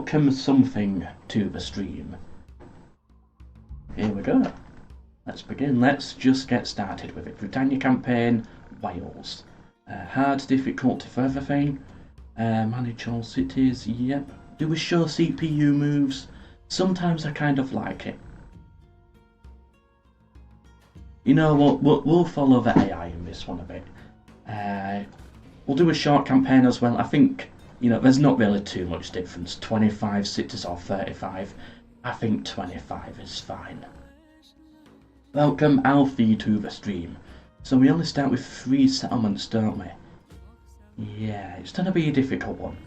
welcome something to the stream. Here we go. Let's begin. Let's just get started with it. Britannia campaign, Wales. Hard difficulty for everything. Manage all cities, yep. Do we show CPU moves? Sometimes I kind of like it. You know what, we'll follow the AI in this one a bit. We'll do a short campaign as well. I think, you know, there's not really too much difference. 25 cities or 35. I think 25 is fine. Welcome Alfie to the stream. So we only start with 3 settlements, don't we? Yeah, it's going to be a difficult one.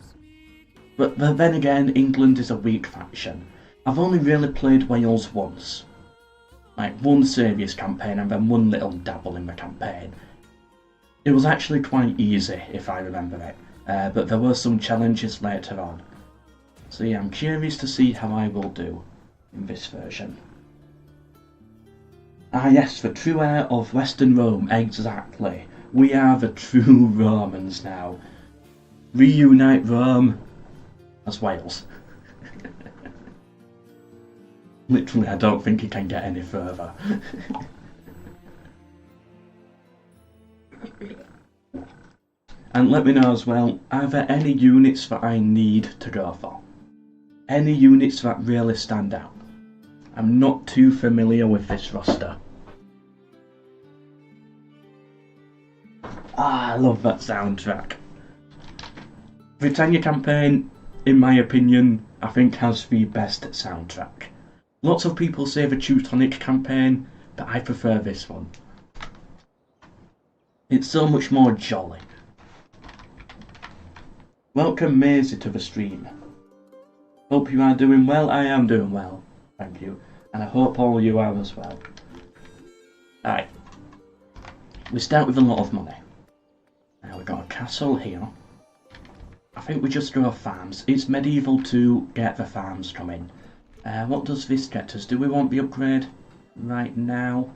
But then again, England is a weak faction. I've only really played Wales once. Like one serious campaign and then one little dabble in the campaign. It was actually quite easy, if I remember it, but there were some challenges later on. So yeah, I'm curious to see how I will do in this version. Ah yes, the true heir of Western Rome, exactly. We are the true Romans now. Reunite Rome as Wales. Literally, I don't think it can get any further. And let me know as well, are there any units that I need to go for? Any units that really stand out? I'm not too familiar with this roster. Ah, I love that soundtrack. Britannia campaign, in my opinion, I think has the best soundtrack. Lots of people say the Teutonic campaign, but I prefer this one. It's so much more jolly. Welcome Maisie to the stream. Hope you are doing well. I am doing well, thank you. And I hope all you are as well. Alright. We start with a lot of money. Now we've got a castle here. I think we just go farms. It's medieval to get the farms coming. What does this get us? Do we want the upgrade right now?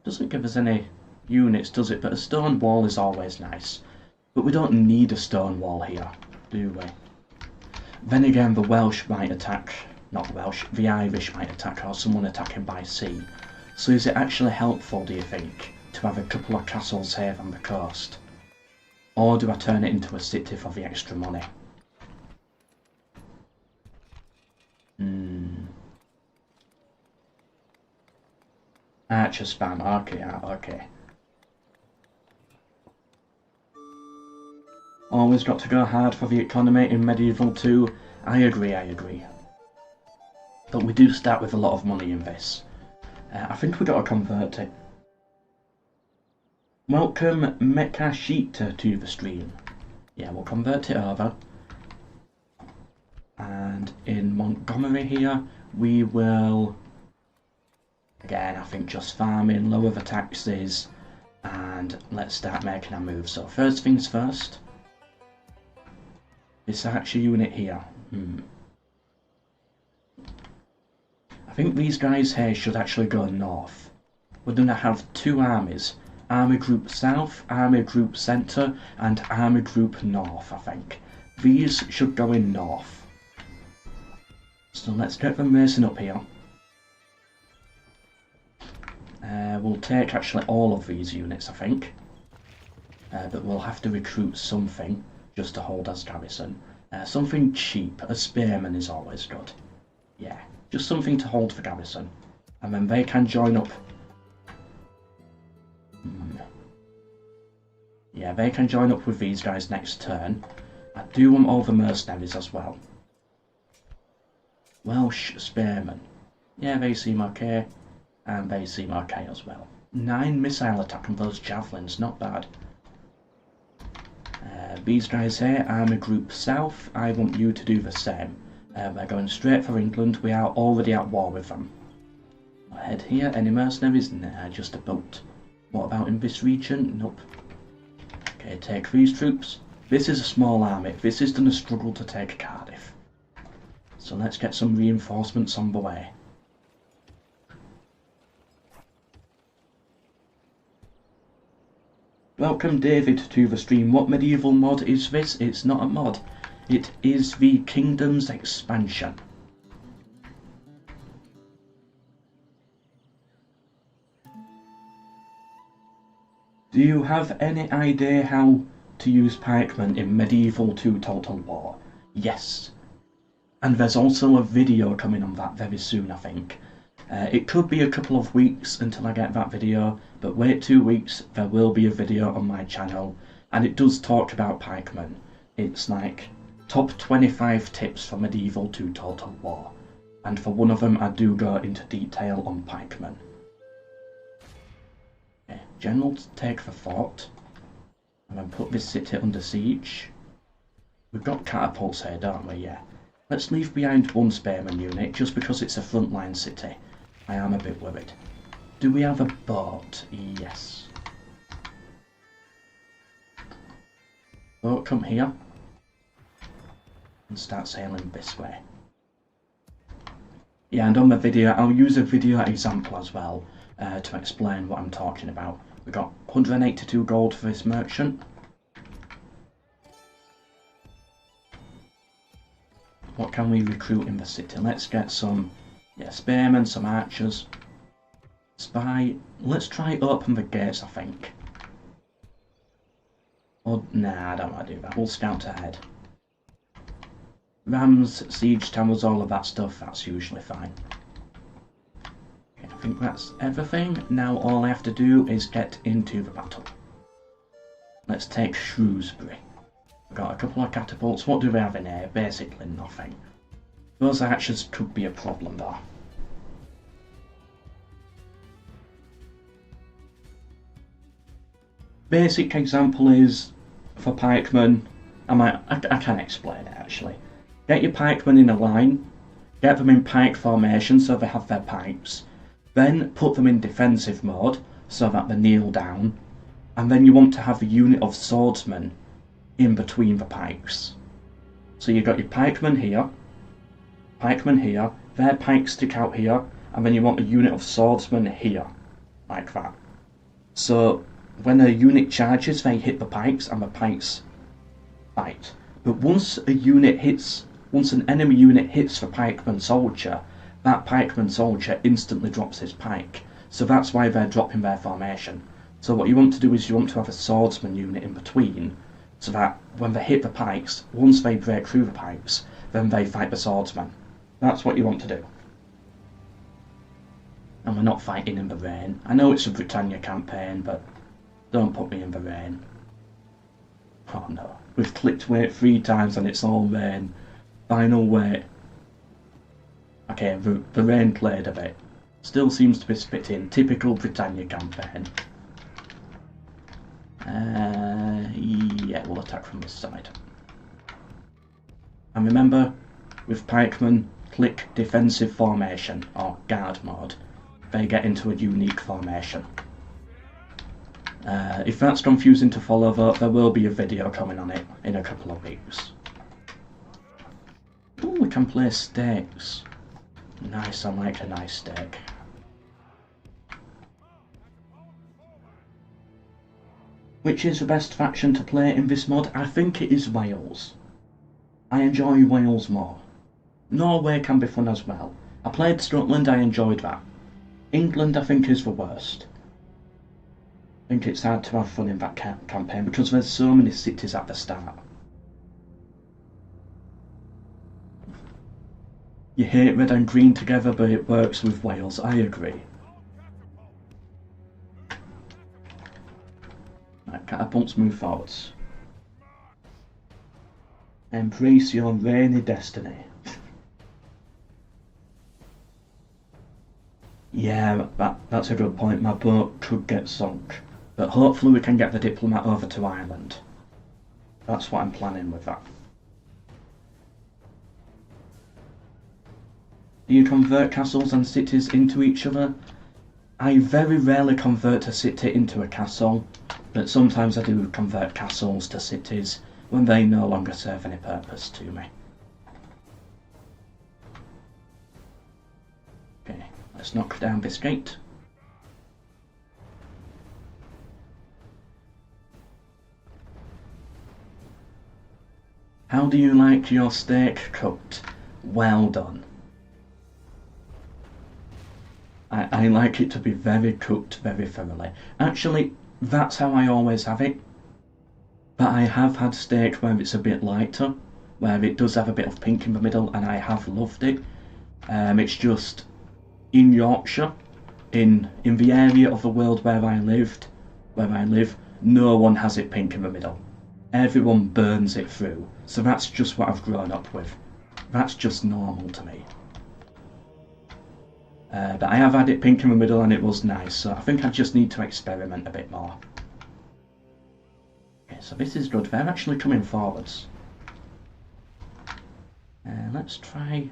Doesn't give us any units, does it? But a stone wall is always nice. But we don't need a stone wall here, do we? Then again, the Welsh might attack, not Welsh, the Irish might attack, or someone attacking by sea. So is it actually helpful, do you think, to have a couple of castles here on the coast? Or do I turn it into a city for the extra money? Archer spam, okay. Always got to go hard for the economy in Medieval 2. I agree. But we do start with a lot of money in this. I think we got to convert it. Welcome Mekashita to the stream. Yeah, we'll convert it over. And in Montgomery here, we will, again, I think just farming, lower the taxes, and let's start making our moves. So first things first, this Archer unit here. I think these guys here should actually go north. We're going to have 2 armies. Army Group South, Army Group Centre, and Army Group North, I think. These should go in north. So let's get them racing up here. We'll take actually all of these units, I think. But we'll have to recruit something just to hold as garrison. Something cheap. A spearman is always good. Yeah, just something to hold for garrison. And then they can join up. Yeah, they can join up with these guys next turn. I do want all the mercenaries as well. Welsh spearmen. Yeah, they seem okay. And they seem okay as well. 9 missile attack on those javelins, not bad. These guys here, Army Group South, I want you to do the same. We're going straight for England, we are already at war with them. Head here, any mercenaries? Nah, just a boat. What about in this region? Nope. Okay, take these troops. This is a small army, this is going to struggle to take Cardiff. So let's get some reinforcements on the way. Welcome David to the stream. What medieval mod is this? It's not a mod. It is the Kingdom's expansion. Do you have any idea how to use pikemen in Medieval 2 Total War? Yes. And there's also a video coming on that very soon, I think. It could be a couple of weeks until I get that video, but wait 2 weeks, there will be a video on my channel, and it does talk about pikemen. It's like top 25 tips for Medieval 2 Total War, and for one of them I do go into detail on pikemen. Okay, generals take the fort, and then put this city under siege. We've got catapults here, don't we? Yeah. Let's leave behind one spearman unit, just because it's a frontline city. I am a bit worried. Do we have a boat? Yes. Boat, come here. And start sailing this way. Yeah, and on the video, I'll use a video example as well to explain what I'm talking about. We got 182 gold for this merchant. What can we recruit in the city? Let's get some spearmen, some archers. Spy. Let's try open the gates, I think. Or, nah, I don't want to do that. We'll scout ahead. Rams, siege towers, all of that stuff, that's usually fine. Okay, I think that's everything. Now all I have to do is get into the battle. Let's take Shrewsbury. We've got a couple of catapults. What do we have in here? Basically nothing. Those archers could be a problem though. Basic example is for pikemen. I can explain it actually. Get your pikemen in a line, get them in pike formation so they have their pikes, then put them in defensive mode so that they kneel down, and then you want to have a unit of swordsmen in between the pikes. So you've got your pikemen here, their pikes stick out here, and then you want a unit of swordsmen here, like that. So when a unit charges, they hit the pikes and the pikes fight. But once an enemy unit hits the pikeman soldier, that pikeman soldier instantly drops his pike. So that's why they're dropping their formation. So what you want to do is you want to have a swordsman unit in between, so that when they hit the pikes, once they break through the pikes, then they fight the swordsman. That's what you want to do. And we're not fighting in the rain. I know it's a Britannia campaign, but don't put me in the rain. Oh no, we've clicked wait 3 times and it's all rain. Final wait. Okay, the rain played a bit. Still seems to be spitting. Typical Britannia campaign. Yeah, we'll attack from this side. And remember, with pikemen, click defensive formation, or guard mode. They get into a unique formation. If that's confusing to follow though, there will be a video coming on it in a couple of weeks. Ooh, we can play stakes. Nice, I like a nice stake. Which is the best faction to play in this mod? I think it is Wales. I enjoy Wales more. Norway can be fun as well. I played Scotland, I enjoyed that. England I think is the worst. I think it's hard to have fun in that campaign because there's so many cities at the start. You hate red and green together, but it works with Wales, I agree. Right, catapults move forwards. Embrace your rainy destiny. Yeah, that's a good point. My boat could get sunk. But hopefully we can get the diplomat over to Ireland. That's what I'm planning with that. Do you convert castles and cities into each other? I very rarely convert a city into a castle, but sometimes I do convert castles to cities when they no longer serve any purpose to me. Okay, let's knock down this gate. How do you like your steak cooked? Well done. I like it to be very cooked, very thoroughly. Actually, that's how I always have it. But I have had steak where it's a bit lighter, where it does have a bit of pink in the middle, and I have loved it. It's just in Yorkshire, in the area of the world where I live, no one has it pink in the middle. Everyone burns it through, so that's just what I've grown up with. That's just normal to me. But I have had it pink in the middle and it was nice, so I think I just need to experiment a bit more. Okay, so this is good. They're actually coming forwards. Let's try...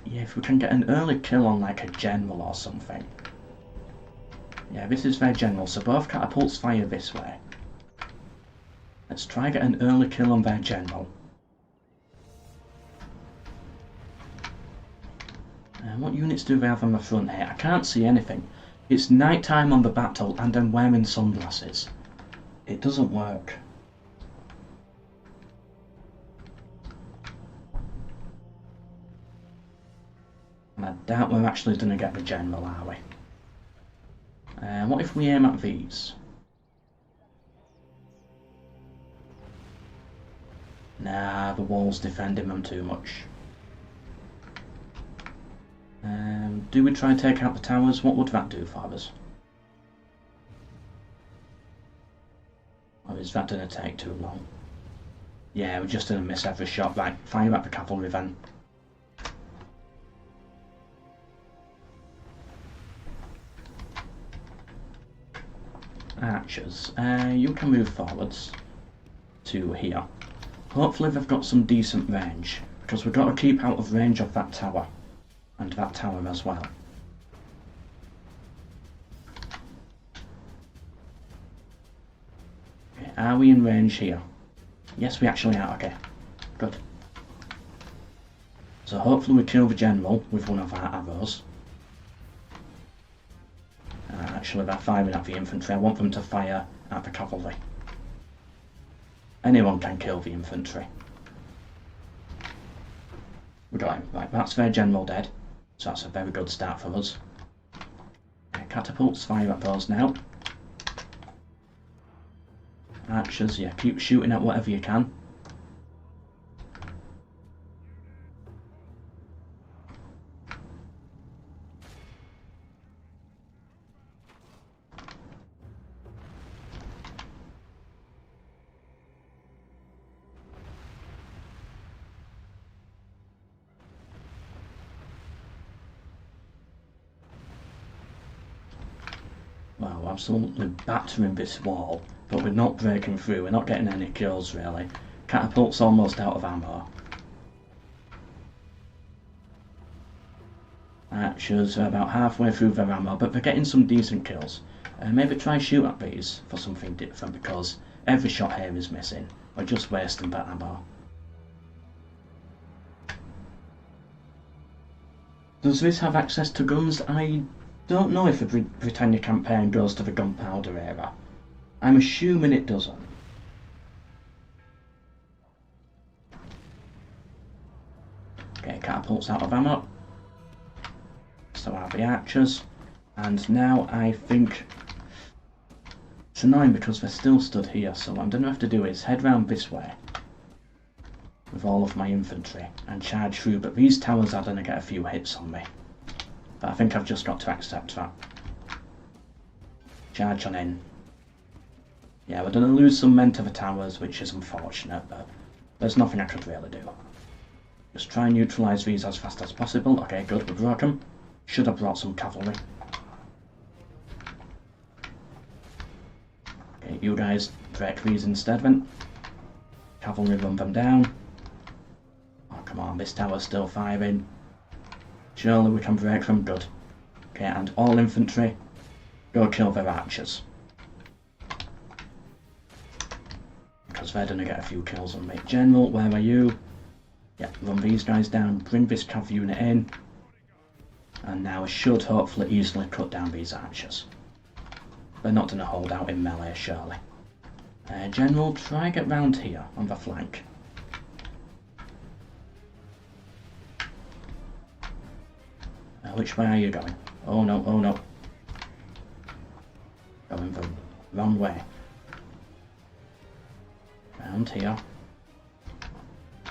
Yeah, if we can get an early kill on like a general or something. Yeah, this is their general, so both catapults fire this way. Let's try get an early kill on their general. What units do they have on the front here? I can't see anything. It's night time on the battle and I'm wearing sunglasses. It doesn't work. And I doubt we're actually going to get the general, are we? What if we aim at these? Nah, the wall's defending them too much. Do we try and take out the towers? What would that do for us? Or is that going to take too long? Yeah, we're just going to miss every shot. Right, fire at the cavalry then. Archers, you can move forwards to here. Hopefully they've got some decent range, because we've got to keep out of range of that tower. And that tower as well. Okay, are we in range here? Yes, we actually are. Okay, good. So hopefully we kill the general with one of our arrows. Actually, they're firing at the infantry. I want them to fire at the cavalry. Anyone can kill the infantry. We got him. Right, that's their general dead. So that's a very good start for us. Okay, catapults, fire at those now. Archers, yeah, keep shooting at whatever you can. Well, absolutely battering this wall, but we're not breaking through, we're not getting any kills really. Catapult's almost out of ammo. Archers are about halfway through their ammo, but they're getting some decent kills. Maybe try shoot at these for something different, because every shot here is missing. We're just wasting that ammo. Does this have access to guns? I don't know if the Britannia campaign goes to the gunpowder era. I'm assuming it doesn't. Okay, catapults out of ammo. So are the archers. And now I think... It's annoying because they're still stood here, so what I'm going to have to do is head round this way with all of my infantry and charge through, but these towers are going to get a few hits on me. But I think I've just got to accept that. Charge on in. Yeah, we're going to lose some men to the towers, which is unfortunate, but there's nothing I could really do. Just try and neutralise these as fast as possible. Okay, good, we broke them. Should have brought some cavalry. Okay, you guys break these instead then. Cavalry run them down. Oh, come on, this tower's still firing. Surely we can break them. Good. Okay, and all infantry, go kill their archers. Because they're going to get a few kills on me. General, where are you? Yeah, run these guys down, bring this cav unit in. And now I should hopefully easily cut down these archers. They're not going to hold out in melee, surely. General, try get round here on the flank. Which way are you going? Oh no, oh no. Going the wrong way. Round here.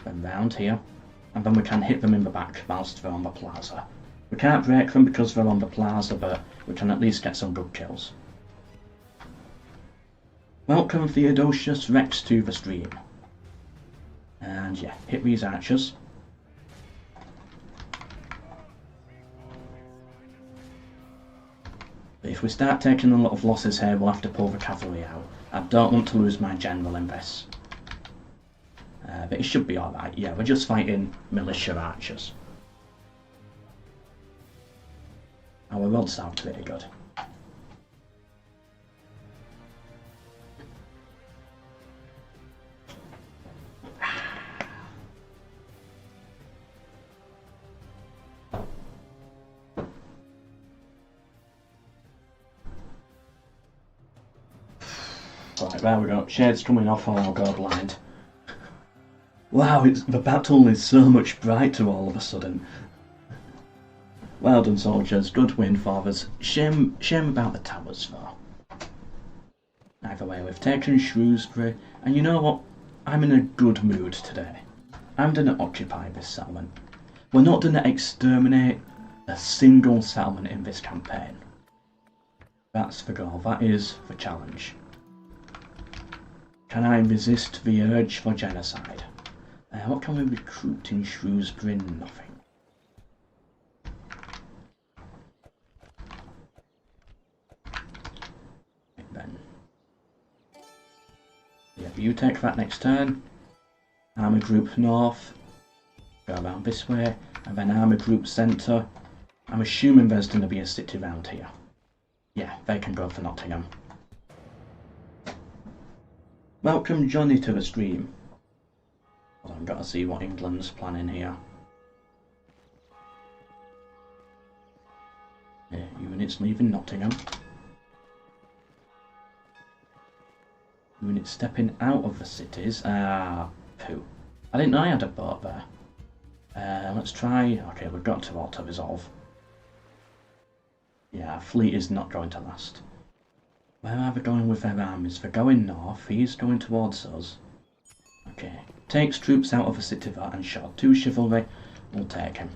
Then round here. And then we can hit them in the back whilst they're on the plaza. We can't break them because they're on the plaza, but we can at least get some good kills. Welcome Theodosius Rex to the stream. And yeah, hit these archers. But if we start taking a lot of losses here, we'll have to pull the cavalry out. I don't want to lose my general in this. But it should be alright. Yeah, we're just fighting militia archers. Our rods are pretty good. Right, there we go. Shades coming off or I'll go blind. Wow, the battle is so much brighter all of a sudden. Well done, soldiers. Good win for us. Shame about the towers, though. Either way, we've taken Shrewsbury, and you know what? I'm in a good mood today. I'm going to occupy this settlement. We're not going to exterminate a single settlement in this campaign. That's the goal. That is the challenge. Can I resist the urge for genocide? What can we recruit in Shrewsbury? Nothing. Then. Yeah, you take that next turn. Army group north. Go around this way. And then army group centre. I'm assuming there's going to be a city round here. Yeah, they can go for Nottingham. Welcome Johnny to the stream. Well, I've got to see what England's planning here. Yeah, units leaving Nottingham. Units stepping out of the cities. Pooh. I didn't know I had a boat there. Let's try... Okay, we've got to auto-resolve. Yeah, our fleet is not going to last. Where are they going with their armies? They're going north. He's going towards us. Okay. Takes troops out of the city there and shot. 2 chivalry. We'll take him.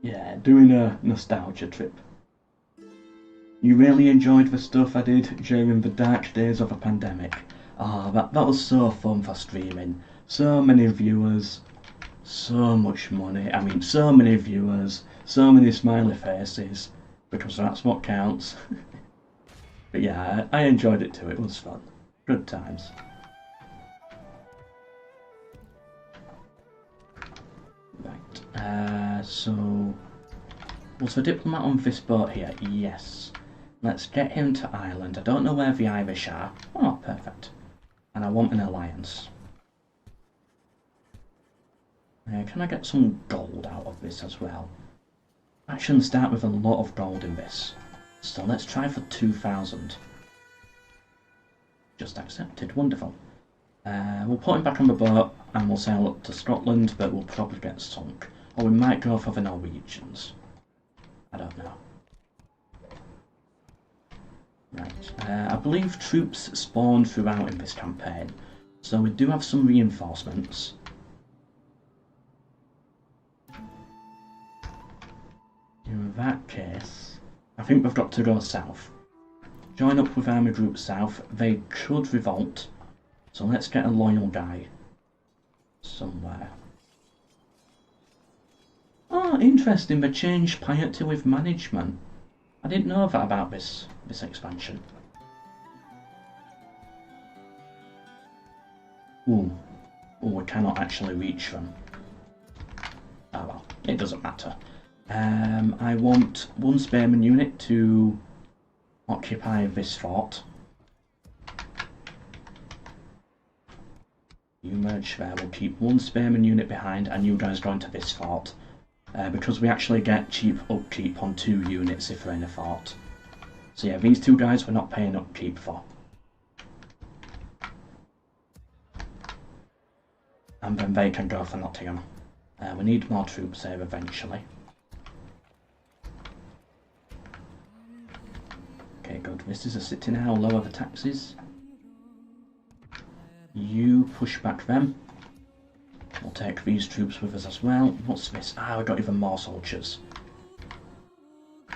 Yeah, doing a nostalgia trip. You really enjoyed the stuff I did during the dark days of a pandemic. Ah, that was so fun for streaming. So many viewers. So much money. I mean, so many viewers. So many smiley faces. Because that's what counts. But yeah, I enjoyed it too. It was fun. Good times. Right. So... Was the diplomat on this boat here? Yes. Let's get him to Ireland. I don't know where the Irish are. Oh, perfect. And I want an alliance. Can I get some gold out of this as well? I shouldn't start with a lot of gold in this. So let's try for 2,000. Just accepted. Wonderful. We'll put him back on the boat and we'll sail up to Scotland, but we'll probably get sunk. Or we might go for the Norwegians. I don't know. Right. I believe troops spawn throughout in this campaign. So we do have some reinforcements. In that case, I think we've got to go south. Join up with Army Group South. They could revolt. So let's get a loyal guy somewhere. Oh, interesting. They changed piety with management. I didn't know that about this expansion. Ooh. Oh, we cannot actually reach them. Oh well, it doesn't matter. I want 1 spearman unit to occupy this fort. You merge there, we'll keep 1 spearman unit behind and you guys go into this fort. Because we actually get cheap upkeep on 2 units if we're in a fort. So yeah, these 2 guys we're not paying upkeep for. And then they can go for Nottingham. We need more troops here eventually. Okay, good. This is a city now. Lower the taxes. You push back them. We'll take these troops with us as well. What's this? Ah, we got even more soldiers.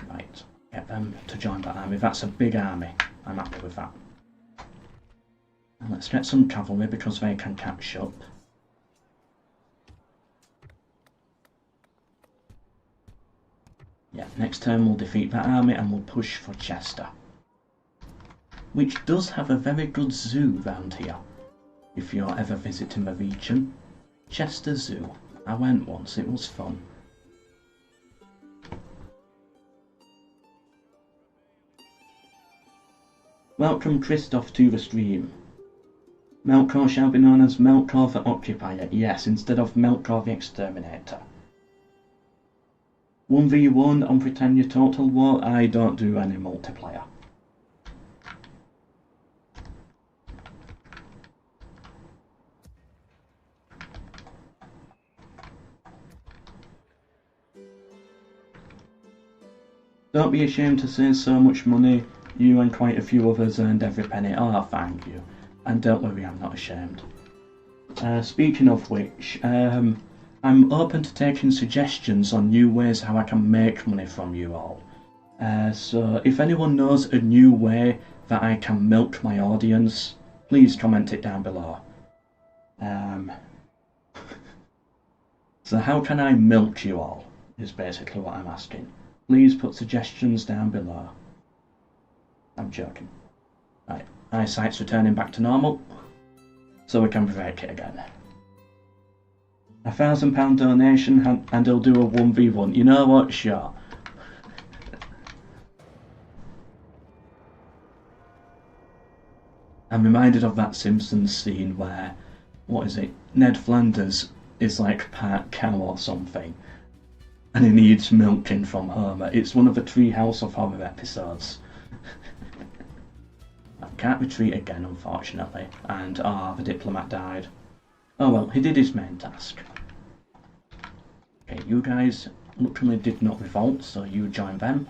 Right, get them to join that army. That's a big army. I'm happy with that. And let's get some cavalry because they can catch up. Yeah, next turn we'll defeat that army and we'll push for Chester. Which does have a very good zoo round here. If you're ever visiting the region. Chester Zoo. I went once, it was fun. Welcome Christoph to the stream. Melkor shall be known as Melkor the Occupier, yes, instead of Melkor the Exterminator. 1v1 on Britannia Total War, I don't do any multiplayer. Don't be ashamed to say so much money. You and quite a few others earned every penny. Oh, thank you. And don't worry, I'm not ashamed. Speaking of which, I'm open to taking suggestions on new ways how I can make money from you all. So if anyone knows a new way that I can milk my audience, please comment it down below. So how can I milk you all, is basically what I'm asking. Please put suggestions down below. I'm joking. Right, eyesight's returning back to normal, so we can break it again. £1,000 donation and he'll do a 1v1. You know what? Sure. I'm reminded of that Simpsons scene where, what is it? Ned Flanders is like part cow or something. And he needs milking from Homer. It's one of the Treehouse of Horror episodes. I can't retreat again, unfortunately. And, the diplomat died. Oh well, he did his main task. Okay, you guys luckily did not revolt, so you join them.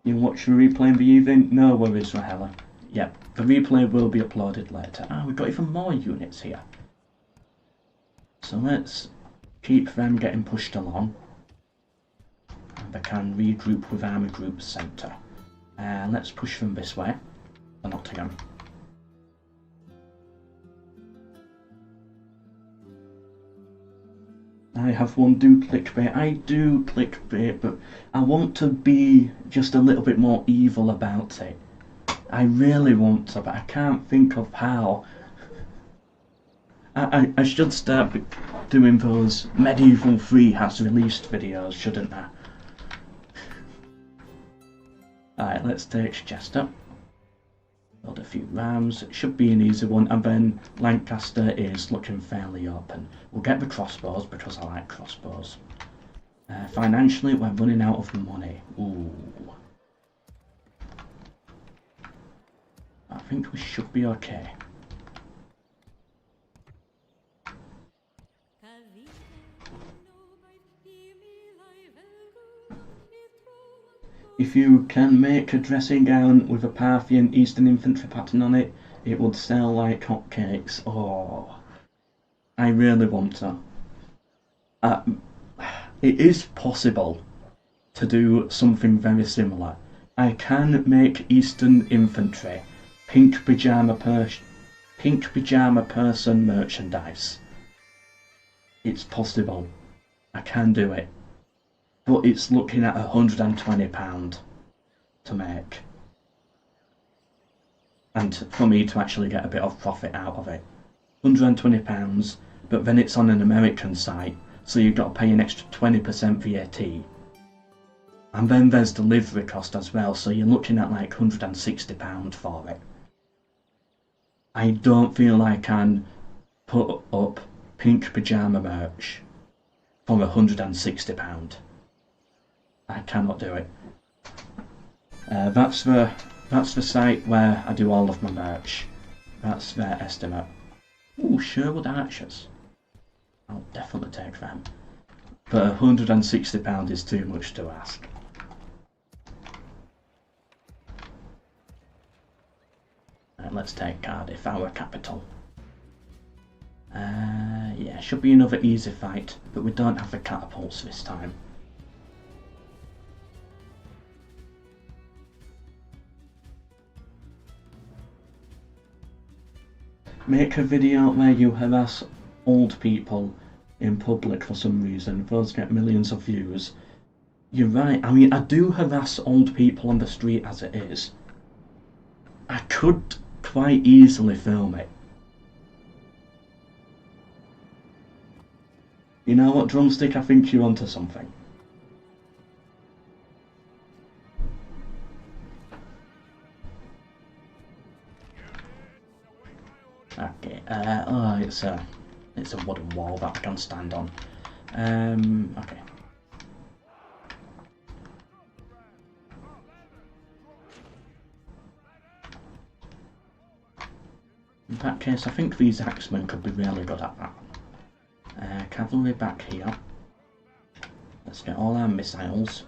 You watch the replay in the evening? No worries, Rahela. Yep, the replay will be uploaded later. We've got even more units here. So let's keep them getting pushed along. And they can regroup with Army Group Centre. Let's push them this way, to Nottingham. I have one do clickbait. I do clickbait, but I want to be just a little bit more evil about it. I really want to, but I can't think of how. I should start doing those Medieval 3 has released videos, shouldn't I? Alright, let's take Chester. Build a few rams. It should be an easy one, and then Lancaster is looking fairly open. We'll get the crossbows because I like crossbows. Financially, we're running out of money. Ooh. I think we should be okay. If you can make a dressing gown with a Parthian Eastern Infantry pattern on it, it would sell like hotcakes. Oh, I really want to. It is possible to do something very similar. I can make Eastern Infantry pink pyjama person merchandise. It's possible. I can do it. But it's looking at £120 to make. And for me to actually get a bit of profit out of it. £120, but then it's on an American site, so you've got to pay an extra 20% VAT. And then there's delivery cost as well, so you're looking at like £160 for it. I don't feel I can put up pink pyjama merch for £160. I cannot do it. That's the That's the site where I do all of my merch. That's their estimate. Ooh, Sherwood Archers. I'll definitely take them. But £160 is too much to ask. Right, let's take Cardiff, our capital. Yeah, should be another easy fight, but we don't have the catapults this time. Make a video where you harass old people in public for some reason. Those get millions of views. You're right, I mean, I do harass old people on the street as it is. I could quite easily film it. You know what, Drumstick, I think you're onto something. Okay, oh, it's a wooden wall that I can stand on. Okay. In that case, I think these axemen could be really good at that. Cavalry back here. Let's get all our missiles.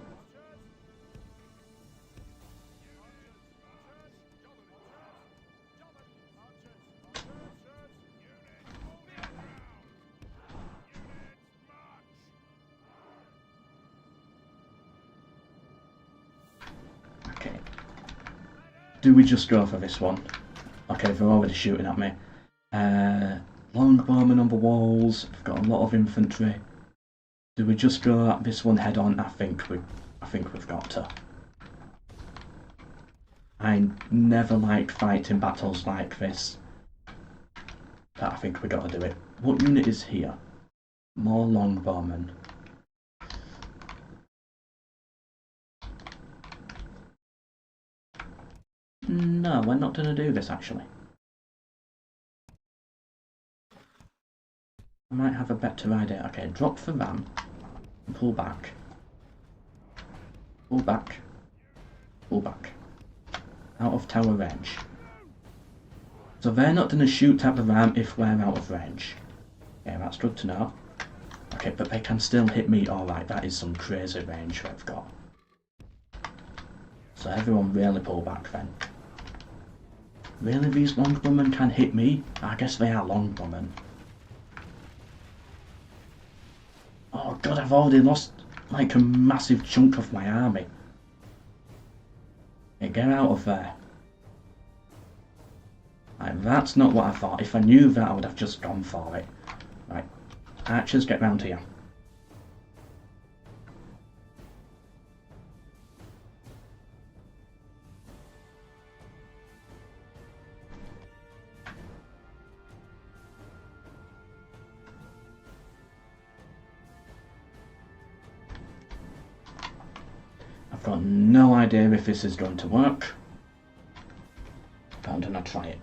Okay. Do we just go for this one? Okay, they're already shooting at me. Longbowmen on the walls. I've got a lot of infantry. Do we just go at this one head on? I think we've got to. I never like fighting battles like this, but I think we got to do it. What unit is here? More longbowmen. No, we're not going to do this actually. I might have a better idea. Okay, drop the ram and pull back. Pull back. Pull back. Out of tower range. So they're not going to shoot at the ram if we're out of range. Yeah, that's good to know. Okay, but they can still hit me. Alright, that is some crazy range they've got. So everyone really pull back then. Really, these longbowmen can hit me? I guess they are longbowmen. Oh god, I've already lost like a massive chunk of my army. Hey, get out of there. Right, that's not what I thought. If I knew that, I would have just gone for it. Right, archers, get round here. I've got no idea if this is going to work, but I'm going to try it.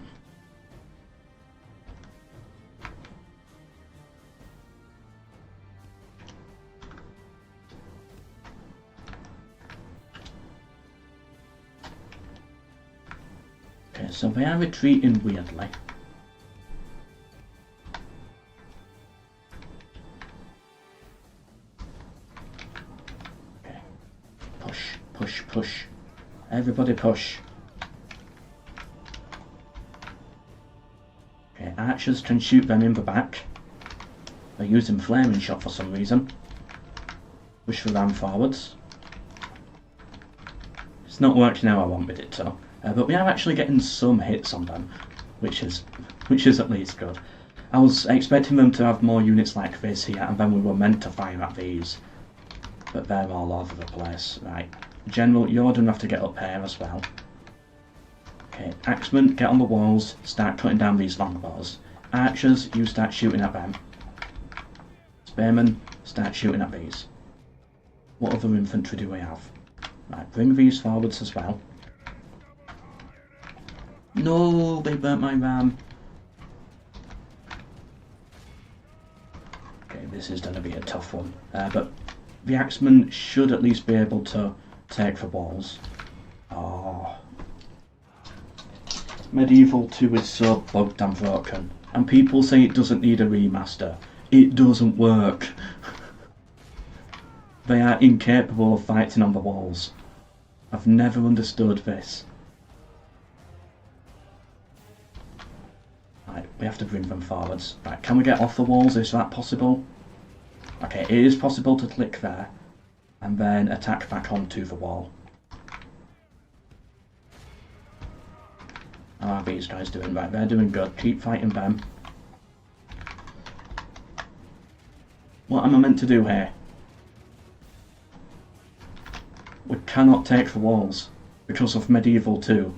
Okay, so they are retreating weirdly. Push, push. Everybody push. Okay, archers can shoot them in the back. They're using flaming shot for some reason. Push the ram forwards. It's not working how I wanted it to, but we are actually getting some hits on them, which is at least good. I was expecting them to have more units like this here, and then we were meant to fire at these, but they're all over the place. Right. General, you're going to have to get up here as well. Okay, axemen, get on the walls, start cutting down these longbows. Archers, you start shooting at them. Spearmen, start shooting at these. What other infantry do we have? Right, bring these forwards as well. No, they burnt my ram. Okay, this is going to be a tough one. But the axemen should at least be able to take the walls. Oh. Medieval 2 is so bugged and broken, and people say it doesn't need a remaster. It doesn't work. They are incapable of fighting on the walls. I've never understood this. Right, we have to bring them forwards. Right, can we get off the walls? Is that possible? Okay, it is possible to click there and then attack back onto the wall. How are these guys doing? Right, they're doing good. Keep fighting them. What am I meant to do here? We cannot take the walls because of Medieval 2.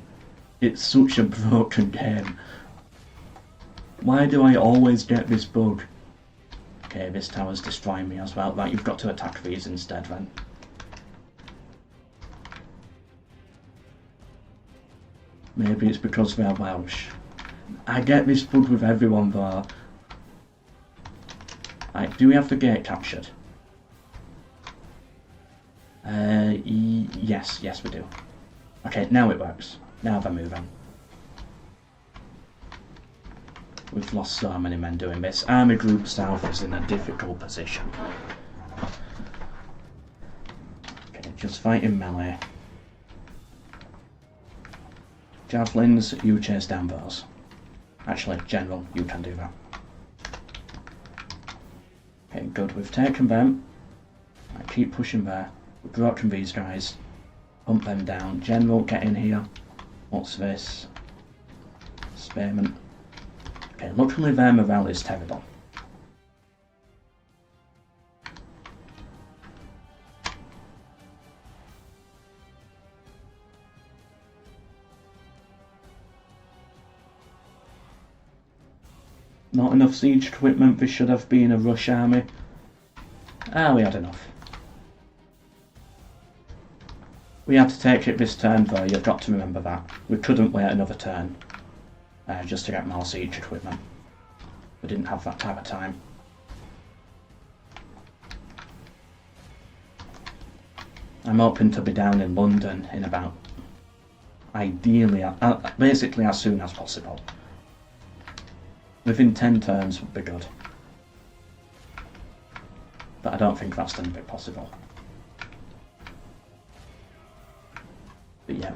It's such a broken game. Why do I always get this bug? Okay, this tower's destroying me as well. Right, you've got to attack these instead then. Maybe it's because they're Welsh. I get this bug with everyone though. Right, do we have the gate captured? Yes we do. Okay, now it works. Now they're moving. We've lost so many men doing this. Army Group South is in a difficult position. Okay, just fighting melee. Javelins, you chase down those. Actually, General, you can do that. Okay, good, we've taken them. I keep pushing there. We've broken these guys. Pump them down. General, get in here. What's this? Spearman. Okay, luckily their morale is terrible. Not enough siege equipment, this should have been a rush army. We had enough. We had to take it this turn though, you've got to remember that. We couldn't wait another turn just to get more siege equipment. We didn't have that type of time. I'm hoping to be down in London in about, ideally, basically as soon as possible. Within 10 turns would be good. But I don't think that's going to be possible. But yeah,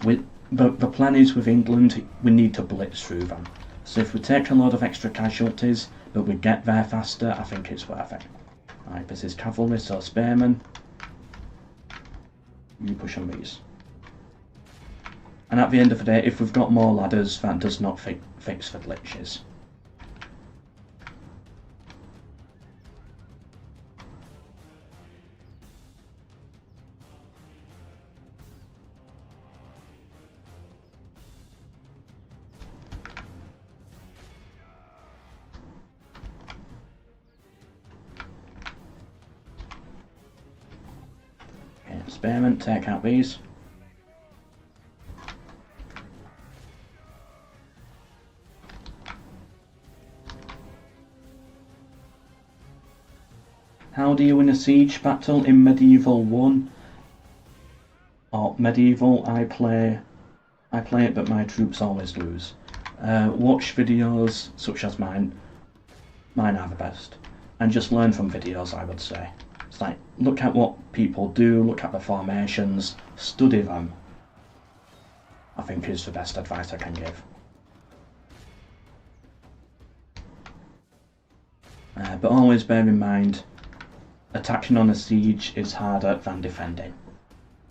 the plan is with England, we need to blitz through them. So if we take a lot of extra casualties, but we get there faster, I think it's worth it. Right, this is cavalry, so spearmen. You push on these. And at the end of the day, if we've got more ladders, that does not fix the glitches. Spearmen, take out these. How do you win a siege battle in Medieval 1? Or Medieval, I play it but my troops always lose. Watch videos such as mine. Mine are the best. And just learn from videos, I would say. It's like, look at what people do, look at the formations, study them. I think is the best advice I can give. But always bear in mind, attacking on a siege is harder than defending.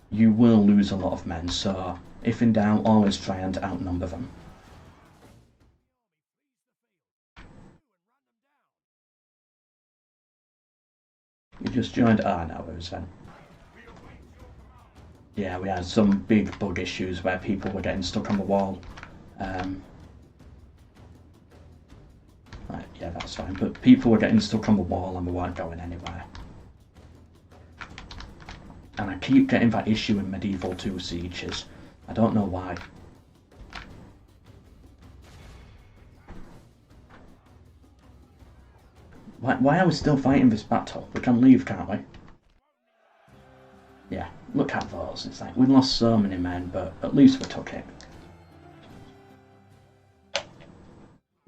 You will lose a lot of men, so if in doubt, always try and outnumber them. You just joined. No, it was then. Yeah, we had some big bug issues where people were getting stuck on the wall. Right, yeah, that's fine. But people were getting stuck on the wall and we weren't going anywhere. And I keep getting that issue in Medieval 2 sieges. I don't know why. Why are we still fighting this battle? We can leave, can't we? Yeah, look at those. It's like, we lost so many men, but at least we took it.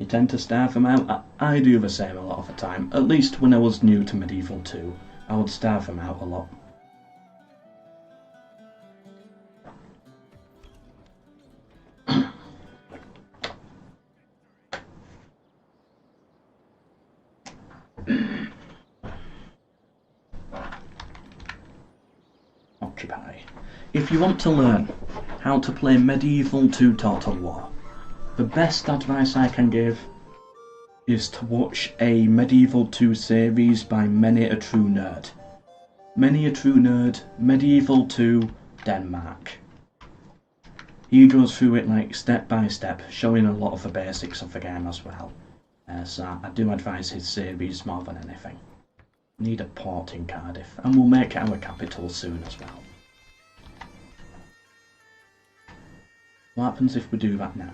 You tend to starve them out. I do the same a lot of the time. At least when I was new to Medieval 2, I would starve them out a lot. Occupy. If you want to learn how to play Medieval 2 Total War, the best advice I can give is to watch a Medieval 2 series by Many a True Nerd. Many a True Nerd, Medieval 2, Denmark. He goes through it like step by step, showing a lot of the basics of the game as well. So I do advise his series more than anything. Need a port in Cardiff, and we'll make it our capital soon as well. What happens if we do that now?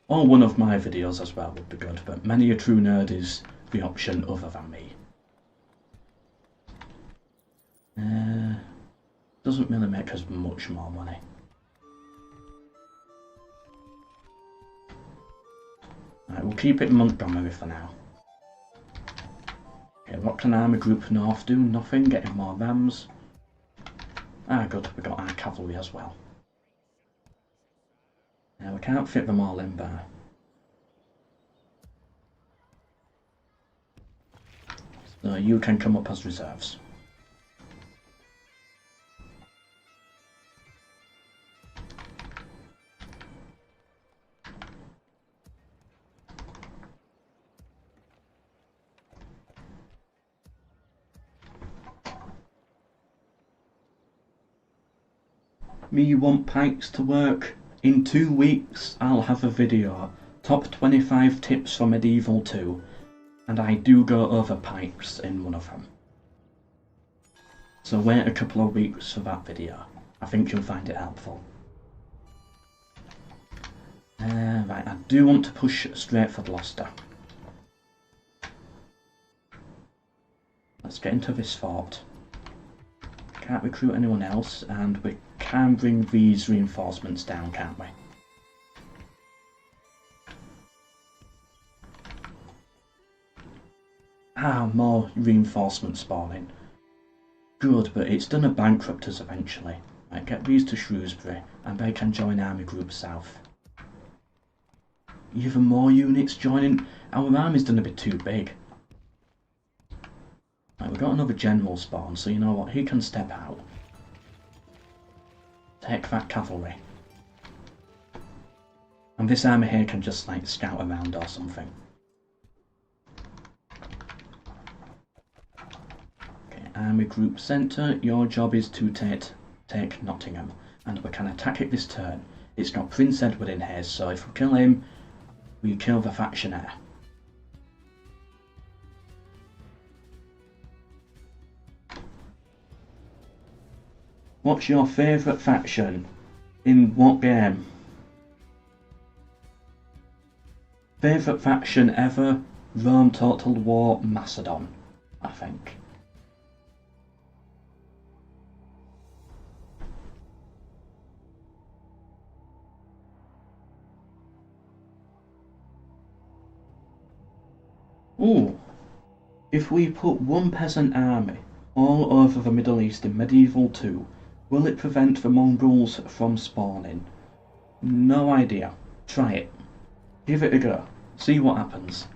Or one of my videos as well would be good, but Many a True Nerd is the option other than me. Doesn't really make us much more money. Right, we'll keep it in Montgomery for now. Okay, what can Army Group North do? Nothing, getting more rams. Ah, good, we got our cavalry as well. Now, we can't fit them all in there. So you can come up as reserves. Me want pikes to work. In 2 weeks I'll have a video, top 25 tips for Medieval 2, and I do go over pikes in one of them. So wait a couple of weeks for that video. I think you'll find it helpful. Right, I do want to push straight for Gloucester. Let's get into this fort. Can't recruit anyone else, and we can bring these reinforcements down, can't we? Ah, more reinforcements spawning. Good, but it's gonna bankrupt us eventually. Right, get these to Shrewsbury, and they can join Army Group South. Even more units joining. Our army's gonna be too big. Right, we've got another general spawn, so you know what, he can step out. Take that cavalry. And this army here can just like scout around or something. Okay, Army Group Centre, your job is to take Nottingham. And we can attack it this turn. It's got Prince Edward in here, so if we kill him, we kill the factionaire. What's your favourite faction? In what game? Favourite faction ever? Rome Total War Macedon, I think. Ooh. If we put one peasant army all over the Middle East in Medieval 2, will it prevent the Mongols from spawning? No idea. Try it. Give it a go. See what happens.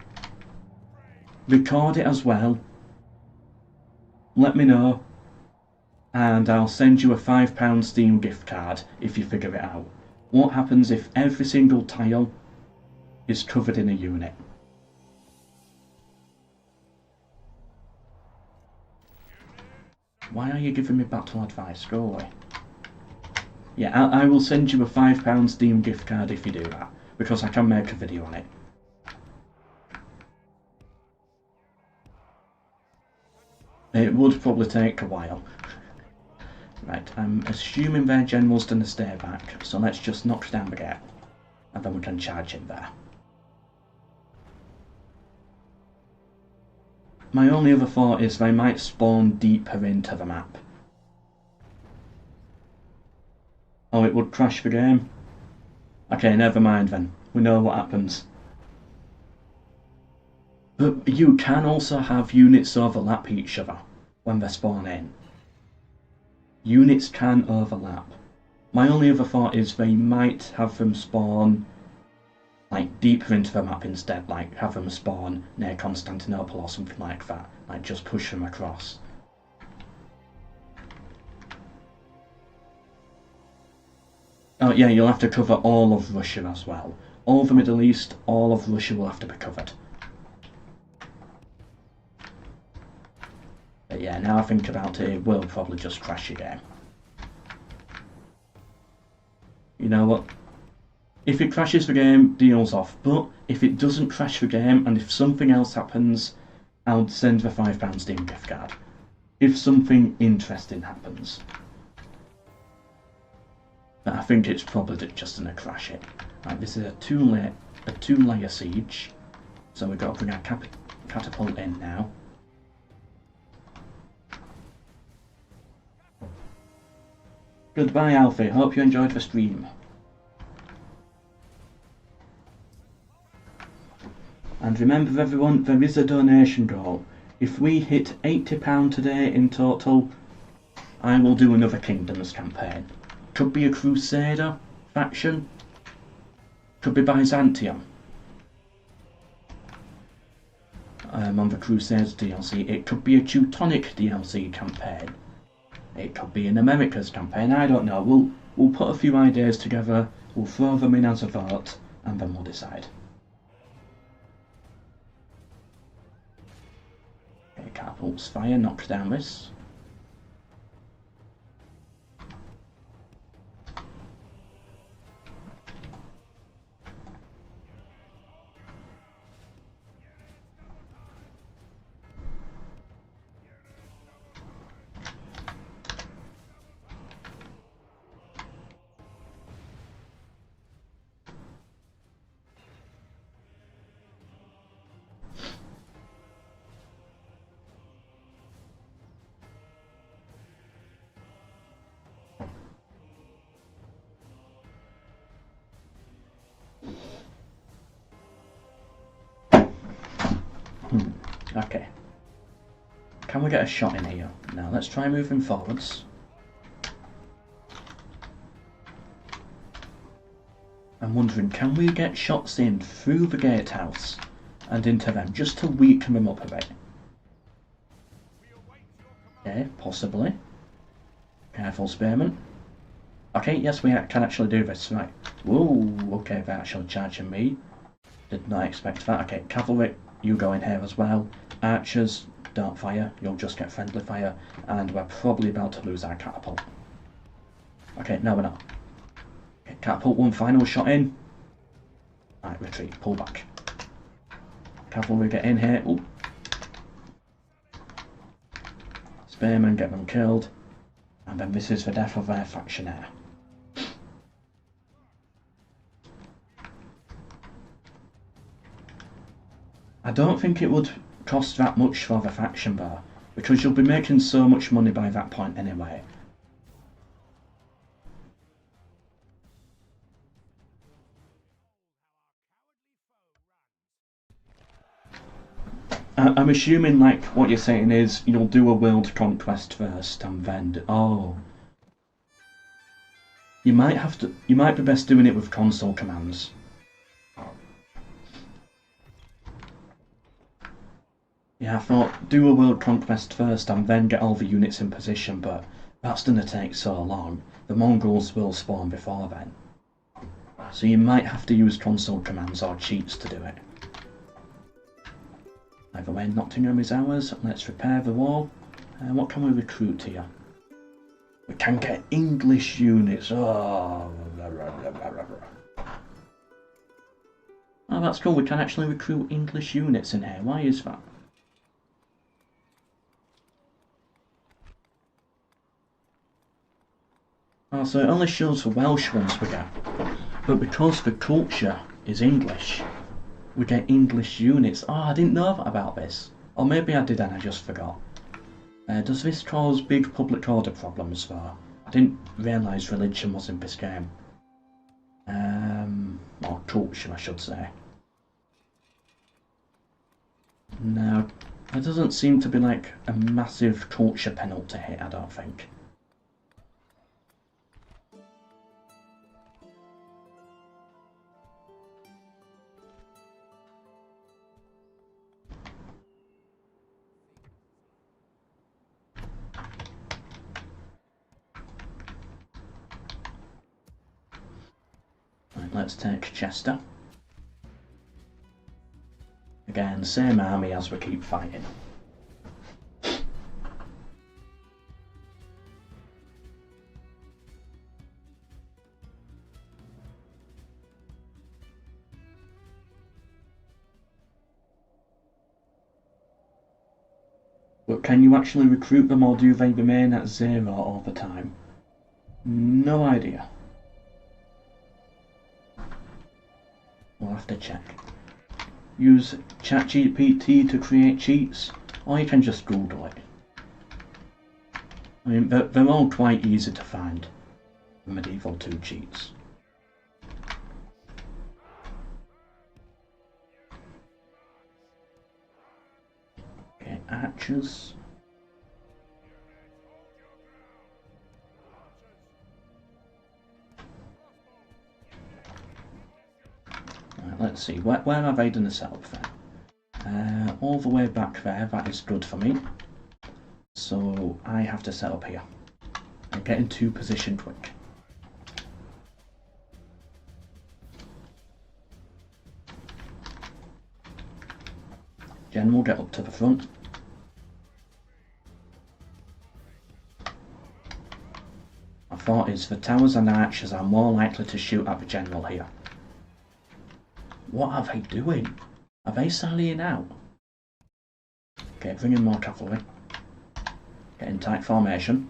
Record it as well. Let me know. And I'll send you a £5 Steam gift card if you figure it out. What happens if every single tile is covered in a unit? Why are you giving me battle advice? Go away. Yeah, I will send you a £5 Steam gift card if you do that, because I can make a video on it. It would probably take a while. Right, I'm assuming their general's going to stay back, so let's just knock down the gate, and then we can charge him there. My only other thought is they might spawn deeper into the map. Oh, it would crash the game? Okay, never mind then. We know what happens. But you can also have units overlap each other when they spawn in. Units can overlap. My only other thought is they might have them spawn like deeper into the map instead, like have them spawn near Constantinople or something like that, like just push them across. Oh yeah, you'll have to cover all of Russia as well. All the Middle East, all of Russia will have to be covered. But yeah, now I think about it, it will probably just crash your game. You know what? If it crashes the game, deal's off. But if it doesn't crash the game, and if something else happens, I'll send the £5 Steam gift card. If something interesting happens. But I think it's probably just gonna crash it. Right, this is a two-layer siege. So we've got to bring our catapult in now. Goodbye, Alfie. Hope you enjoyed the stream. And remember everyone, there is a donation goal. If we hit £80 today in total, I will do another Kingdoms campaign. Could be a Crusader faction. Could be Byzantium. On the Crusades DLC. It could be a Teutonic DLC campaign. It could be an Americas campaign. I don't know. We'll put a few ideas together. We'll throw them in as a vote, and then we'll decide. Okay, catapults fire, knocks down this. Okay. Can we get a shot in here? Now let's try moving forwards. I'm wondering, can we get shots in through the gatehouse and into them, just to weaken them up a bit? Okay, possibly. Careful, spearman. Okay, yes, we can actually do this, right. Whoa, okay, they're actually charging me. Did not expect that. Okay, cavalry, you go in here as well. Archers, don't fire, you'll just get friendly fire, and we're probably about to lose our catapult. Okay, no we're not. Okay, catapult, one final shot in. Right, retreat, pull back. Cavalry get in here. Ooh. Spearmen, get them killed. And then this is the death of their factionaire. I don't think it would cost that much for the faction bar, because you'll be making so much money by that point anyway. I'm assuming, like, what you're saying is you'll do a world conquest first and then oh. You might be best doing it with console commands. Yeah, I thought do a world conquest first and then get all the units in position, but that's going to take so long. The Mongols will spawn before then. So you might have to use console commands or cheats to do it. Either way, Nottingham is ours. Let's repair the wall. What can we recruit here? We can get English units. Oh, that's cool. We can actually recruit English units in here. Why is that? Oh, so it only shows the Welsh ones we get. But because the culture is English, we get English units. Oh, I didn't know about this. Or maybe I did and I just forgot. Does this cause big public order problems though? I didn't realise religion was in this game. Or touch, I should say. No, there doesn't seem to be like a massive torture penalty hit, I don't think. Right, let's take Chester. Again, same army as we keep fighting. But can you actually recruit them, or do they remain at 0 all the time? No idea. We'll have to check. Use ChatGPT to create cheats, or you can just Google it. I mean, they're all quite easy to find, the Medieval 2 cheats. Okay, archers. Right, let's see, where have I done the setup then? All the way back there, that is good for me. So I have to set up here and get into position quick. General, get up to the front. My thought is the towers and archers are more likely to shoot at the general here. What are they doing? Are they sallying out? Okay, bring in more cavalry. Get in tight formation.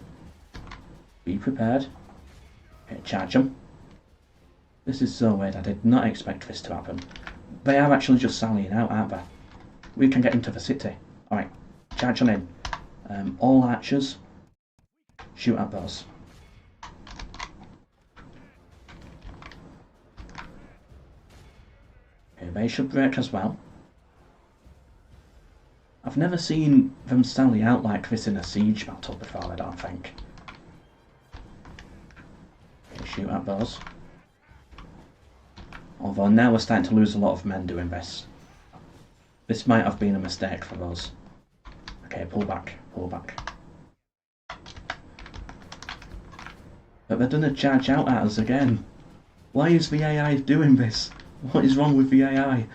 Be prepared. Okay, charge them. This is so weird, I did not expect this to happen. They are actually just sallying out, aren't they? We can get into the city. Alright, charge on in. All archers, shoot at those. Okay, they should break as well. I've never seen them sally out like this in a siege battle before, I don't think. Okay, shoot at those. Although now we're starting to lose a lot of men doing this. This might have been a mistake for us. Okay, pull back, pull back. But they're gonna charge out at us again. Why is the AI doing this? What is wrong with the AI?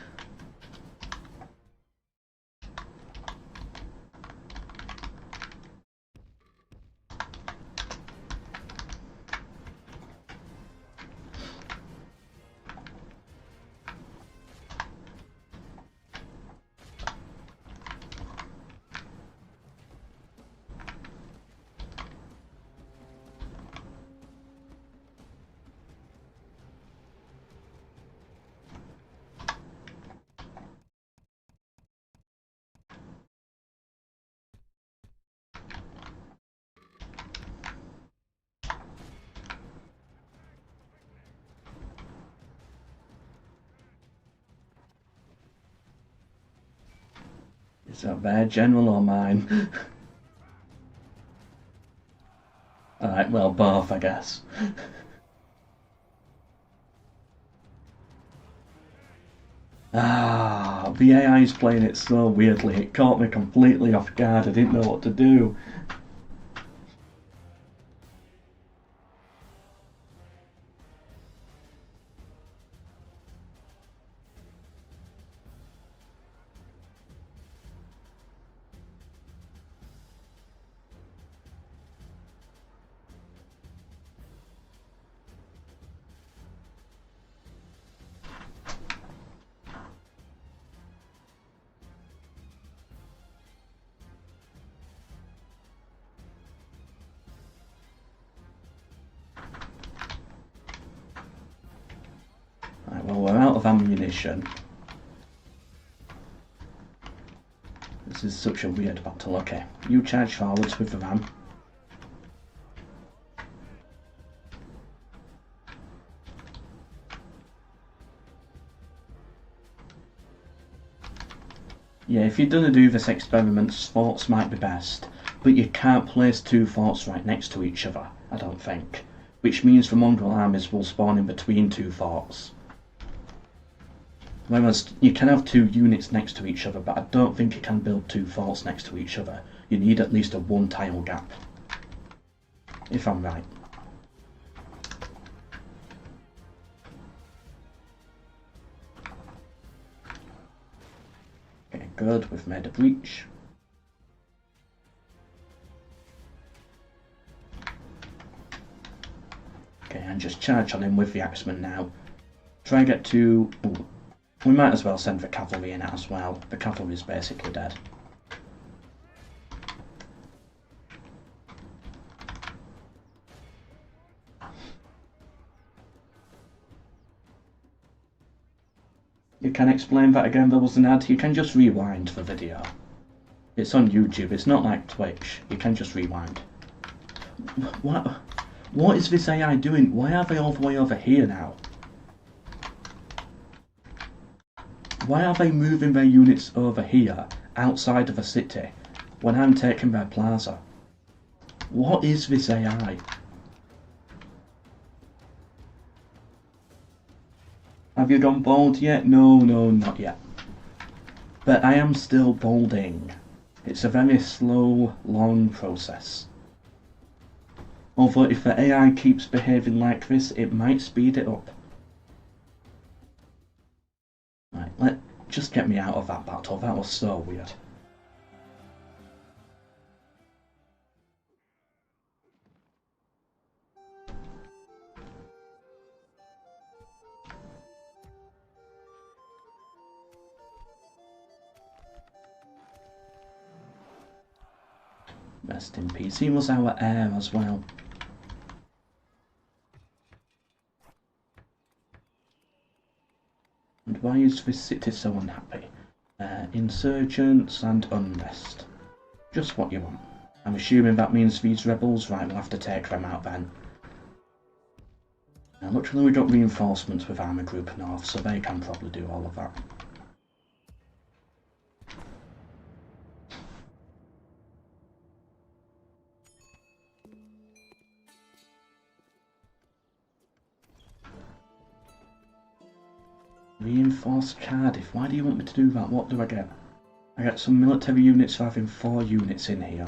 Is that their general or mine? Alright, well, both, I guess. The AI is playing it so weirdly, it caught me completely off guard, I didn't know what to do. Right, well, we're out of ammunition. This is such a weird battle. Okay, you charge forwards with the ram. Yeah, if you're gonna do this experiment, forts might be best, but you can't place two forts right next to each other, I don't think. Which means the Mongol armies will spawn in between two forts. Whereas you can have two units next to each other, but I don't think you can build two forts next to each other. You need at least a one tile gap, if I'm right. Okay, good, we've made a breach. Okay, and just charge on him with the axeman now. Try and get to... Ooh, we might as well send the cavalry in as well. The cavalry's basically dead. You can explain that again, there was an ad. You can just rewind the video. It's on YouTube, it's not like Twitch. You can just rewind. What is this AI doing? Why are they all the way over here now? Why are they moving their units over here, outside of the city, when I'm taking their plaza? What is this AI? Have you gone bold yet? No, not yet. But I am still bolding. It's a very slow, long process. Although if the AI keeps behaving like this, it might speed it up. Right, just get me out of that battle. That was so weird. Rest in peace. He was our heir as well. And why is this city so unhappy? Insurgents and unrest. Just what you want. I'm assuming that means these rebels. Right, we'll have to take them out then. Now, luckily we got reinforcements with Army Group North, so they can probably do all of that. Reinforce Cardiff. Why do you want me to do that? What do I get? I get some military units for having 4 units in here.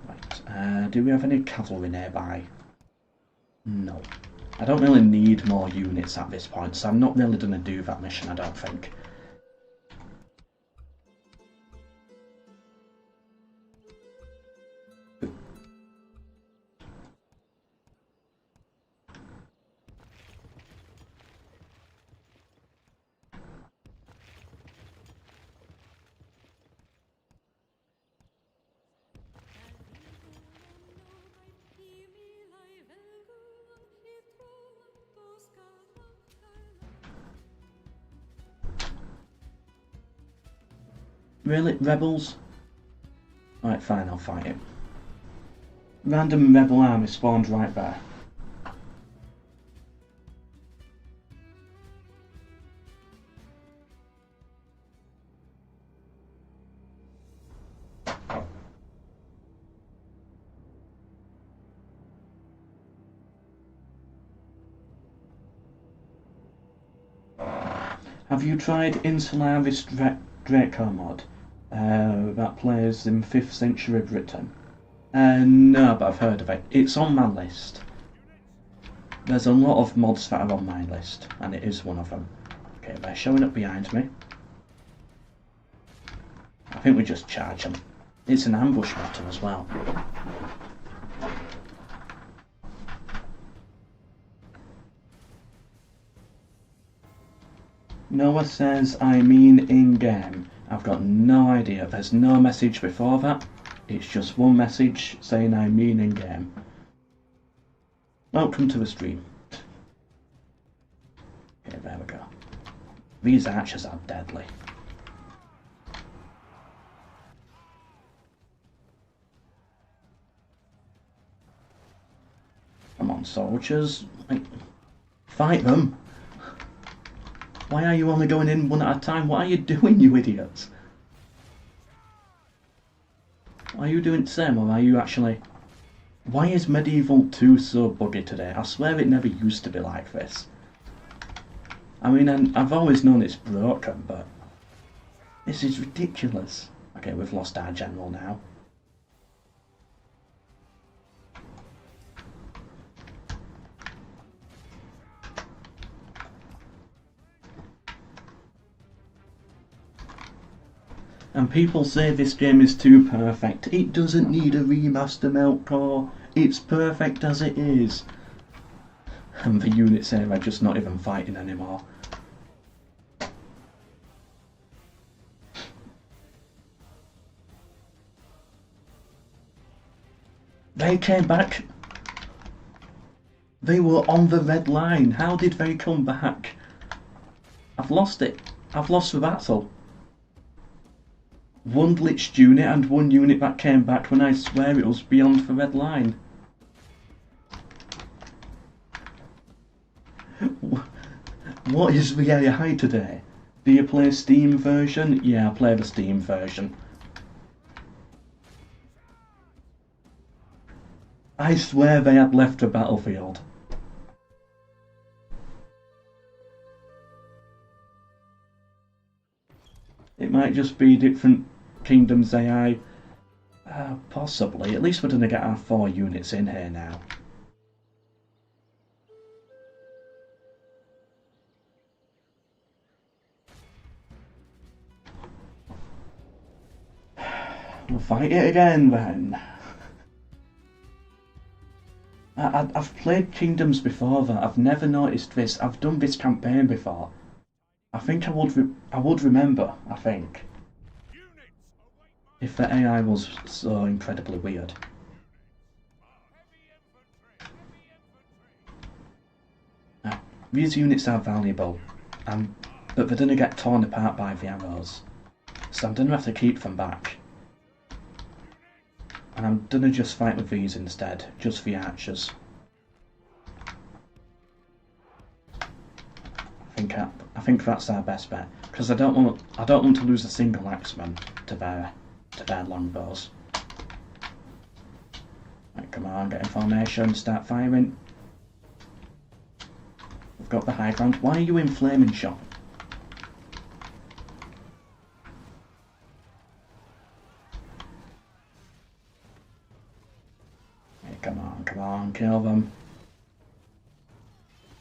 Right. Do we have any cavalry nearby? No. I don't really need more units at this point, so I'm not really going to do that mission, I don't think. Really? Rebels? Right, fine, I'll fight it. Random rebel army spawned right there. Have you tried Insularis Draco mod? That plays in 5th century Britain. No, but I've heard of it. It's on my list. There's a lot of mods that are on my list, and it is one of them. Okay, they're showing up behind me. I think we just charge them. It's an ambush battle as well. Noah says, I mean in-game. I've got no idea. There's no message before that. It's just one message saying I mean in-game. Welcome to the stream. Okay, there we go. These archers are deadly. Come on. on, soldiers. Like, fight them. Why are you only going in one at a time? What are you doing, you idiots? Are you doing the same, or are you actually... Why is Medieval 2 so buggy today? I swear it never used to be like this. I mean, I've always known it's broken, but... This is ridiculous. Okay, we've lost our general now. And people say this game is too perfect. It doesn't need a remaster, Melkor. It's perfect as it is. And the units here are just not even fighting anymore. They came back. They were on the red line. How did they come back? I've lost it. I've lost the battle. One glitched unit and one unit that came back when I swear it was beyond the red line. What is the AI today? Do you play Steam version? Yeah, I play the Steam version. I swear they had left the battlefield. It might just be different Kingdoms AI. Possibly. At least we're going to get our 4 units in here now. We'll fight it again then. I've played Kingdoms before that. I've never noticed this. I've done this campaign before. I think I would remember, I think. If the AI was so incredibly weird. These units are valuable, but they're going to get torn apart by the arrows. So I'm going to have to keep them back. And I'm going to just fight with these instead, just the archers. I think that's our best bet, because I don't want to lose a single axeman to their longbows. Right, come on, get in formation, start firing. We've got the high ground. Why are you in flaming shot? Hey, come on, kill them.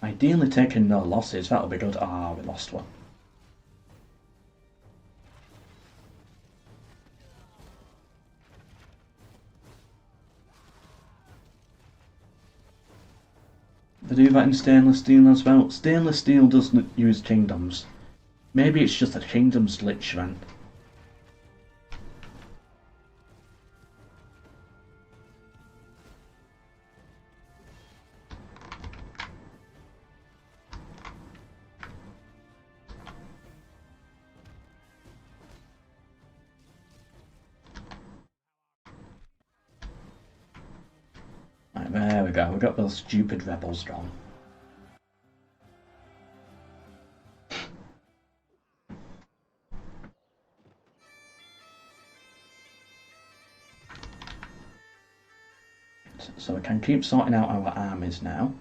Ideally taking no losses, that'll be good. Ah, we lost one. They do that in stainless steel as well. Stainless steel doesn't use kingdoms. Maybe it's just a kingdoms glitch then. Right, there we go. We got those stupid rebels gone. So we can keep sorting out our armies now.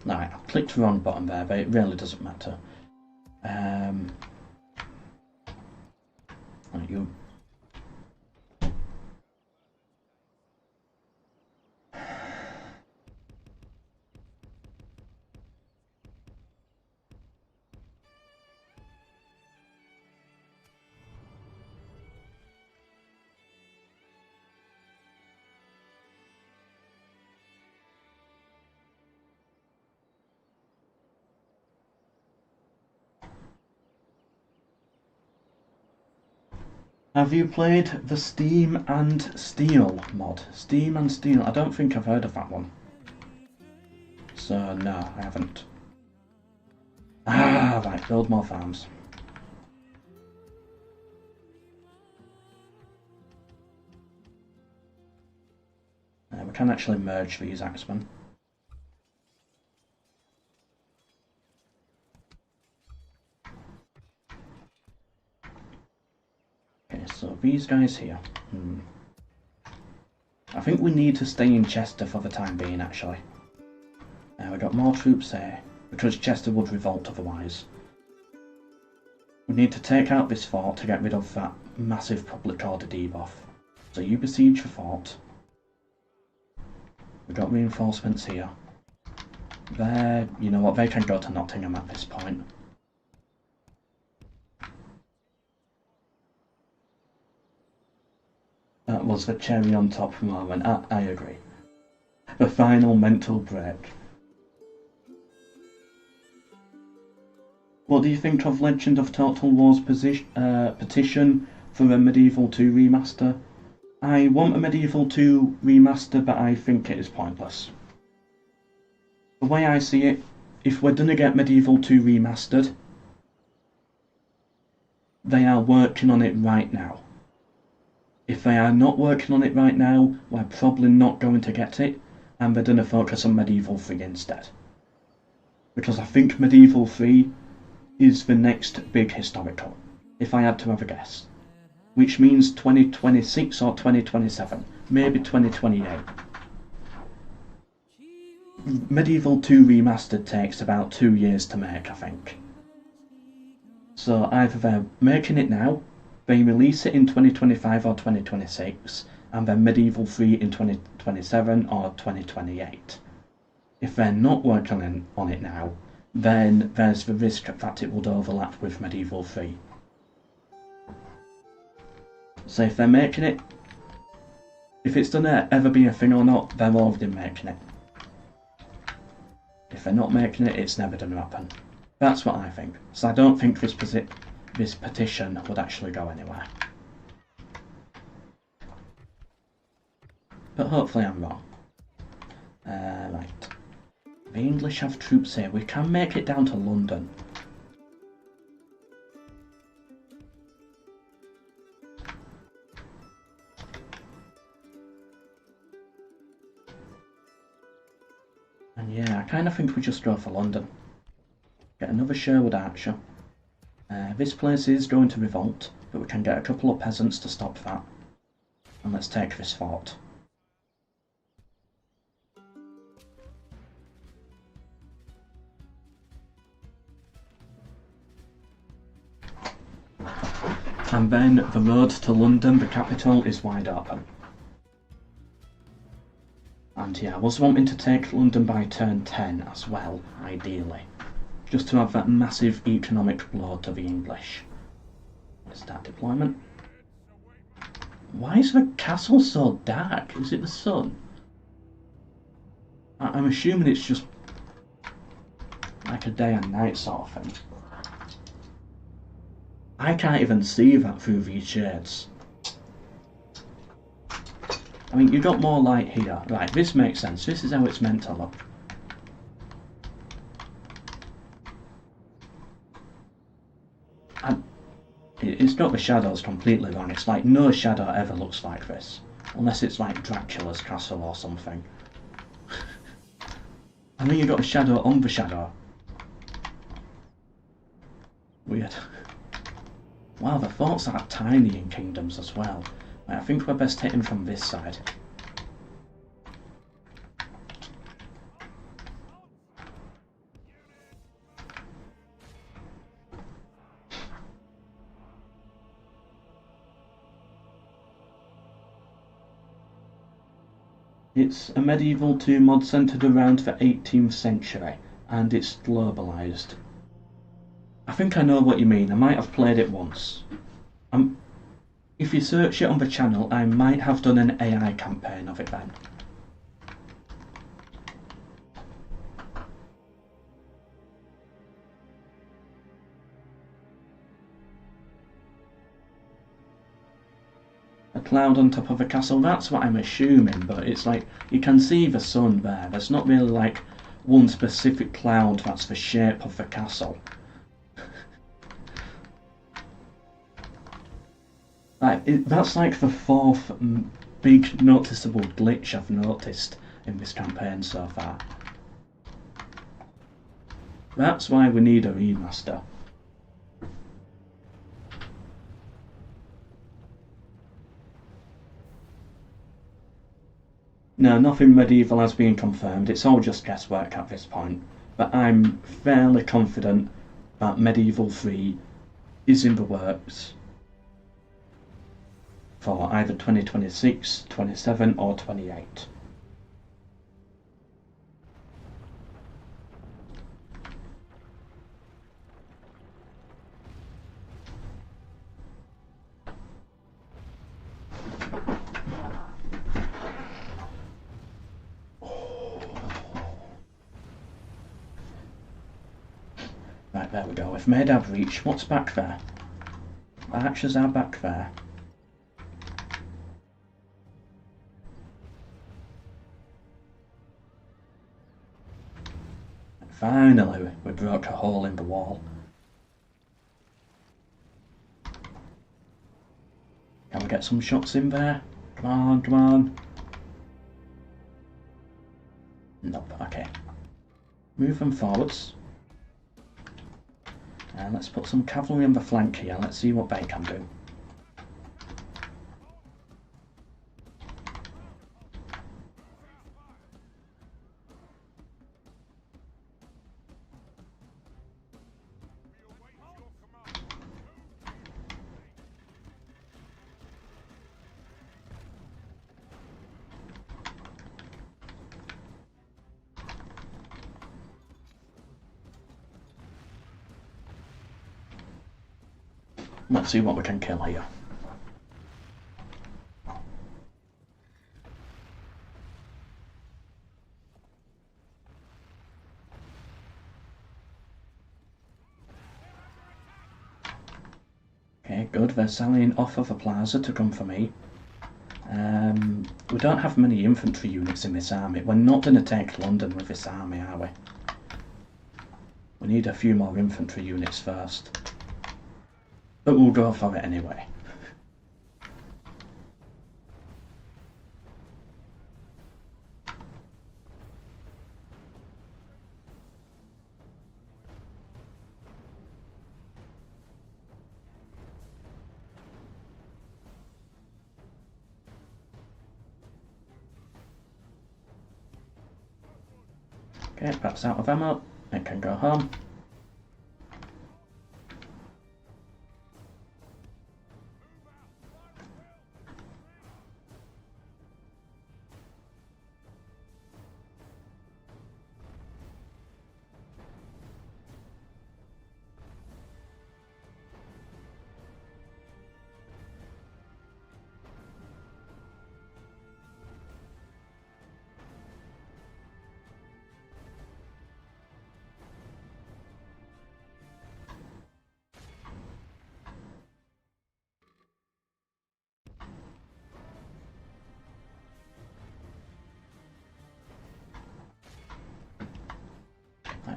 Right, I clicked the wrong button there, but it really doesn't matter. Right, you. Have you played the Steam and Steel mod? Steam and Steel, I don't think I've heard of that one. So no, I haven't. Ah, right, build more farms. We can actually merge these axemen. Okay, so these guys here. I think we need to stay in Chester for the time being, actually. We got more troops here, because Chester would revolt otherwise. We need to take out this fort to get rid of that massive public order debuff. So you besiege the fort. We've got reinforcements here. There, you know what, they can go to Nottingham at this point. That was the cherry on top moment, I agree. The final mental break. What do you think of Legend of Total War's petition for a Medieval 2 remaster? I want a Medieval 2 remaster, but I think it is pointless. The way I see it, if we're gonna get Medieval 2 remastered, they are working on it right now. If they are not working on it right now, we're probably not going to get it, and they're gonna focus on Medieval 3 instead. Because I think Medieval 3 is the next big historical, if I had to have a guess. Which means 2026 or 2027, maybe 2028. Medieval 2 Remastered takes about 2 years to make, I think. So either they're making it now, they release it in 2025 or 2026, and then Medieval 3 in 2027 or 2028. If they're not working on it now, then there's the risk that it would overlap with Medieval 3. So if they're making it, if it's gonna ever be a thing or not, they're already making it. If they're not making it, it's never gonna happen. That's what I think. So I don't think this petition would actually go anywhere. But hopefully I'm wrong. Right. The English have troops here. We can make it down to London. And yeah, I kind of think we just go for London. Get another Sherwood Archer. This place is going to revolt, but we can get a couple of peasants to stop that. And let's take this fort. And then the road to London, the capital, is wide open. And yeah, I was wanting to take London by turn 10 as well, ideally. Just to have that massive economic blow to the English. Let's start deployment. Why is the castle so dark? Is it the sun? I'm assuming it's just like a day and night sort of thing. I can't even see that through these shades. I mean, you've got more light here. Right, this makes sense. This is how it's meant to look. And it's got the shadows completely wrong. It's like no shadow ever looks like this. Unless it's like Dracula's castle or something. And then you've got a shadow on the shadow. Weird. Wow, the forts are tiny in kingdoms as well. Right, I think we're best hitting from this side. It's a Medieval 2 mod centred around the 18th century, and it's globalised. I think I know what you mean. I might have played it once. If you search it on the channel, I might have done an AI campaign of it then. cloud on top of a castle. That's what I'm assuming, but it's like you can see the sun there. There's not really like one specific cloud that's the shape of the castle. That's like the fourth big noticeable glitch I've noticed in this campaign so far. That's why we need a remaster. No, nothing medieval has been confirmed, it's all just guesswork at this point, but I'm fairly confident that Medieval 3 is in the works for either 2026, 27 or 28. Right, there we go. We've made our breach. What's back there? Archers are back there. Finally, we broke a hole in the wall. Can we get some shots in there? Come on, come on. Nope, okay. Move them forwards. And let's put some cavalry on the flank here. Let's see what they can do. Let's see what we can kill here. Okay, good. They're sallying off of the plaza to come for me. We don't have many infantry units in this army. We're not going to take London with this army, are we? We need a few more infantry units first. But we'll go for it anyway. Okay, that's out of ammo. It can go home.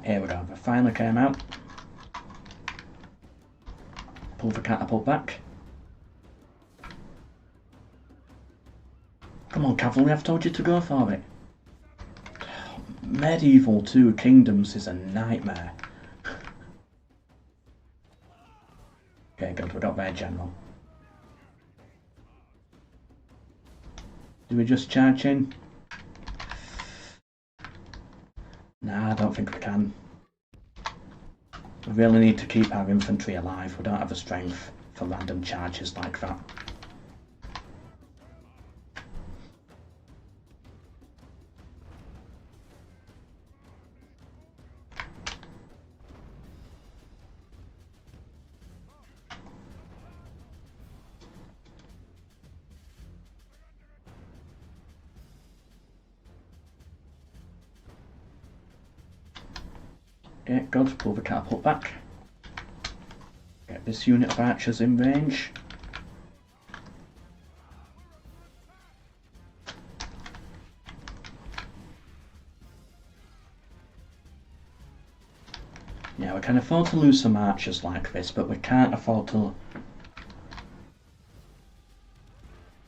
Here we go, they finally came out. Pull the catapult back. Come on, cavalry, I've told you to go for it. Medieval 2 Kingdoms is a nightmare. Okay, good, we got their general. Do we just charge in? Nah, I don't think we can. We really need to keep our infantry alive. We don't have the strength for random charges like that. Okay, good. Pull the catapult back. Get this unit of archers in range. Yeah, we can afford to lose some archers like this, but we can't afford to...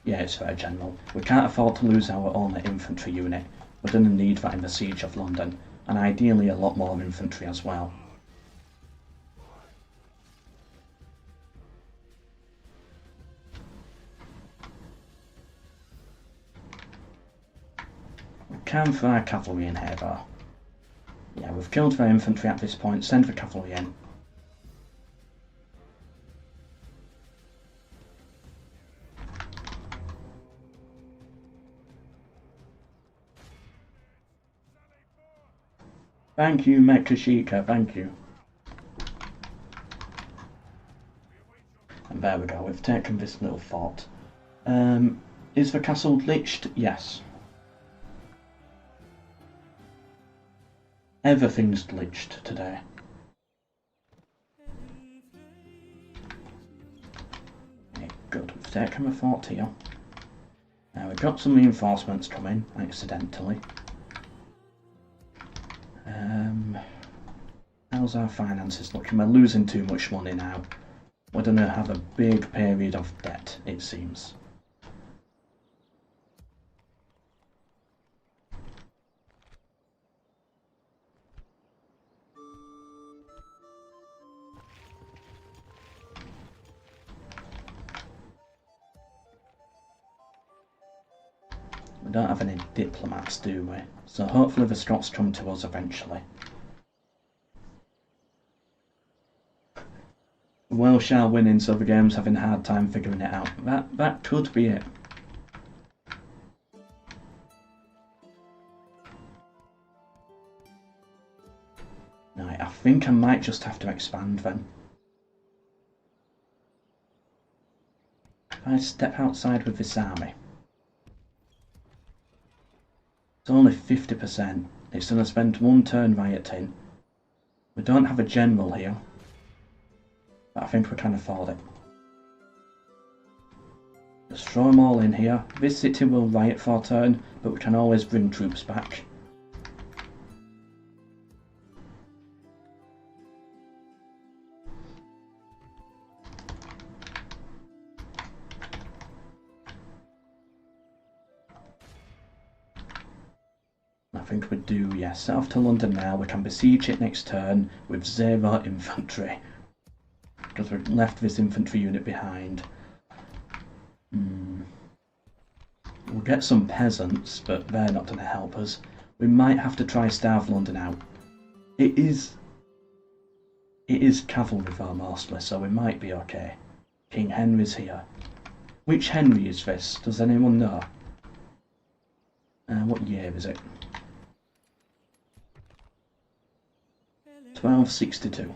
Yeah, it's fair, General. We can't afford to lose our only infantry unit. We're going to need that in the Siege of London, and ideally a lot more infantry as well. We can fire cavalry in here though. Yeah, we've killed their infantry at this point, send the cavalry in. Thank you, MELKOR, thank you. And there we go, we've taken this little fort. Is the castle glitched? Yes. Everything's glitched today. Okay, good, we've taken the fort here. Now we've got some reinforcements coming, accidentally. How's our finances looking? We're losing too much money now. We're going to have a big period of debt, it seems. We don't have any diplomats, do we? So hopefully the Scots come to us eventually. Welsh are winning, so the game's having a hard time figuring it out. That could be it. Right, I think I might just have to expand then. If I step outside with this army. It's only 50%. It's going to spend one turn rioting. We don't have a general here. But I think we can afford it. Just throw them all in here. This city will riot for a turn, but we can always bring troops back. I think we do, yes. Set off to London now. We can besiege it next turn with 0 infantry. Because we've left this infantry unit behind. We'll get some peasants, but they're not going to help us. We might have to try starve London out. It is cavalry though mostly, so we might be okay. King Henry's here. Which Henry is this? Does anyone know? What year is it? 1262.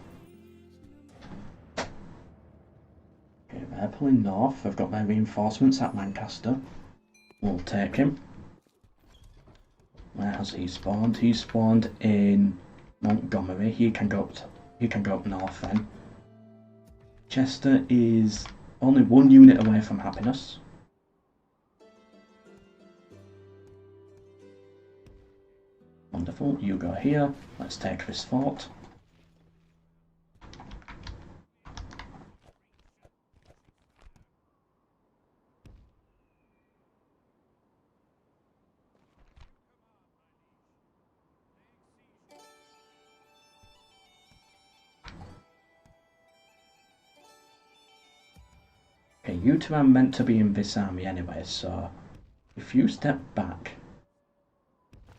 Okay, they're pulling north. They've got their reinforcements at Lancaster. We'll take him. Where has he spawned? He spawned in Montgomery. He can go up north then. Chester is only 1 unit away from happiness. Wonderful. You go here. Let's take this fort. Okay, you two are meant to be in this army anyway, so if you step back,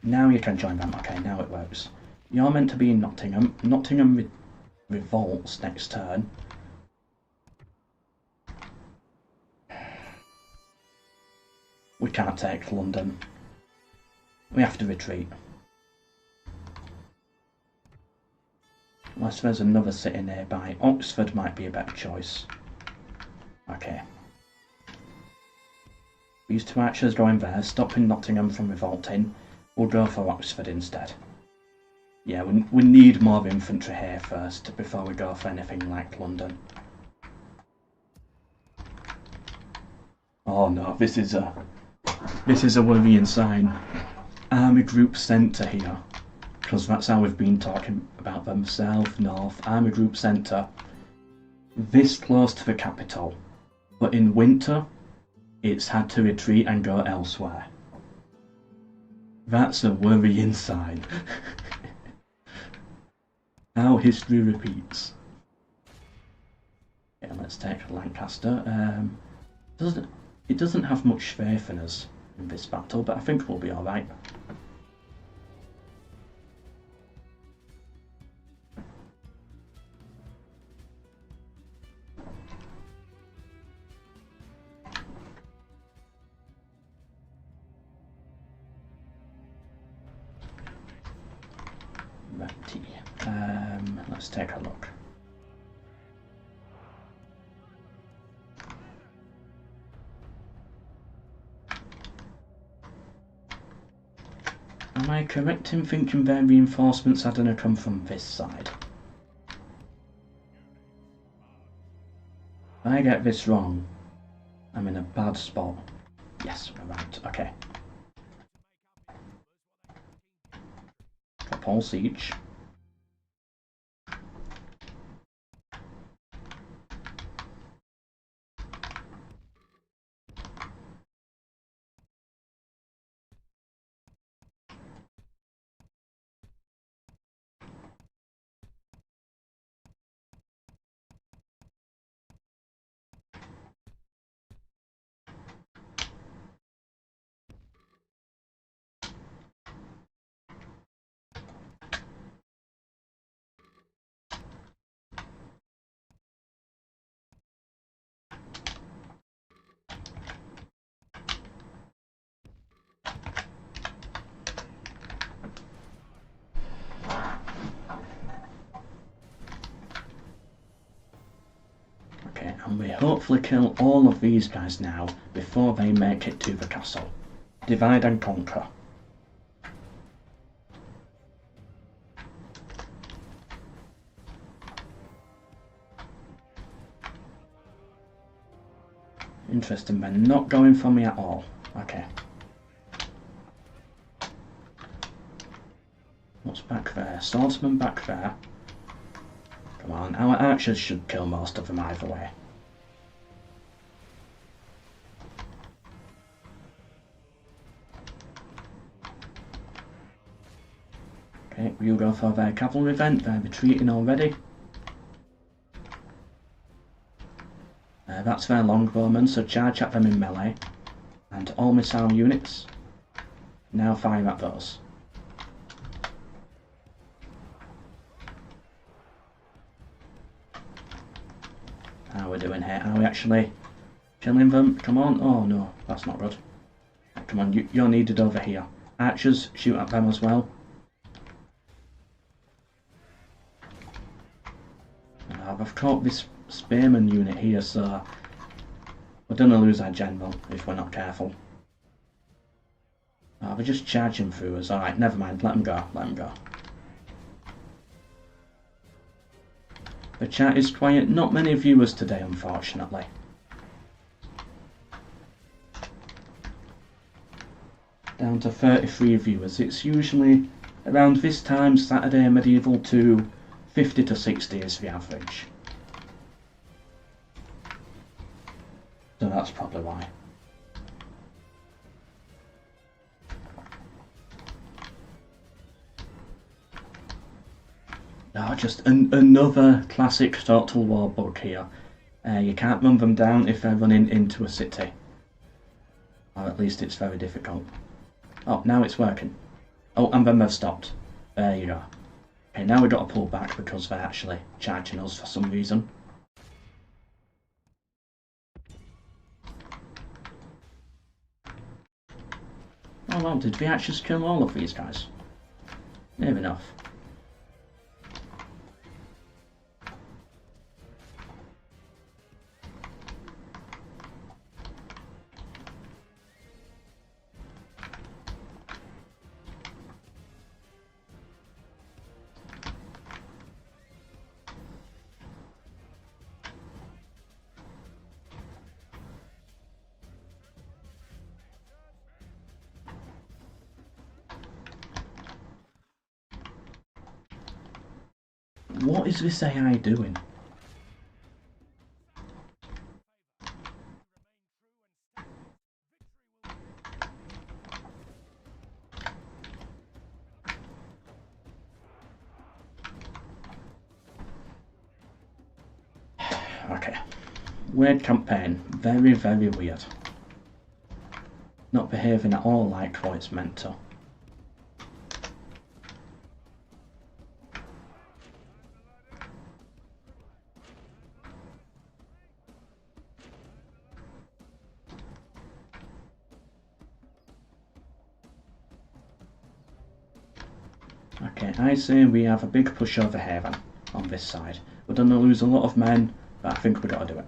now you can join them. Okay, now it works. You're meant to be in Nottingham. Nottingham revolts next turn. We can't take London. We have to retreat. Unless there's another city nearby. Oxford might be a better choice. Okay. These 2 archers going there, stopping Nottingham from revolting. We'll go for Oxford instead. Yeah, we need more infantry here first before we go for anything like London. Oh no, this is a worrying sign. Army group centre here. because that's how we've been talking about them. South, north, I'm a group centre. This close to the capital. But in winter, it's had to retreat and go elsewhere. That's a worrying sign. How history repeats. Yeah, let's take Lancaster. It doesn't have much faith in us in this battle, but I think we'll be alright. Righty. Let's take a look. Am I correct in thinking their reinforcements are going to come from this side? If I get this wrong, I'm in a bad spot. Yes, we're right. Okay. Drop all siege. And we hopefully kill all of these guys now before they make it to the castle. Divide and conquer. Interesting, they're not going for me at all. Okay. What's back there? Swordsman back there. Come on, our archers should kill most of them either way. Okay, we'll go for their cavalry event. They're retreating already. That's their longbowmen, so charge at them in melee. And all missile units, now fire at those. How are we doing here? Are we actually killing them? Come on. Oh no, that's not good. Come on, you're needed over here. Archers, shoot at them as well. I've caught this spearman unit here, so we're going to lose our general if we're not careful. Oh, they're just charging through us. Alright, never mind. Let them go. Let them go. The chat is quiet. Not many viewers today, unfortunately. Down to 33 viewers. It's usually around this time, Saturday medieval, to 50 to 60 is the average. So that's probably why. No, just another classic Total War bug here. You can't run them down if they're running into a city. Or at least it's very difficult. Oh, now it's working. Oh, and then they've stopped. There you go. Okay, now we've got to pull back because they're actually charging us for some reason. Oh well, did we actually kill all of these guys? Near enough. What is this AI doing? Okay. Weird campaign. Very, very weird. Not behaving at all like what it's meant to. Okay, I say we have a big push over here then, on this side. We're going to lose a lot of men, but I think we've got to do it.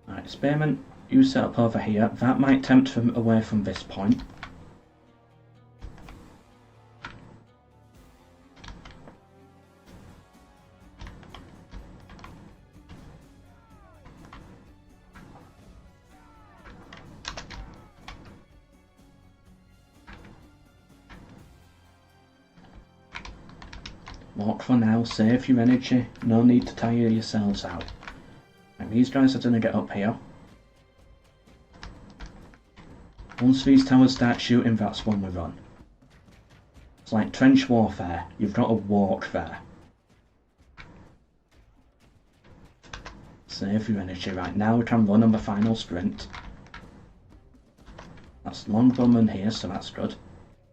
Right, Spearman, you set up over here. That might tempt them away from this point. Walk for now, save your energy, no need to tire yourselves out. And these guys are going to get up here. Once these towers start shooting, that's when we run. It's like trench warfare, you've got to walk there. Save your energy. Right, now we can run on the final sprint. That's longbowman here, so that's good.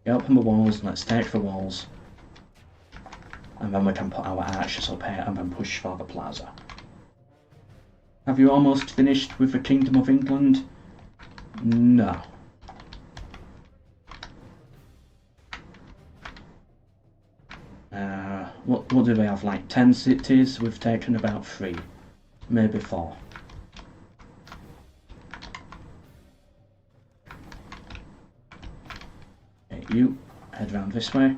Get up on the walls, let's take the walls. And then we can put our archers up here and then push for the plaza. Have you almost finished with the Kingdom of England? No. What do we have, like 10 cities? We've taken about 3, maybe 4. Okay, you head round this way.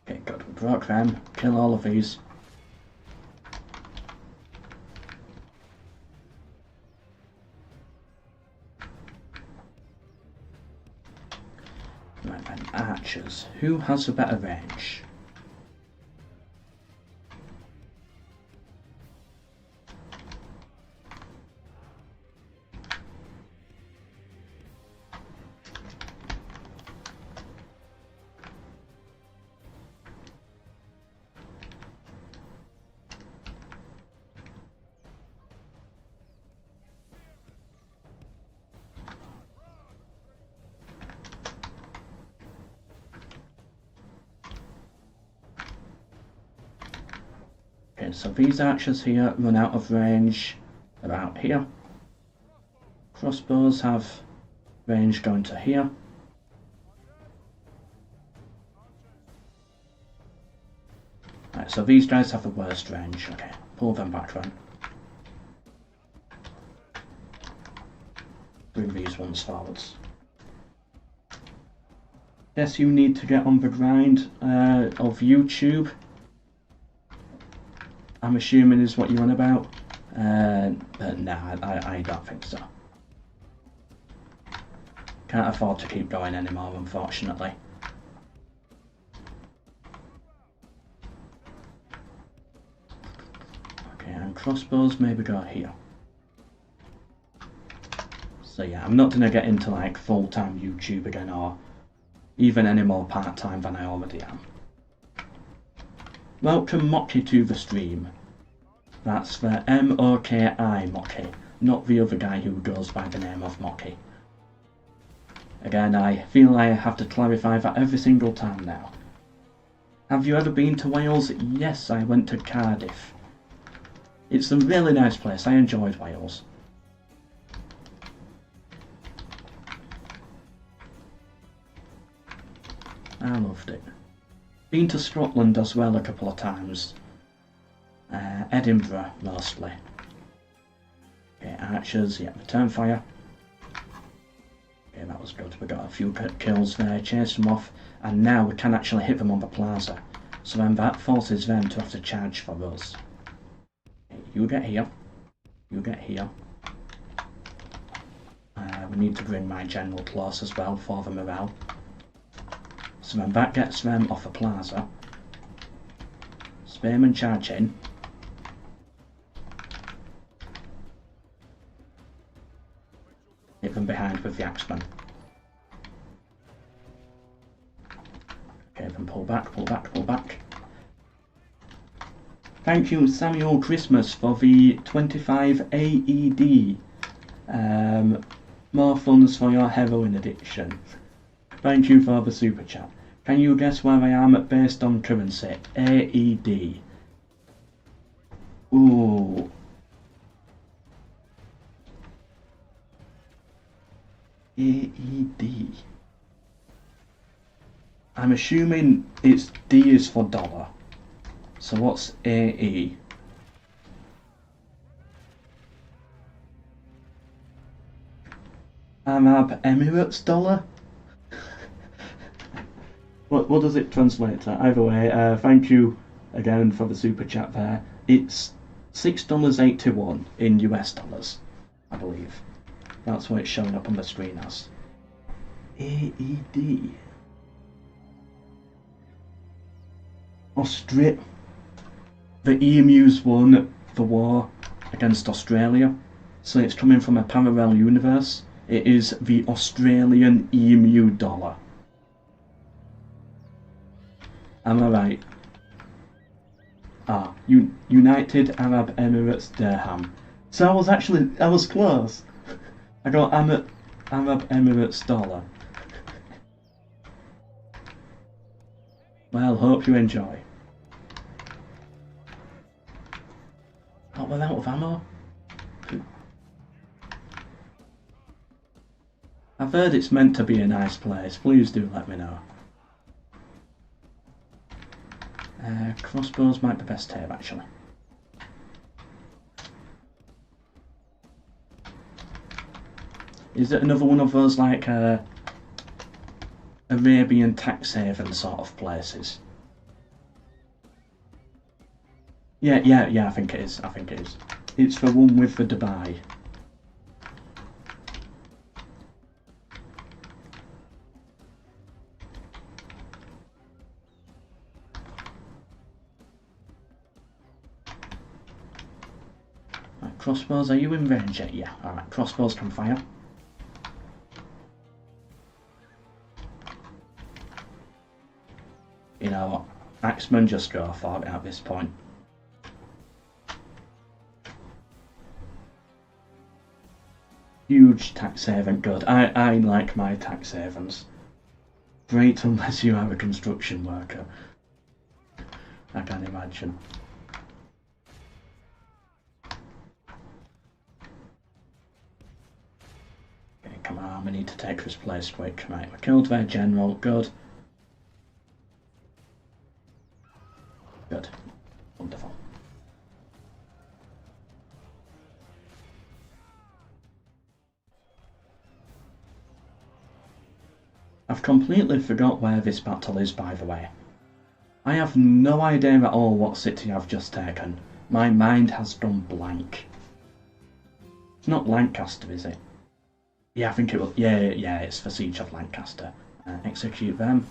Okay, good. We broke them. Kill all of these. Right then, archers. Who has a better range? Okay, so these archers here run out of range about here. Crossbows have range going to here. Right, so these guys have the worst range. Okay, pull them back then. Bring these ones forwards. Guess you need to get on the grind of YouTube. I'm assuming is what you're on about, but nah, I don't think so. Can't afford to keep going anymore, unfortunately. Okay, and crossbows maybe go here. So yeah, I'm not going to get into like full-time YouTube again, or even any more part-time than I already am. Welcome Mocky to the stream. That's for M-O-K-I, Mocky, not the other guy who goes by the name of Mocky. Again, I feel I have to clarify that every single time now. Have you ever been to Wales? Yes, I went to Cardiff. It's a really nice place. I enjoyed Wales. I loved it. Been to Scotland as well a couple of times. Edinburgh mostly. Okay, archers, yeah, return fire. Okay, that was good. We got a few kills there, chased them off, and now we can actually hit them on the plaza. So then that forces them to have to charge for us. Okay, you get here. You get here. We need to bring my general close as well for the morale. So then that gets them off the plaza. Spam and charge in. Hit them behind with the axeman. Okay, then pull back, pull back, pull back. Thank you, Samuel Christmas, for the 25 AED. More funds for your heroin addiction. Thank you for the super chat. Can you guess where I am based on currency? AED. Ooh. AED. I'm assuming it's D is for dollar. So what's AE? Arab Emirates dollar? What does it translate to? Either way, thank you again for the super chat there. It's $6.81 in US dollars, I believe. That's what it's showing up on the screen as. AED. The EMU's won the war against Australia, so it's coming from a parallel universe. It is the Australian EMU dollar. Am I right? Ah, United Arab Emirates dirham. So I was close. I got Arab Emirates dollar. Well, hope you enjoy. Oh, we're out of ammo. I've heard it's meant to be a nice place. Please do let me know. Crossbows might be best here, actually. Is it another one of those, like, Arabian tax haven sort of places? Yeah, I think it is. I think it is. It's the one with the Dubai. Right, crossbows, are you in range yet? Yeah, alright, crossbows can fire. You know what? Axeman just go for it at this point. Huge tax haven, good. I like my tax havens. Great unless you are a construction worker. I can imagine. Okay, come on, we need to take this place quick. Right, we killed their general, good. Good. Wonderful. I've completely forgot where this battle is, by the way. I have no idea at all what city I've just taken. My mind has gone blank. It's not Lancaster, is it? Yeah, I think it will. Yeah, it's the Siege of Lancaster. Execute them.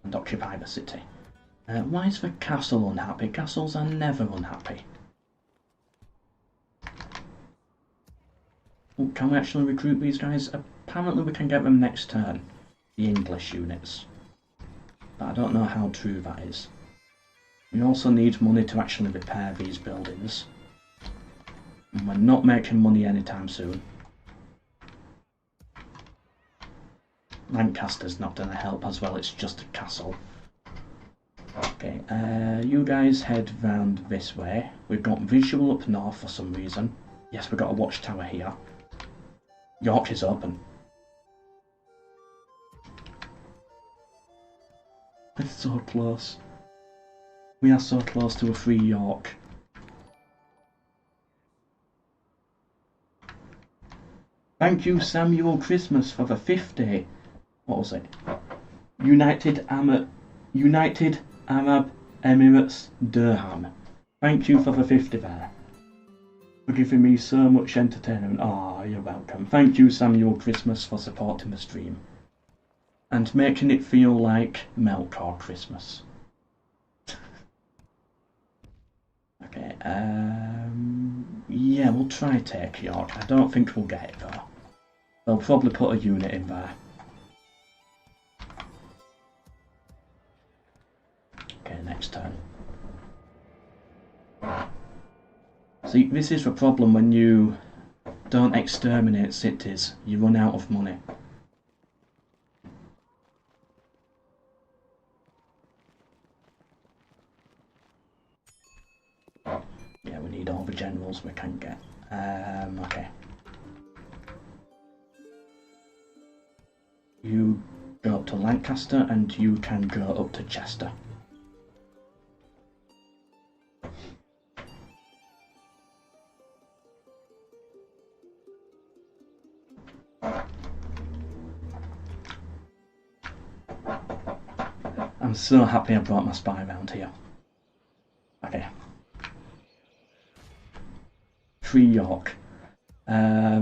And occupy the city. Why is the castle unhappy? Castles are never unhappy. Oh, can we actually recruit these guys? Apparently we can get them next turn. the English units. But I don't know how true that is. We also need money to actually repair these buildings. And we're not making money anytime soon. Lancaster's not going to help as well, it's just a castle. Okay, you guys head round this way. We've got visual up north for some reason. Yes, we've got a watchtower here. York is open. It's so close. We are so close to a free York. Thank you, Samuel Christmas, for the 50. What was it? United Arab Emirates Dirham. Thank you for the 50 there. For giving me so much entertainment. Ah, you're welcome. Thank you, Samuel Christmas, for supporting the stream. And making it feel like Melkor Christmas. Okay, yeah, we'll try take York. I don't think we'll get it though. They'll probably put a unit in there. Okay, next turn. See, this is the problem when you don't exterminate cities. You run out of money. Yeah, we need all the generals we can get. Okay. You go up to Lancaster and you can go up to Chester. I'm so happy I brought my spy around here. Okay. Free York. I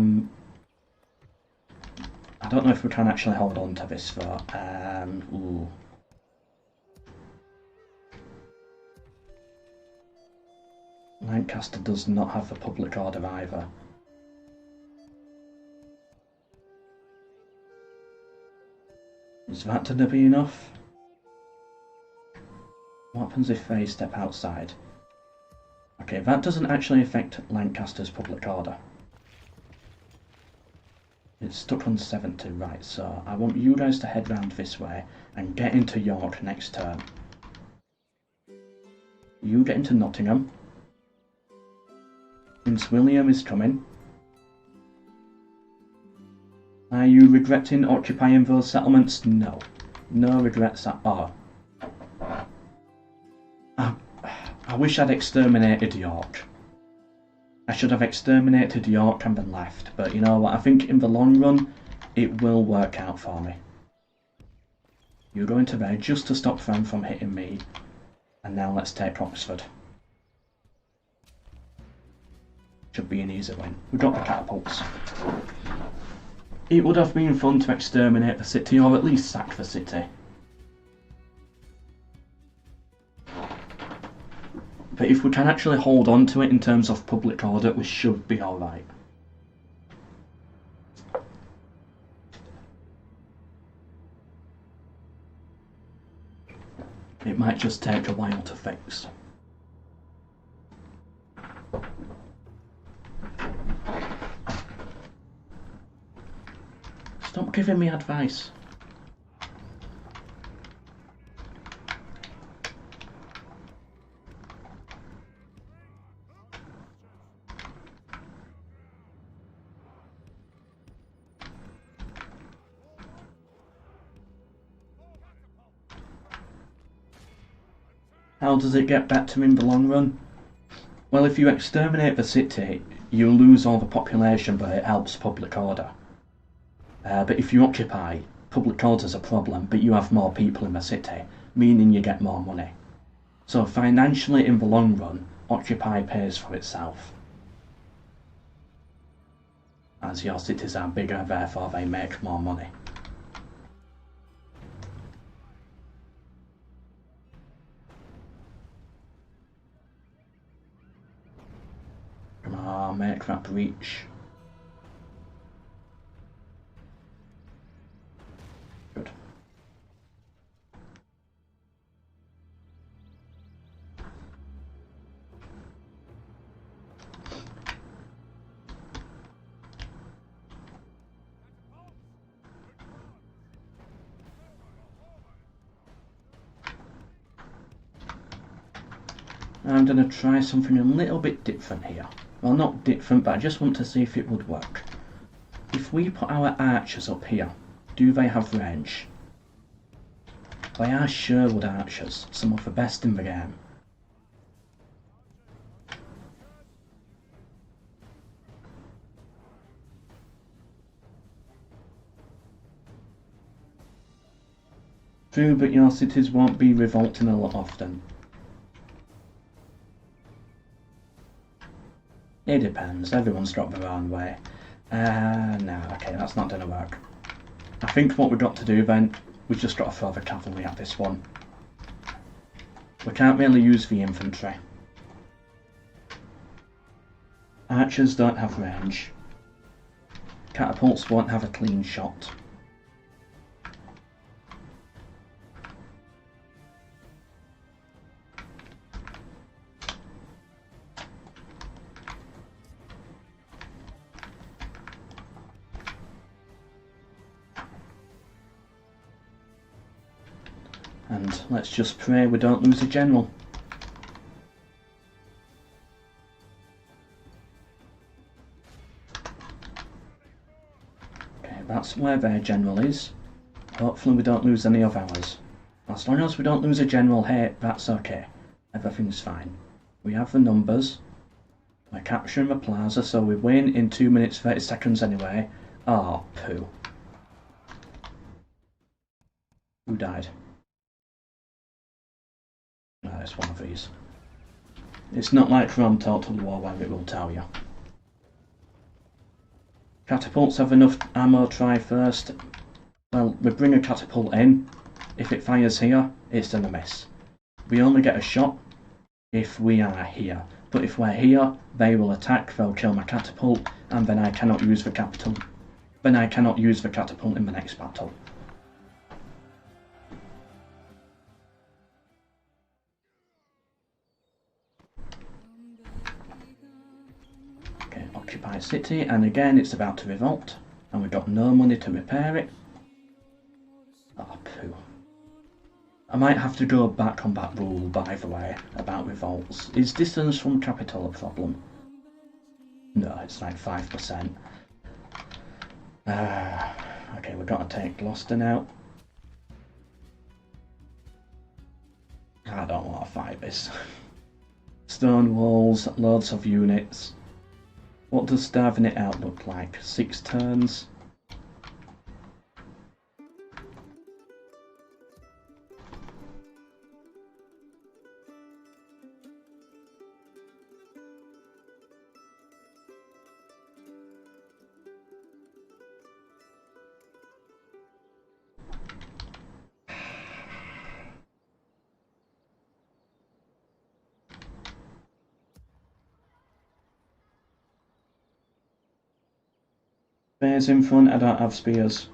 don't know if we can actually hold on to this though. Ooh. Lancaster does not have the public order either. Is that going to be enough? What happens if they step outside? Okay, that doesn't actually affect Lancaster's public order. It's stuck on 70, right, so I want you guys to head round this way and get into York next turn. You get into Nottingham. Prince William is coming. Are you regretting occupying those settlements? No. No regrets at all. I wish I'd exterminated York. I should have exterminated York and then left, but you know what, I think in the long run, it will work out for me. You go into there just to stop them from hitting me, and now let's take Oxford. Should be an easy win. We got the catapults. It would have been fun to exterminate the city, or at least sack the city. But if we can actually hold on to it in terms of public order, we should be alright. It might just take a while to fix. Stop giving me advice. How does it get better in the long run? Well, if you exterminate the city, you lose all the population, but it helps public order. But if you occupy, public order's a problem, but you have more people in the city, meaning you get more money. So financially, in the long run, occupy pays for itself. As your cities are bigger, therefore they make more money. Come on, make that breach. Good. I'm going to try something a little bit different here. Well, not different, but I just want to see if it would work. If we put our archers up here, do they have range? They are Sherwood archers, some of the best in the game. True, but your cities won't be revolting a lot often. It depends, everyone's got their own way. No, okay, that's not going to work. I think what we've got to do then, we've just got to throw the cavalry at this one. We can't really use the infantry. Archers don't have range. Catapults won't have a clean shot. And let's just pray we don't lose a general. Okay, that's where their general is. Hopefully we don't lose any of ours. As long as we don't lose a general here, that's okay. Everything's fine. We have the numbers. We're capturing the plaza, so we win in 2 minutes 30 seconds anyway. Oh, poo. Who died? No, it's one of these. It's not like from Total War where it will tell you. Catapults have enough ammo, try first. Well, we bring a catapult in. If it fires here, it's gonna miss. We only get a shot if we are here. But if we're here, they will attack, they'll kill my catapult, and then I cannot use the catapult. Then I cannot use the catapult in the next battle. Occupy city, and again it's about to revolt, and we've got no money to repair it. Oh, poo. I might have to go back on that rule, by the way, about revolts. Is distance from capital a problem? No, it's like 5%. Okay, we've got to take Gloucester now. I don't want to fight this. Stone walls, loads of units. What does starving it out look like? 6 turns? Spears in front, I don't have spears.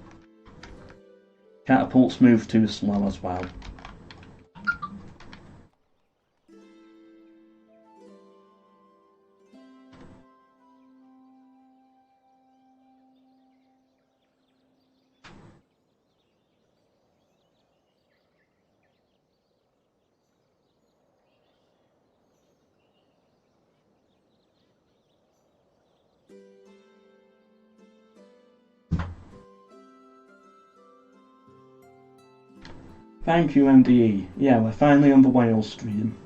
Catapults move too slow as well. Thank you, MDE. Yeah, we're finally on the Wales stream.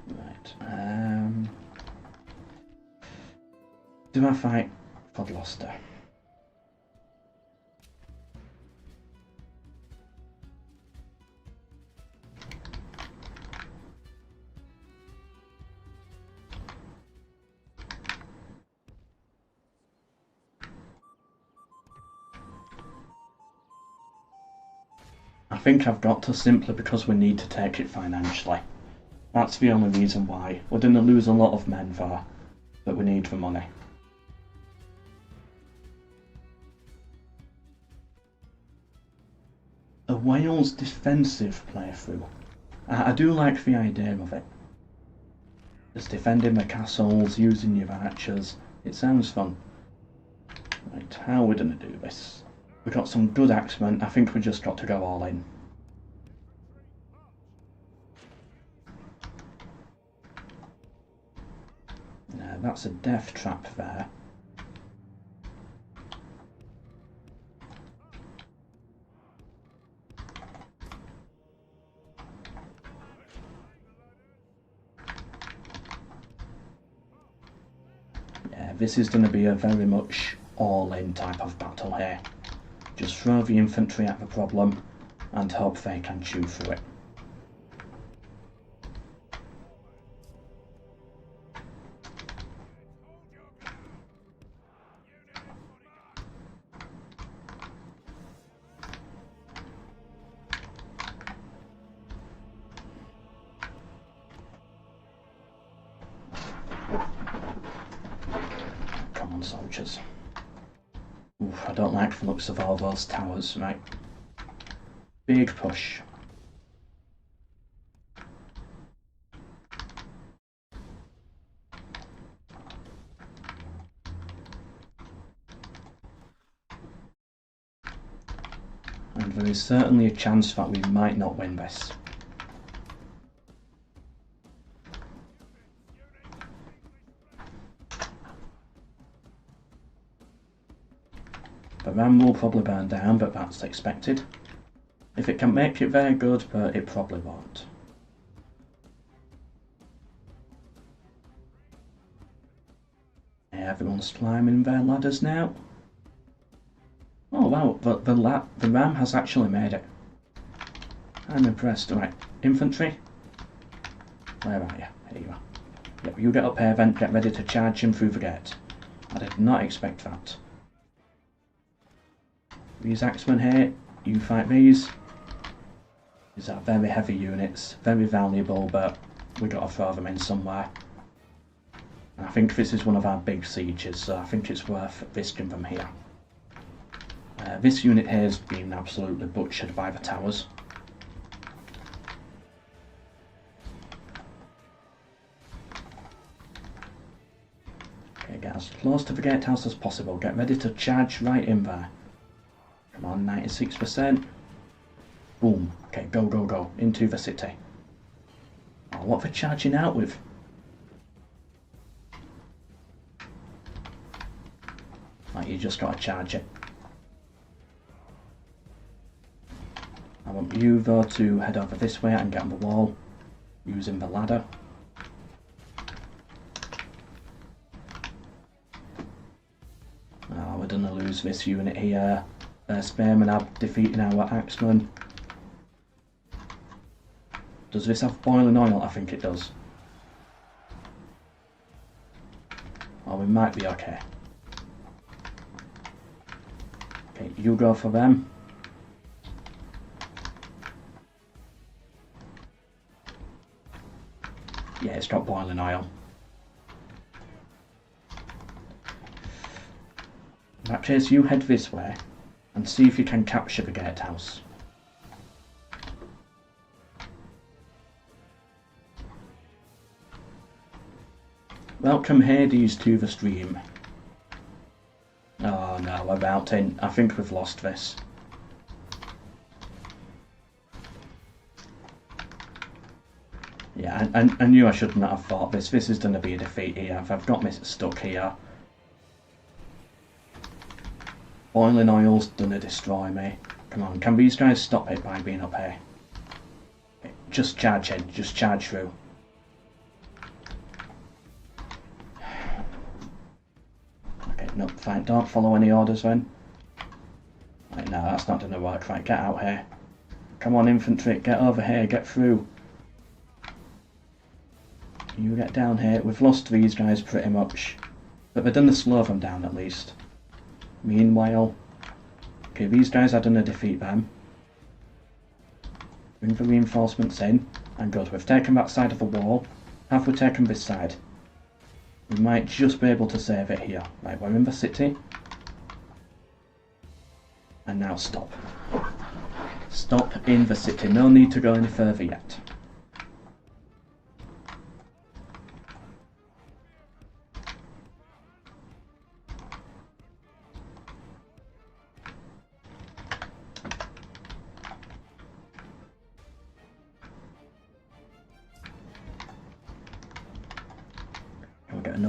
Right, do I fight for Gloucester? I think I've got to, simply because we need to take it financially. That's the only reason why. We're going to lose a lot of men there, but we need the money. A Wales defensive playthrough. I do like the idea of it. Just defending the castles, using your archers. It sounds fun. Right, how are we going to do this? We've got some good axemen. I think we just got to go all in. That's a death trap there. Yeah, this is going to be a very much all-in type of battle here. Just throw the infantry at the problem and hope they can chew through it. Come on, soldiers. Oof, I don't like the looks of all those towers, right? Big push. And there is certainly a chance that we might not win this. The ram will probably burn down, but that's expected. If it can make it very good, but it probably won't. Everyone's climbing their ladders now. Oh wow, the ram has actually made it. I'm impressed. Right, infantry. Where are you? Here you are. Yep, you get up here then, get ready to charge him through the gate. I did not expect that. These axemen here, you fight these. These are very heavy units, very valuable, but we got to throw them in somewhere. And I think this is one of our big sieges, so I think it's worth risking them here. This unit here has been absolutely butchered by the towers. Okay, get as close to the gatehouse as possible. Get ready to charge right in there. Come on, 96%. Boom. Okay, go, go, go. Into the city. Oh, what are they charging out with? Right, you just got to charge it. I want you, though, to head over this way and get on the wall using the ladder. Oh, we're going to lose this unit here. Spearmen are defeating our axemen. Does this have boiling oil? I think it does. Oh, we might be okay. Okay, you go for them. Yeah, it's got boiling oil. In that case, you head this way and see if you can capture the gatehouse. Welcome Hades to the stream. Oh no, we're about in. I think we've lost this. Yeah, I knew I should not have fought this. This is going to be a defeat here. I've got me stuck here. Boiling oil's gonna destroy me. Come on, can these guys stop it by being up here? Okay, just charge in, just charge through. Okay, no, fine, don't follow any orders then. Right, no, that's not gonna work. Right, get out here. Come on, infantry, get over here, get through. You get down here. We've lost these guys pretty much. But they're gonna slow them down at least. Meanwhile, okay, these guys are going to defeat them. Bring the reinforcements in, and good. We've taken that side of the wall. Have we taken this side? We might just be able to save it here. Right, we're in the city. And now stop. Stop in the city. No need to go any further yet.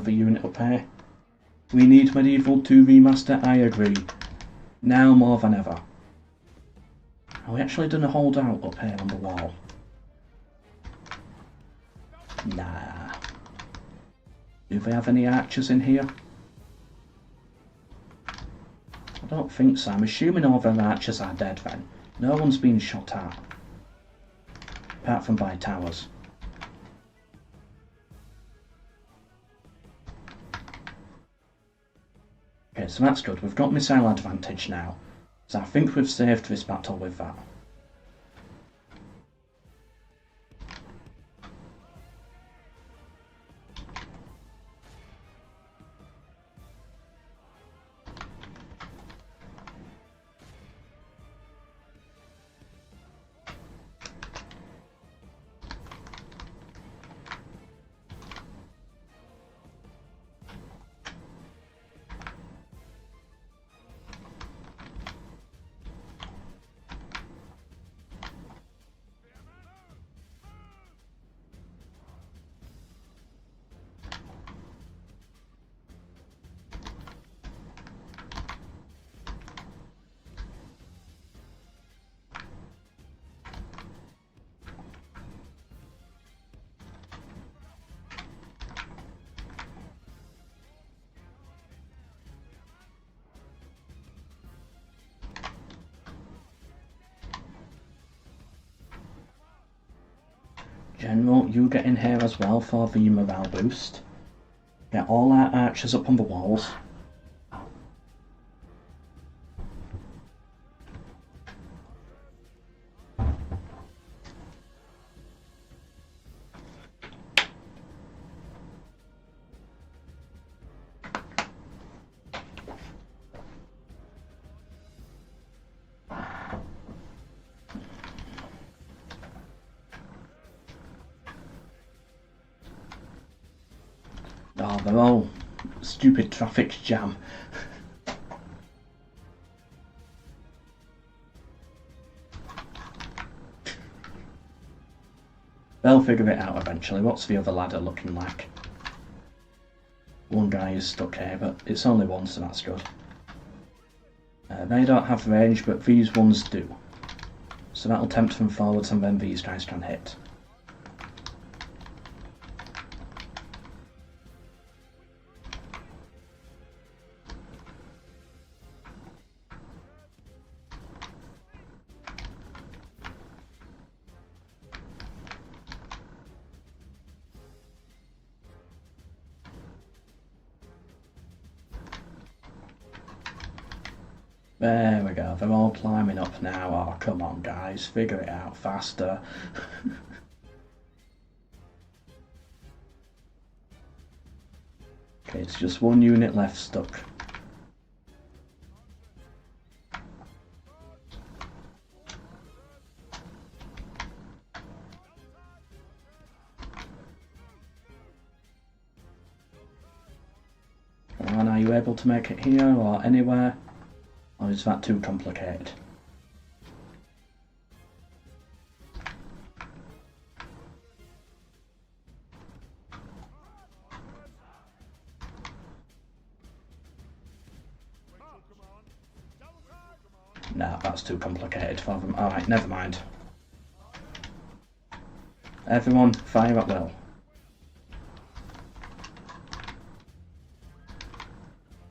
another unit up here. We need Medieval 2 Remaster, I agree. Now more than ever. Are we actually done a holdout up here on the wall? Nah. Do they have any archers in here? I don't think so. I'm assuming all their archers are dead then. No one's been shot at. Apart from by towers. Okay, so that's good. We've got missile advantage now. So I think we've saved this battle with that. General, you get in here as well for the morale boost. Get all our archers up on the walls. Oh, they're all stupid traffic jam. They'll figure it out eventually. What's the other ladder looking like? One guy is stuck here, but it's only one, so that's good. They don't have range, but these ones do. So that'll tempt them forwards, and then these guys can hit. There we go, they're all climbing up now. Oh, come on guys, figure it out faster. Okay, it's just one unit left stuck. And are you able to make it here or anywhere? Or is that too complicated? No, that's too complicated for them. Alright, never mind. Everyone, fire at will.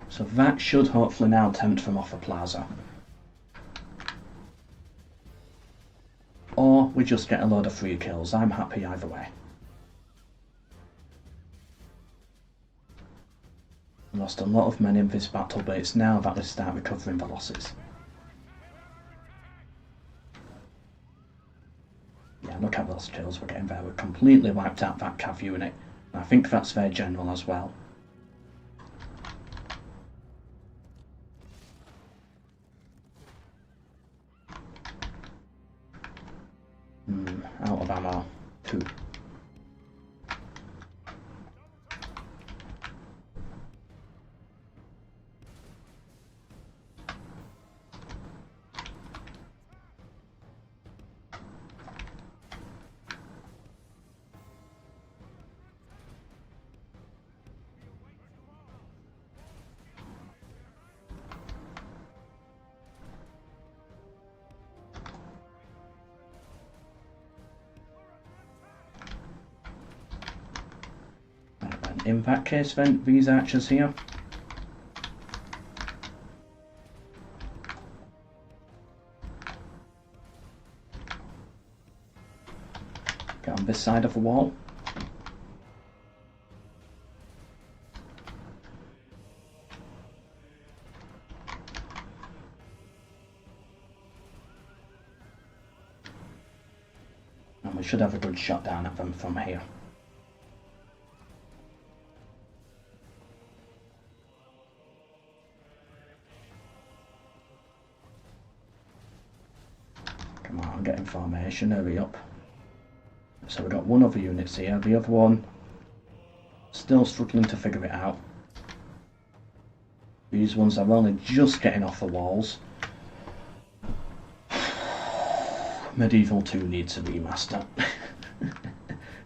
So that should hopefully now tempt them off the plaza. Or we just get a load of free kills. I'm happy either way. We lost a lot of men in this battle, but it's now that we start recovering the losses. Yeah, look at those kills we're getting there. We've completely wiped out that cav unit. And I think that's their general as well. Out of ammo. 2. in that case then, these archers here. Get on this side of the wall. And we should have a good shot down at them from here. Come on, get in formation, hurry up. So we've got one other units here, the other one still struggling to figure it out. These ones are only just getting off the walls. Medieval 2 needs a remaster.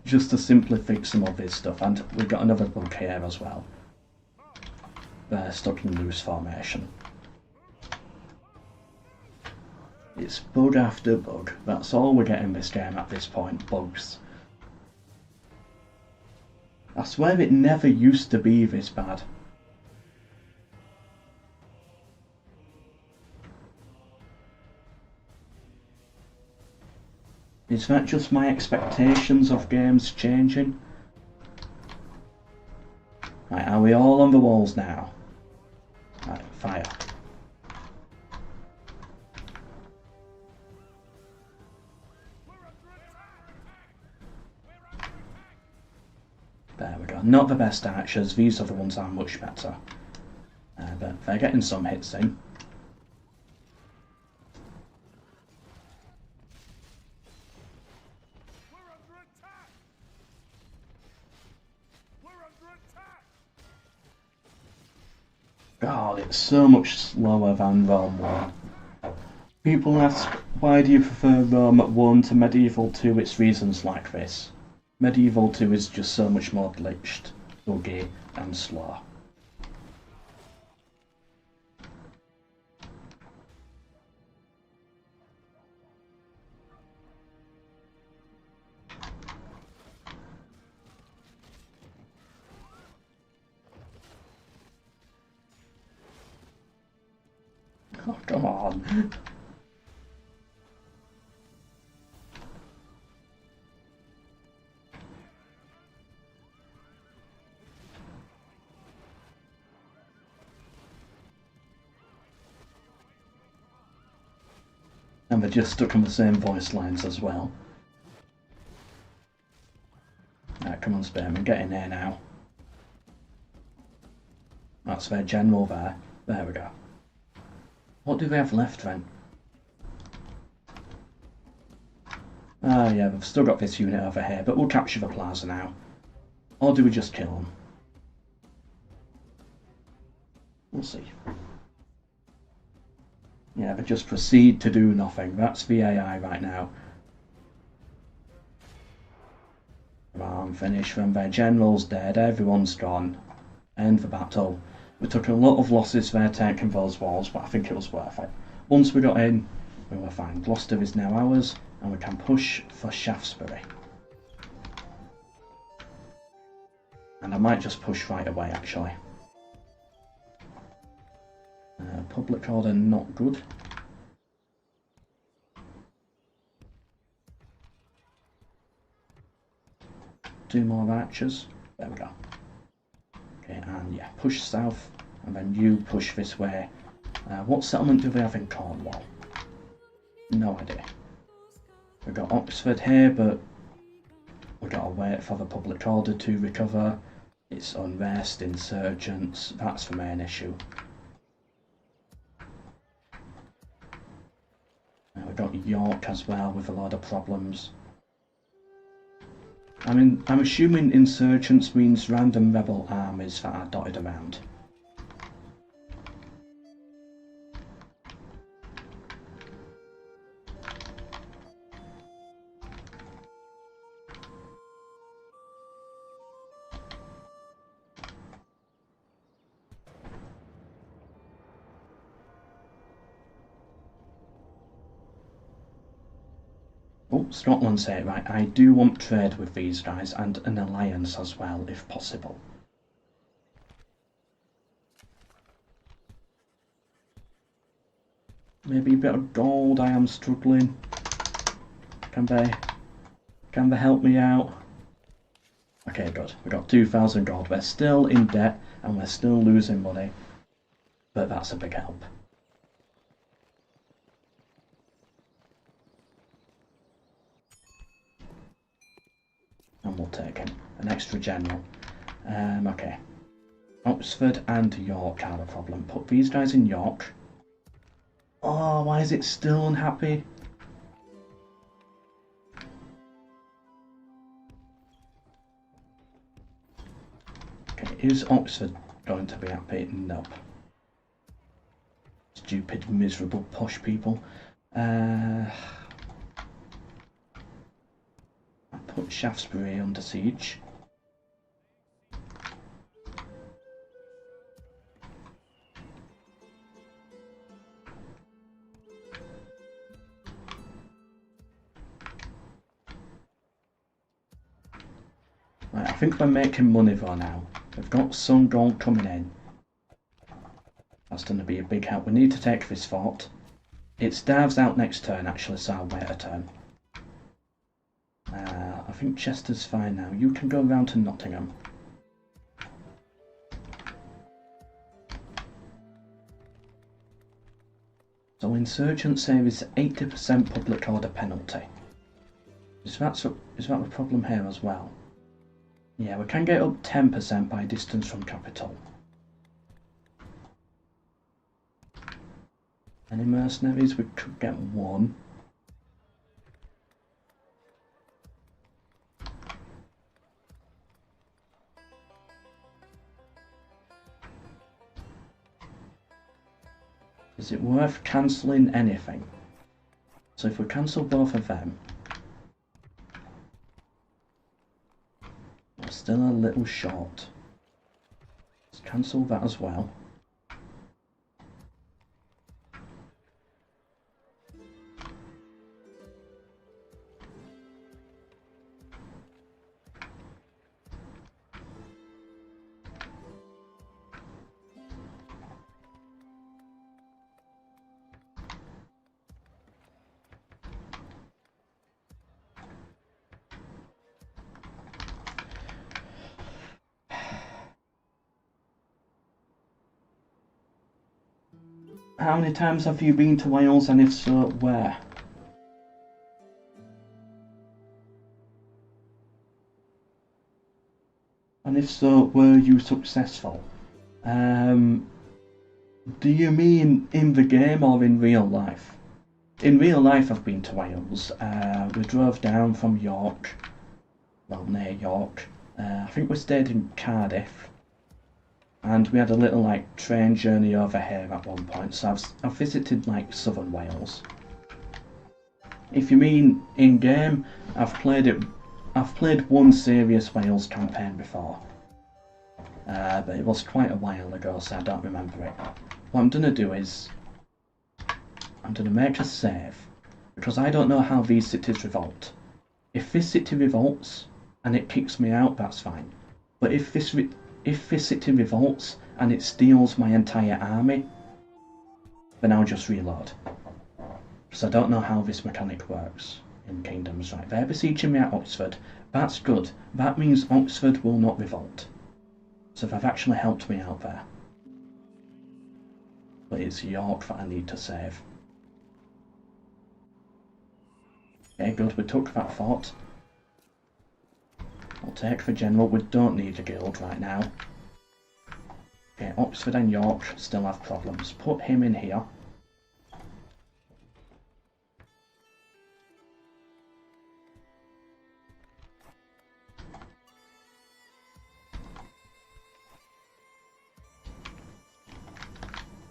Just to simply fix some of this stuff, and we've got another bug here as well. They're stuck in loose formation. It's bug after bug. That's all we get in this game at this point, bugs. I swear it never used to be this bad. Is that just my expectations of games changing? Right, are we all on the walls now? Right, fire. There we go. Not the best archers, these other ones are much better. But they're getting some hits in. God, it's so much slower than Rome 1. People ask, why do you prefer Rome 1 to Medieval 2? It's reasons like this. Medieval 2 is just so much more glitched, buggy, and slow. Oh, come on. And they're just stuck on the same voice lines as well. Right, come on, Spearman, get in here now. That's their general there. There we go. What do they have left then? Ah, yeah, they've still got this unit over here, but we'll capture the plaza now. Or do we just kill them? We'll see. Yeah, they just proceed to do nothing. That's the AI right now. Come on, finish them. Their general's dead, everyone's gone. End the battle. We took a lot of losses there taking those walls, but I think it was worth it. Once we got in, we were fine. Gloucester is now ours, and we can push for Shaftesbury. And I might just push right away, actually. Public order, not good. Two more archers. There we go. Okay, and yeah, push south, and then you push this way. What settlement do we have in Cornwall? No idea. We've got Oxford here, but we've got to wait for the public order to recover. It's unrest, insurgents, that's the main issue. We've got York as well with a lot of problems. I mean, I'm assuming insurgents means random rebel armies that are dotted around. Oh, Scotland's here, right. I do want trade with these guys and an alliance as well, if possible. Maybe a bit of gold. I am struggling. Can they help me out? Okay, good. We got 2,000 gold. We're still in debt and we're still losing money, but that's a big help. And we'll take him. An extra general. Okay. Oxford and York are a problem. Put these guys in York. Oh, why is it still unhappy? Okay, is Oxford going to be happy? Nope. Stupid, miserable, posh people. I put Shaftesbury under siege. Right, I think we're making money though now. We've got some gold coming in. That's going to be a big help. We need to take this fort. It starves out next turn actually, so I'll wait a turn. I think Chester's fine now. You can go round to Nottingham. So insurgent save is 80% public order penalty. Is that the problem here as well? Yeah, we can get up 10% by distance from capital. Any mercenaries? We could get one. Is it worth cancelling anything? So if we cancel both of them, we're still a little short. Let's cancel that as well. How many times have you been to Wales, and if so, where? And if so, were you successful? Do you mean in the game or in real life? In real life I've been to Wales. We drove down from York, well near York. I think we stayed in Cardiff. And we had a little like train journey over here at one point, so I've visited like southern Wales. If you mean in game, I've played one serious Wales campaign before, but it was quite a while ago, so I don't remember it. What I'm gonna do is I'm gonna make a save because I don't know how these cities revolt. If this city revolts and it kicks me out, that's fine. But if this city revolts and it steals my entire army, then I'll just reload. Because I don't know how this mechanic works in Kingdoms. Right, they're besieging me at Oxford. That's good. That means Oxford will not revolt. So they've actually helped me out there. But it's York that I need to save. Okay, good, we took that fort. I'll take the general. We don't need a guild right now. Okay, Oxford and York still have problems. Put him in here.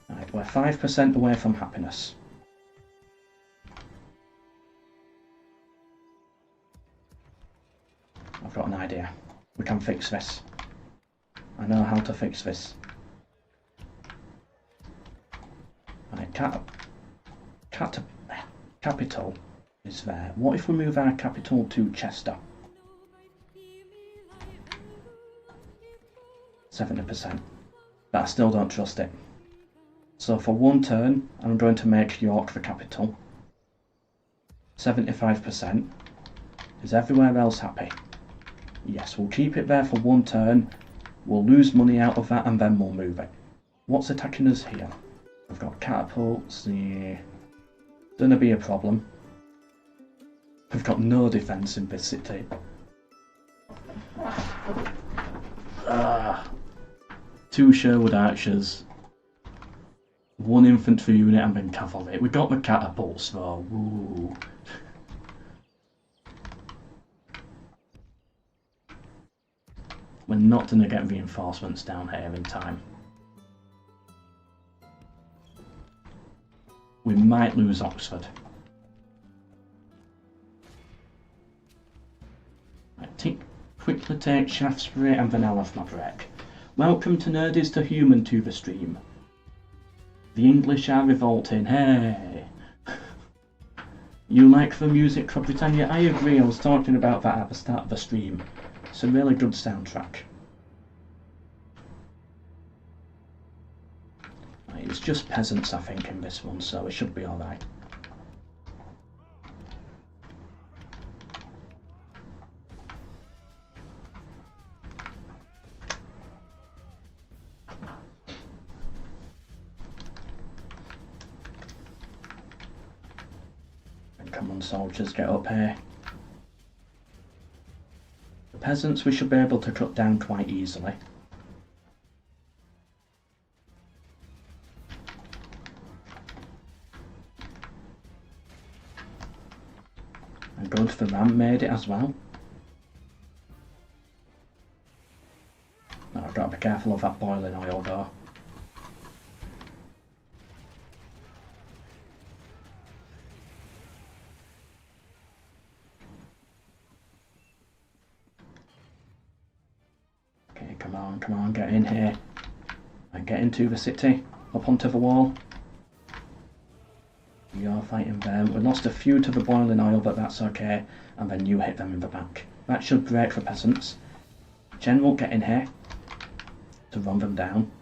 Right, we're 5% away from happiness. I've got an idea. We can fix this. I know how to fix this. Right, capital is there. What if we move our capital to Chester? 70%. But I still don't trust it. So for one turn, I'm going to make York the capital. 75%. Is everywhere else happy? Yes, we'll keep it there for one turn. We'll lose money out of that and then we'll move it. What's attacking us here? We've got catapults. Yeah. Gonna be a problem. We've got no defence in this city. Two Sherwood archers. One infantry unit and then cavalry. We got the catapults though. Ooh. We're not going to get reinforcements down here in time. We might lose Oxford. Quickly take Shaftesbury and then Alathmabrek. Welcome to Nerdies to Human to the stream. The English are revolting, hey! You like the music for Britannia? I agree, I was talking about that at the start of the stream. It's a really good soundtrack. It's just peasants, I think, in this one, so it should be alright. Come on, soldiers, get up here. The peasants we should be able to cut down quite easily. And good for Ram made it as well. Oh, I've got to be careful of that boiling oil though. Come on, get in here. And get into the city. Up onto the wall. You're fighting them. We lost a few to the boiling oil, but that's okay. And then you hit them in the back. That should break the peasants. General, get in here. To run them down.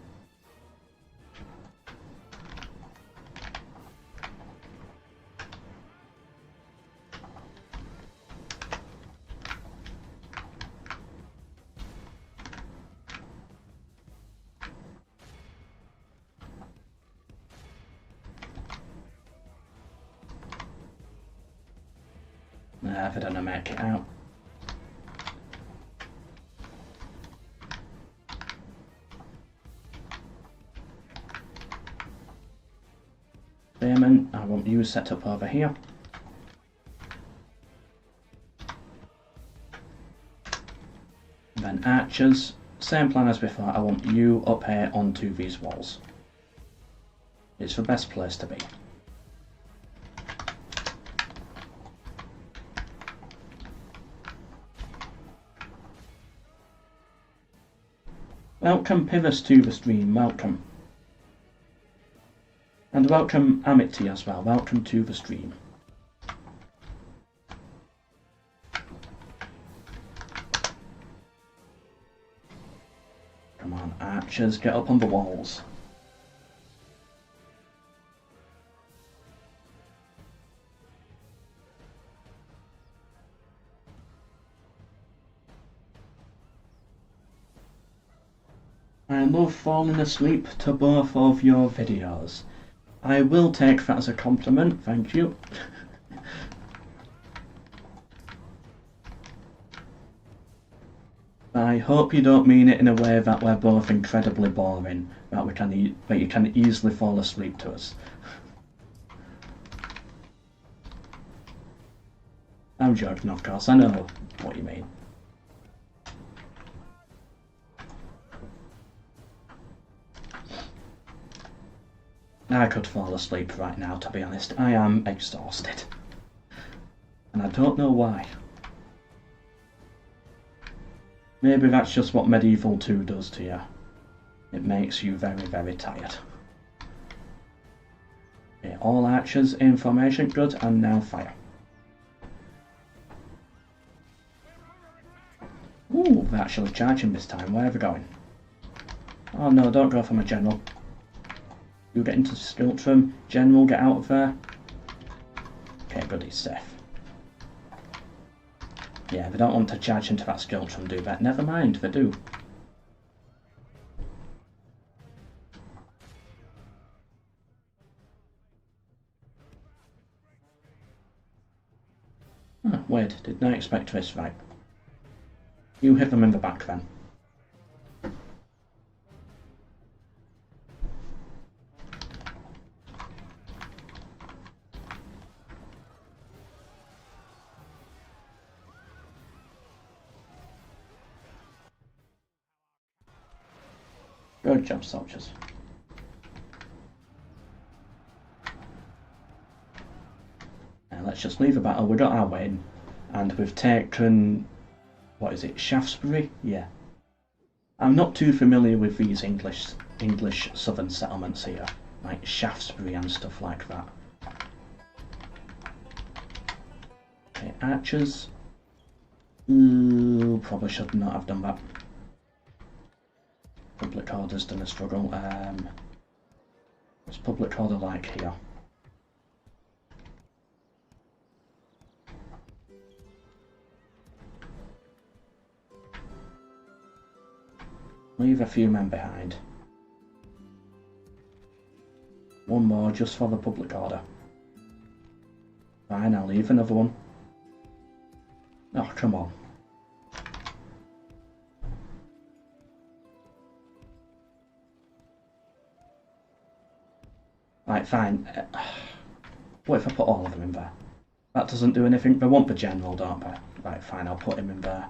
If I don't make it out. Spearmen, I want you set up over here. Then archers, same plan as before, I want you up here onto these walls. It's the best place to be. Welcome Pivus to the stream, welcome. And welcome Amity as well, welcome to the stream. Come on, archers, get up on the walls. I love falling asleep to both of your videos. I will take that as a compliment, thank you. I hope you don't mean it in a way that we're both incredibly boring, that you can easily fall asleep to us. I'm joking, of course, I know what you mean. I could fall asleep right now, to be honest. I am exhausted. And I don't know why. Maybe that's just what Medieval 2 does to you. It makes you very, very tired. Okay, all archers in formation, good, and now fire. Ooh, they're actually charging this time. Where are we going? Oh no, don't go for my general. You get into Skiltrum. General, get out of there. Okay, good, he's safe. Yeah, they don't want to charge into that Skiltrum, do they? Never mind, they do. Oh, weird, did not expect this, right. You hit them in the back then. Good job, soldiers. Now let's just leave the battle. We got our win, and we've taken, what is it, Shaftesbury? Yeah. I'm not too familiar with these English southern settlements here, like Shaftesbury and stuff like that. Okay, archers. Ooh, probably should not have done that. Public order's done a struggle. What's public order like here? Leave a few men behind. One more just for the public order. Fine, I'll leave another one. Oh, come on. Right, fine. What if I put all of them in there? That doesn't do anything. They want the general, don't they? Right, fine, I'll put him in there.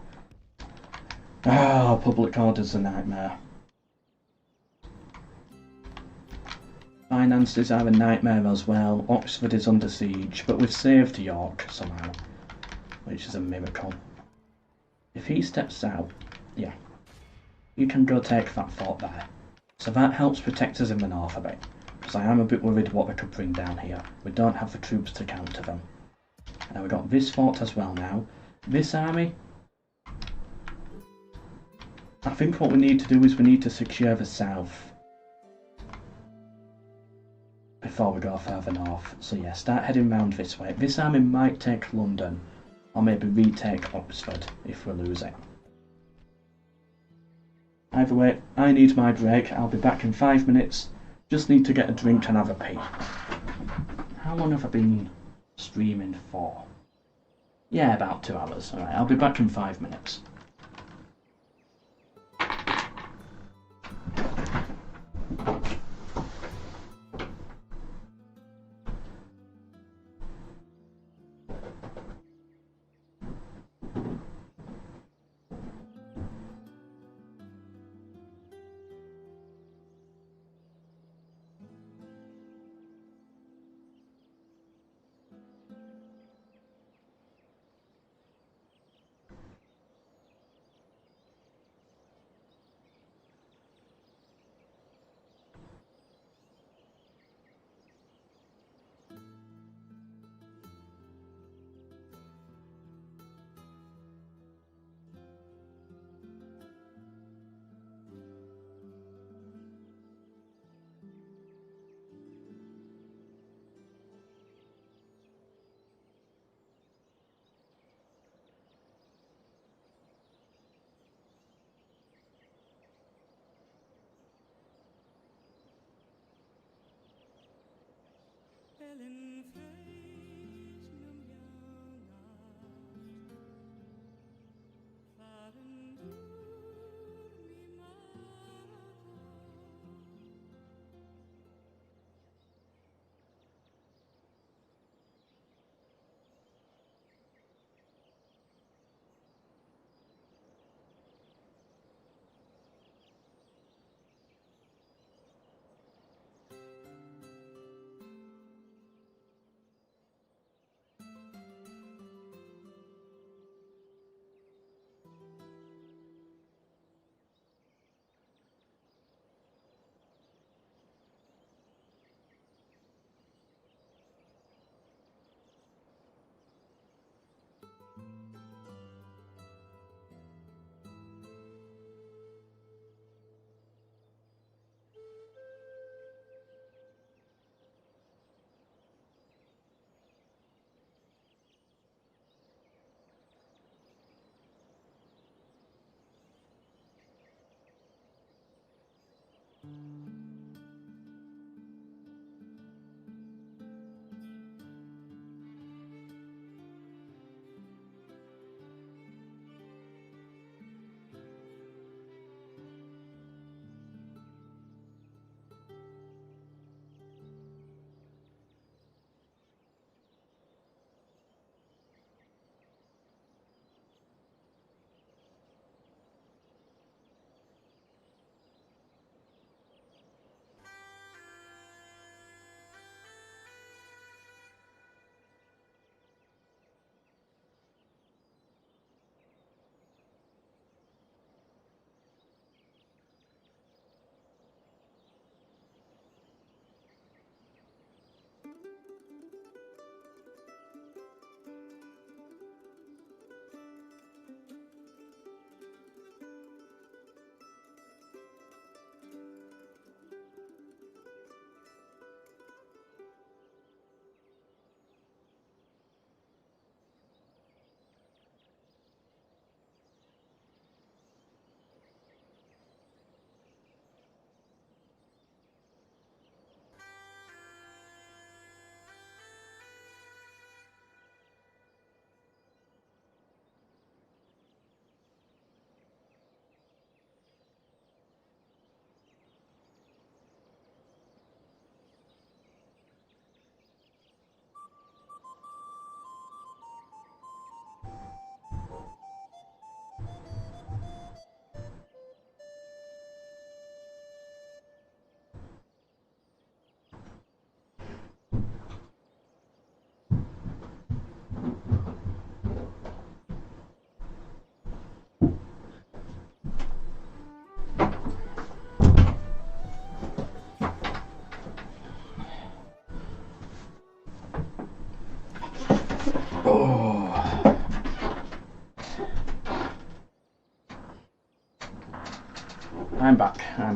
Oh, public order's a nightmare. Finances are a nightmare as well. Oxford is under siege, but we've saved York somehow, which is a miracle. If he steps out, yeah, you can go take that fort there. So that helps protect us in the north a bit, because I am a bit worried what they could bring down here. We don't have the troops to counter them. And we've got this fort as well now. This army, I think what we need to do is we need to secure the south before we go further north. So yeah, start heading round this way. This army might take London, or maybe retake Oxford if we lose it. Either way, I need my break. I'll be back in 5 minutes. Just need to get a drink and have a pee. How long have I been streaming for? Yeah, about 2 hours. Alright, I'll be back in 5 minutes.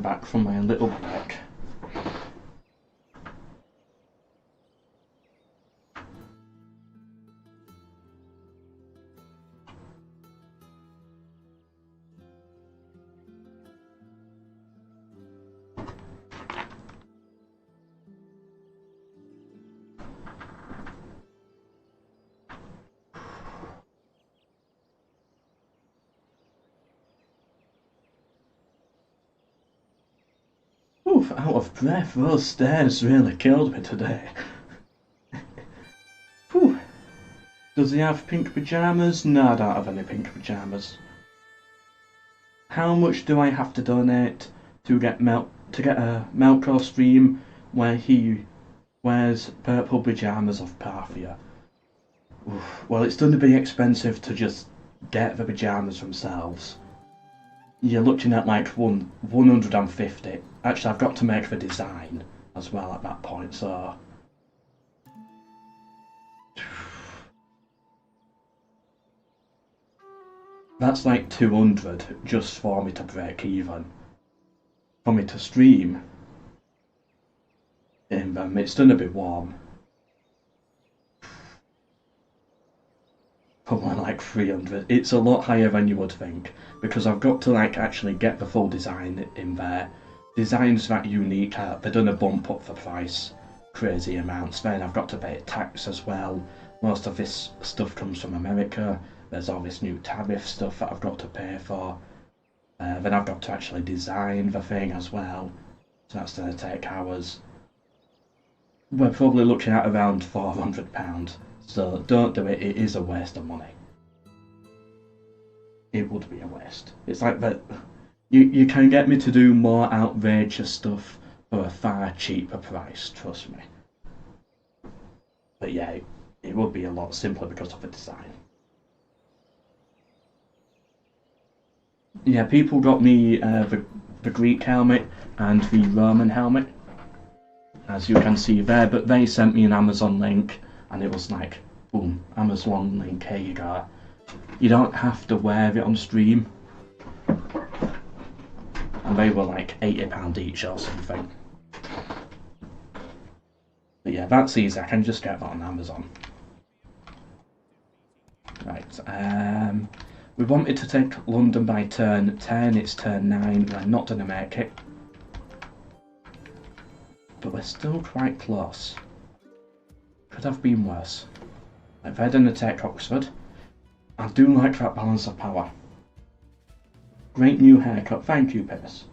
back from my little break. Oof, out of breath, those stairs really killed me today. Whew. Does he have pink pyjamas? No, I don't have any pink pyjamas. How much do I have to donate to get a MELKOR stream where he wears purple pyjamas off Parthia? Oof. Well, it's going to be expensive to just get the pyjamas themselves. You're looking at like 150. Actually, I've got to make the design as well at that point, so... That's like 200 just for me to break even. For me to stream in them, it's gonna be warm. Probably like 300. It's a lot higher than you would think, because I've got to like actually get the full design in there. Designs that unique, they're gonna bump up the price crazy amounts. Then I've got to pay tax as well. Most of this stuff comes from America. There's all this new tariff stuff that I've got to pay for. Then I've got to actually design the thing as well. So that's going to take hours. We're probably looking at around £400. So don't do it, it is a waste of money. It would be a waste. It's like that. You can get me to do more outrageous stuff for a far cheaper price, trust me. But yeah, it would be a lot simpler because of the design. Yeah, people got me the Greek helmet and the Roman helmet, as you can see there, but they sent me an Amazon link and it was like, boom, Amazon link, here you go. You don't have to wear it on stream. And they were like £80 each or something. But yeah, that's easy, I can just get that on Amazon. Right, we wanted to take London by turn 10, it's turn 9, we're not going to make it. But we're still quite close. Could have been worse. Like, they're going to take Oxford. I do like that balance of power. Great new haircut, thank you, Piss.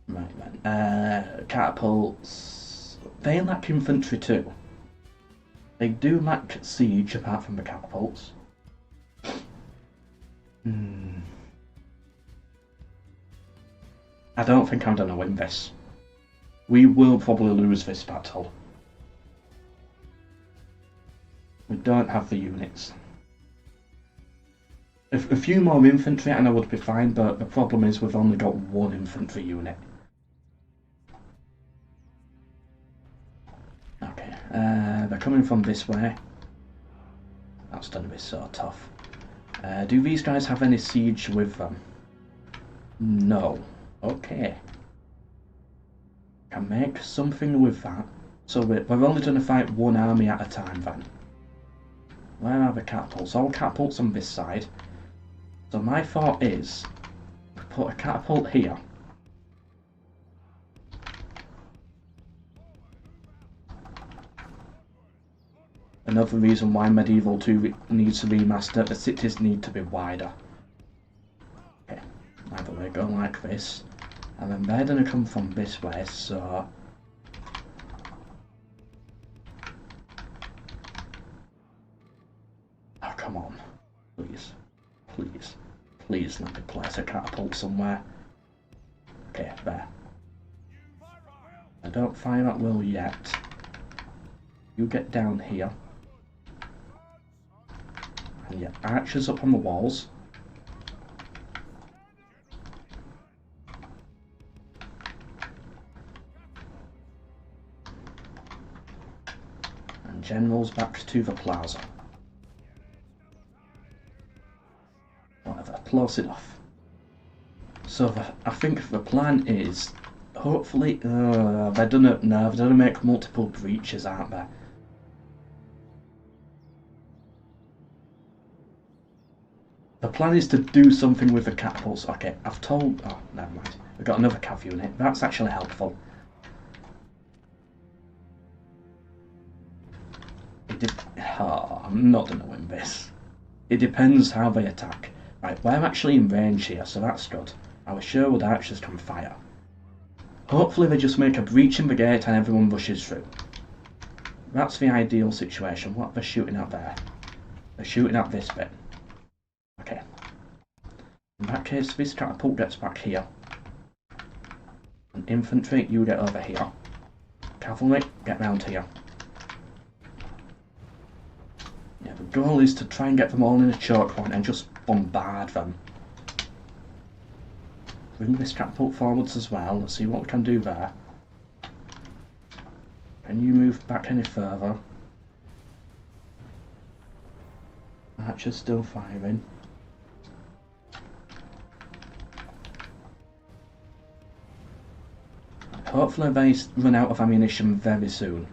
Right then, catapults. They lack infantry too. They do lack siege apart from the catapults. I don't think I'm gonna win this. We will probably lose this battle. We don't have the units. A few more infantry and I would be fine, but the problem is we've only got one infantry unit. Okay, they're coming from this way. That's going to be so tough. Do these guys have any siege with them? No. Okay. Can make something with that. So we're only going to fight one army at a time then. Where are the catapults? All catapults on this side. So my thought is, put a catapult here. Another reason why Medieval 2 needs to be remastered, the cities need to be wider. Okay, either way, go like this. And then they're going to come from this way, so... Oh, come on. Please. Please. Please let me place a catapult somewhere. Okay, there. I don't fire at will yet. You get down here. And your archers up on the walls. And generals back to the plaza. Whatever, close enough. So I think the plan is, hopefully, they're gonna make multiple breaches, aren't they? The plan is to do something with the catapults. Okay, I've told... Oh, never mind. We've got another cav unit. That's actually helpful. I'm not going to win this. It depends how they attack. Right, we're actually in range here, so that's good. Our Sherwood archers can fire. Hopefully they just make a breach in the gate and everyone rushes through. That's the ideal situation. What are they shooting at there? They're shooting at this bit. Okay. In that case, this catapult gets back here. And infantry, you get over here. Cavalry, get round here. Yeah, the goal is to try and get them all in a choke point and just bombard them. Bring this catapult forwards as well. Let's see what we can do there. Can you move back any further? Archer's still firing. Hopefully they run out of ammunition very soon.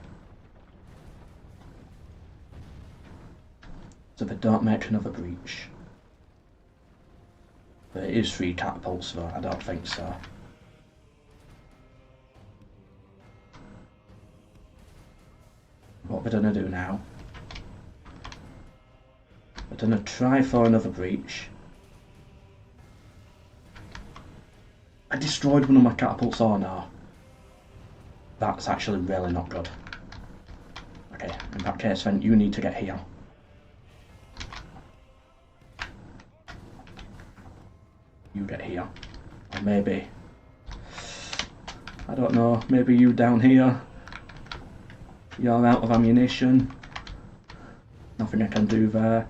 So they don't make another breach. But it is 3 catapults though, I don't think so. What we're gonna do now? We're gonna try for another breach. I destroyed one of my catapults, oh no. That's actually really not good. Okay, in that case then you need to get here. You get here. Or maybe... I don't know, maybe you down here. You're out of ammunition. Nothing I can do there.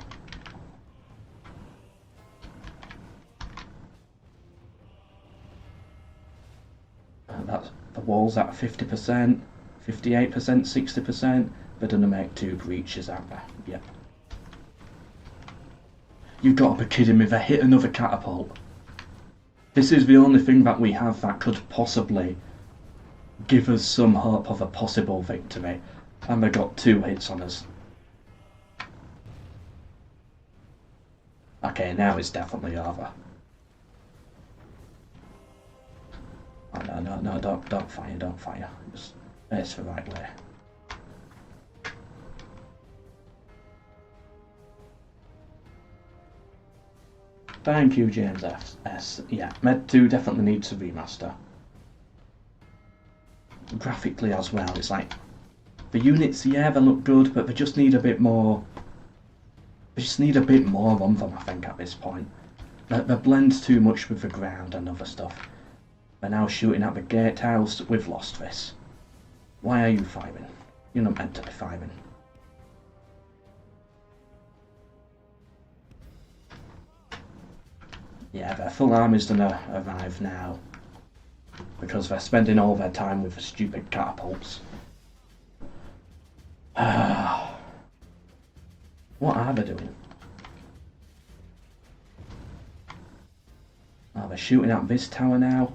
That's, the wall's at 50%, 58%, 60%. They're gonna make 2 breaches out there. Yep. You've got to be kidding me, they hit another catapult. This is the only thing that we have that could possibly give us some hope of a possible victory. And they got 2 hits on us. Okay, now it's definitely over. Oh, no, don't fire. Just, it's the right way. Thank you, James S. Yeah, Med 2 definitely needs a remaster. Graphically as well, it's like, the units, yeah, they look good, but they just need a bit more... They just need a bit more on them, I think, at this point. They blend too much with the ground and other stuff. They're now shooting at the gatehouse. We've lost this. Why are you firing? You're not meant to be firing. Yeah, their full army's gonna arrive now. Because they're spending all their time with the stupid catapults. What are they doing? Oh, they're shooting at this tower now.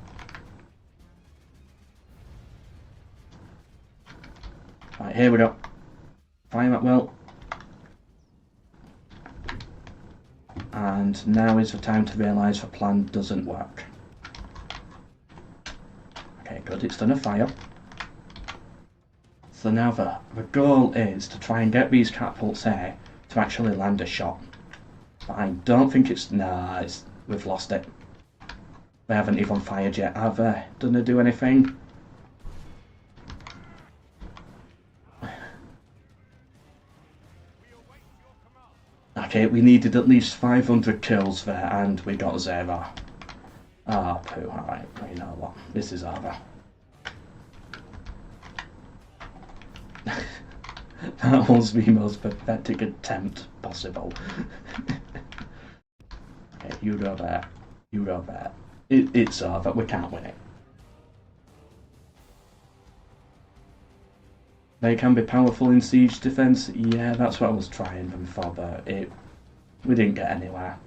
Right, here we go. Fire at will. And now is the time to realise the plan doesn't work. Okay, good, it's done a fire. So now the goal is to try and get these catapults here to actually land a shot. But I don't think it's... Nah, we've lost it. They haven't even fired yet, have they? Didn't they do anything? Okay, we needed at least 500 kills there, and we got 0. Ah, oh, poo, alright, you know what, this is over. That was the most pathetic attempt possible. Okay, you go there, you go there. It's over, we can't win it. They can be powerful in siege defence. Yeah, that's what I was trying them for, but we didn't get anywhere.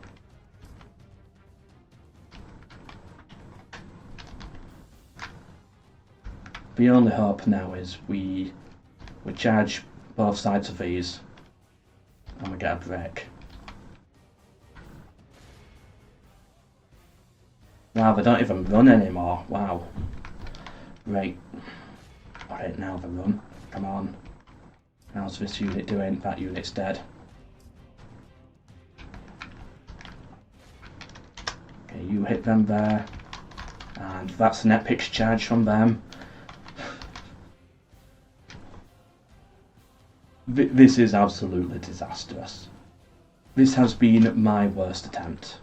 The only hope now is we charge both sides of these and we get a break. Wow, they don't even run anymore. Wow. Right. Alright, now they run. Come on. How's this unit doing? That unit's dead. Okay, you hit them there. And that's an epic charge from them. This is absolutely disastrous. This has been my worst attempt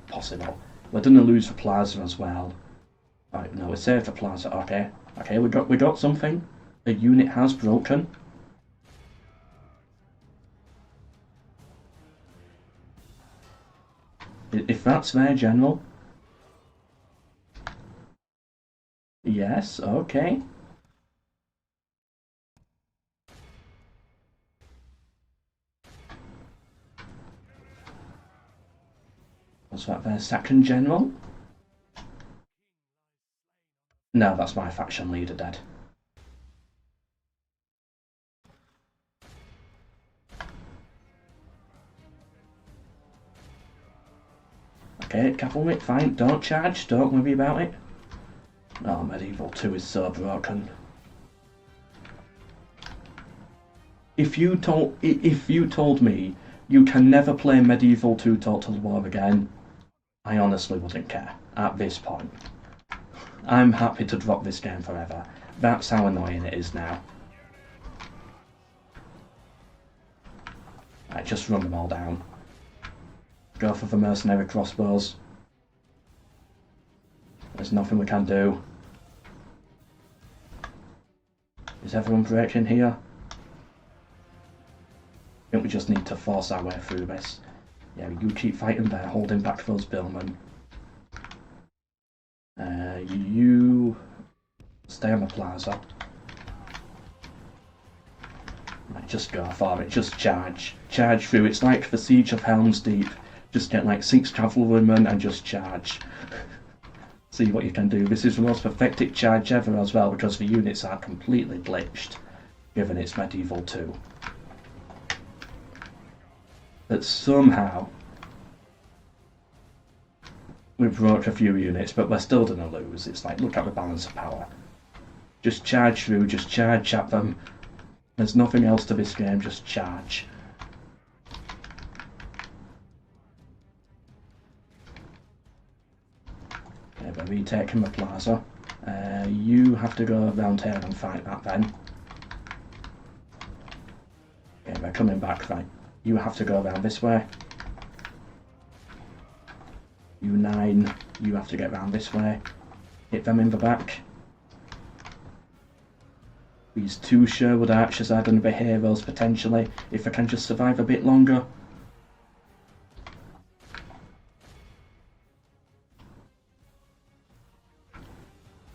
possible. We're gonna lose the plaza as well. Right, no, we saved the plaza. Okay, okay, we got something. The unit has broken. If that's their general. Yes, okay. Was that their second general? No, that's my faction leader dead. Okay, cavalry, fine, don't charge, don't worry about it. Oh, Medieval 2 is so broken. If you told me you can never play Medieval 2 Total War again, I honestly wouldn't care at this point. I'm happy to drop this game forever. That's how annoying it is now. Right, just run them all down. Go for the mercenary crossbows. There's nothing we can do. Is everyone breaking here? I think we just need to force our way through this. Yeah, you keep fighting there, holding back those billmen. You stay on the plaza. Right, just go for it, just charge. Charge through. It's like the Siege of Helm's Deep. Just get like 6 cavalrymen and just charge. See what you can do. This is the most pathetic charge ever as well, because the units are completely glitched, given it's Medieval 2. But somehow we broke a few units, but we're still gonna lose. It's like, look at the balance of power. Just charge through, just charge at them. There's nothing else to this game, just charge. Okay, we're retaking the plaza. You have to go around here and fight that then. Okay, we're coming back, right. You have to go around this way. You 9, you have to get around this way. Hit them in the back. These 2 Sherwood archers are going to be heroes potentially, if they can just survive a bit longer.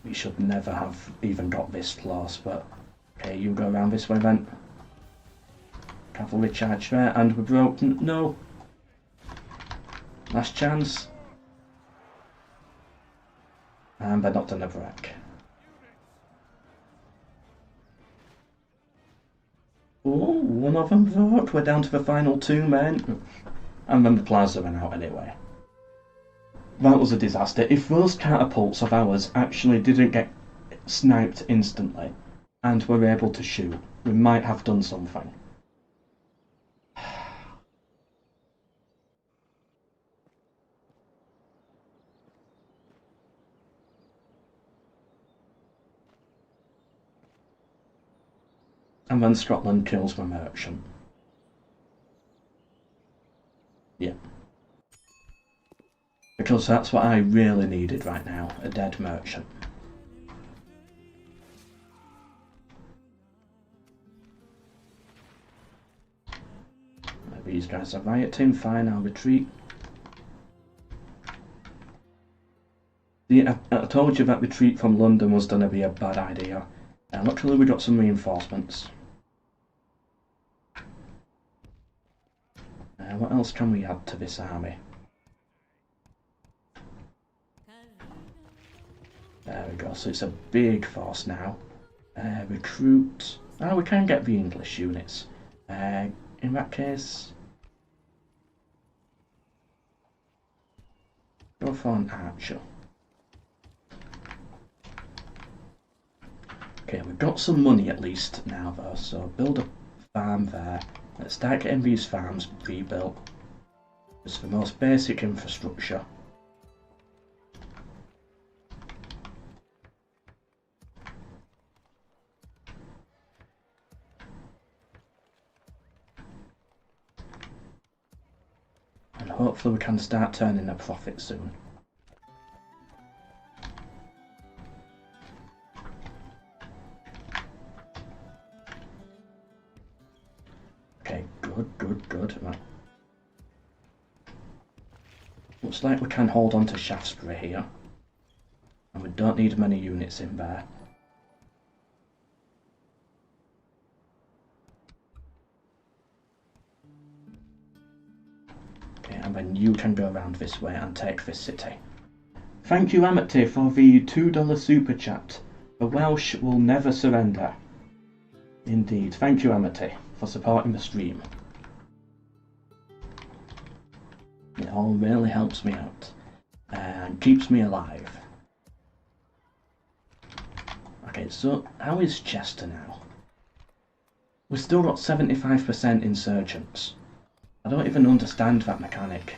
We should never have even got this close, but okay, you go around this way then. Cavalry charge there, and we're broken. No! Last chance. And they're not done a break. Oh, one of them broke. We're down to the final 2 men. And then the plaza went out anyway. That was a disaster. If those catapults of ours actually didn't get sniped instantly and were able to shoot, we might have done something. And then Scotland kills my merchant. Yeah. Because that's what I really needed right now, a dead merchant. These guys are rioting, fine, I'll retreat. See, I told you that retreat from London was going to be a bad idea. Luckily we got some reinforcements. What else can we add to this army? There we go, so it's a big force now. Recruit. Oh, we can get the English units. In that case, go for an archer. Okay, we've got some money at least now though, so build a farm there. Let's start getting these farms rebuilt. It's the most basic infrastructure. And hopefully we can start turning a profit soon. Okay, good. Right. Looks like we can hold on to Shaftesbury here. And we don't need many units in there. Okay, and then you can go around this way and take this city. Thank you, Amity, for the $2 super chat. The Welsh will never surrender. Indeed. Thank you, Amity, for supporting the stream. It all really helps me out and keeps me alive. Okay, so how is Chester now? We've still got 75% insurgents. I don't even understand that mechanic.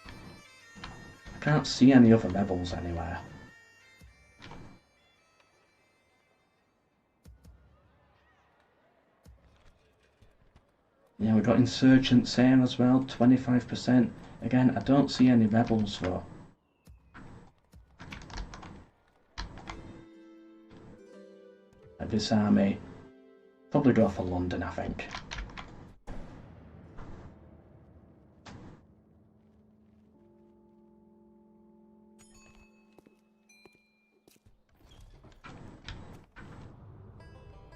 I can't see any other rebels anywhere. Yeah, we've got insurgents here as well, 25%. Again, I don't see any rebels though. This army, probably go for London, I think.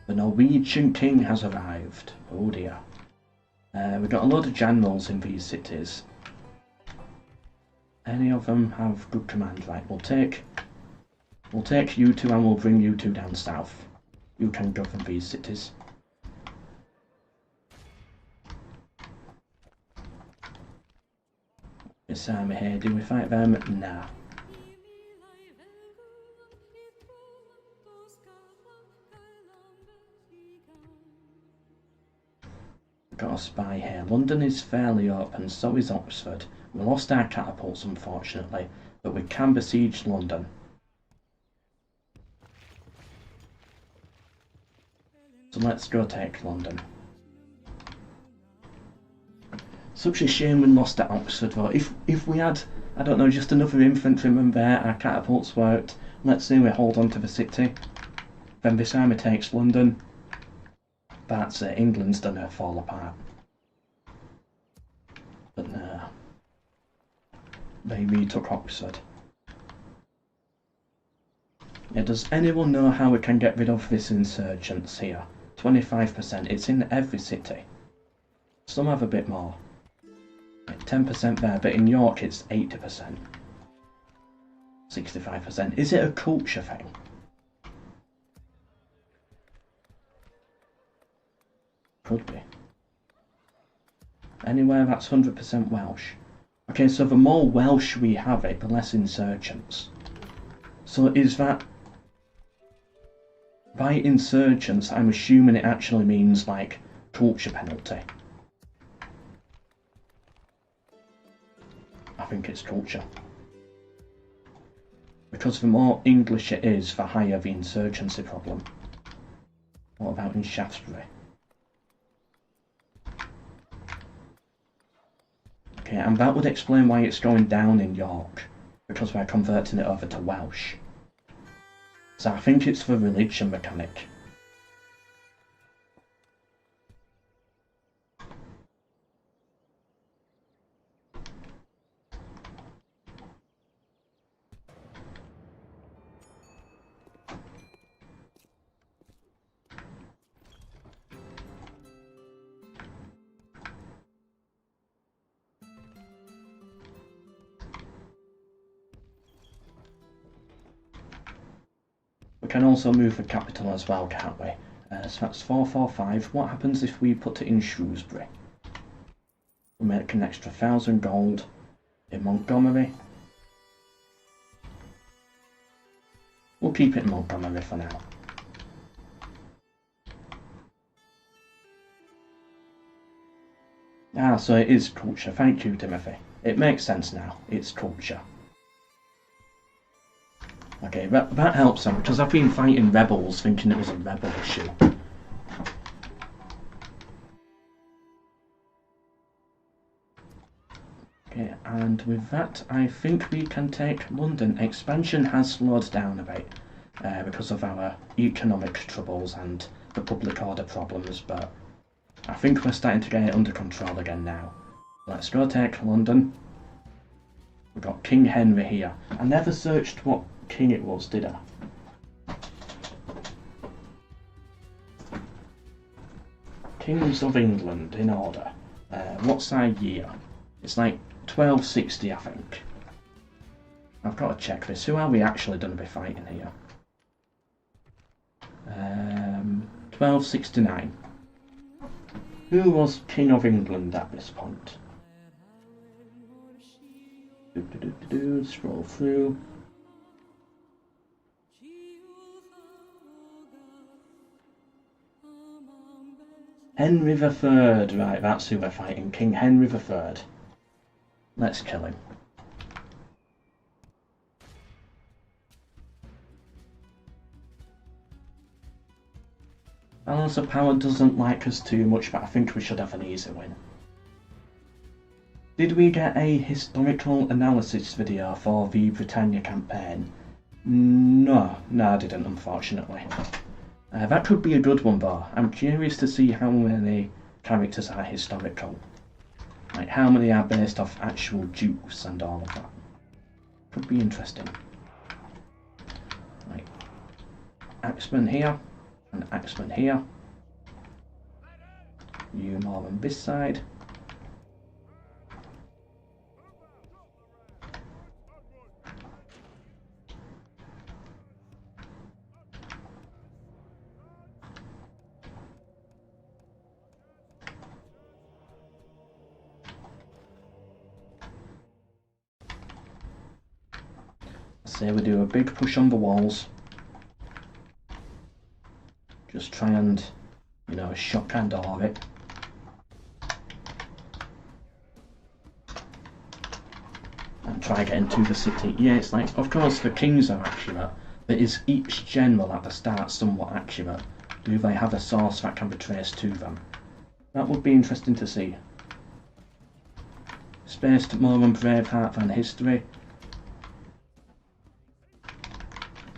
The Norwegian king has arrived. Oh dear. We've got a load of generals in these cities. Any of them have good command? Right, we'll take you two and we'll bring you two down south. You can govern these cities. This army here, do we fight them? Nah. Got a spy here. London is fairly open, so is Oxford. We lost our catapults, unfortunately, but we can besiege London. So let's go take London. Such a shame we lost at Oxford, though. If we had, I don't know, just another infantryman there, our catapults worked. Let's say we hold on to the city. Then this army takes London. That's it. England's done fall apart. But no. They retook Oxford. Yeah, does anyone know how we can get rid of this insurgents here? 25%. It's in every city. Some have a bit more. 10% there, but in York it's 80%. 65%. Is it a culture thing? Could be. Anywhere that's 100% Welsh. Okay, so the more Welsh we have it, the less insurgents. So is that... By insurgents, I'm assuming it actually means, like, culture penalty. I think it's culture. Because the more English it is, the higher the insurgency problem. What about in Shaftesbury? Okay, and that would explain why it's going down in York, because we're converting it over to Welsh. So I think it's the religion mechanic. We can also move the capital as well, can't we? So that's 445. What happens if we put it in Shrewsbury? We make an extra 1,000 gold in Montgomery. We'll keep it in Montgomery for now. Ah, so it is culture. Thank you, Timothy. It makes sense now. It's culture. Okay, that helps them, because I've been fighting rebels thinking it was a rebel issue. Okay, and with that, I think we can take London. Expansion has slowed down a bit because of our economic troubles and the public order problems, but I think we're starting to get it under control again now. Let's go take London. We've got King Henry here. I never searched what king it was, did I? Kings of England in order. What's our year? It's like 1260, I think. I've got to check this. Who are we actually going to be fighting here? 1269. Who was King of England at this point? Scroll through. Henry III, right, that's who we're fighting, King Henry III. Let's kill him. Balance of Power doesn't like us too much, but I think we should have an easy win. Did we get a historical analysis video for the Britannia campaign? No, I didn't, unfortunately. That could be a good one though. I'm curious to see how many characters are historical. Like how many are based off actual dukes and all of that. Could be interesting. Right. Axeman here, and Axeman here. You more on this side. Say we do a big push on the walls. Just try and, you know, shock and awe it. And try getting to the city. Yeah, it's like, of course the kings are accurate, but is each general at the start somewhat accurate? Do they have a source that can be traced to them? That would be interesting to see. Spaced more on Braveheart than history.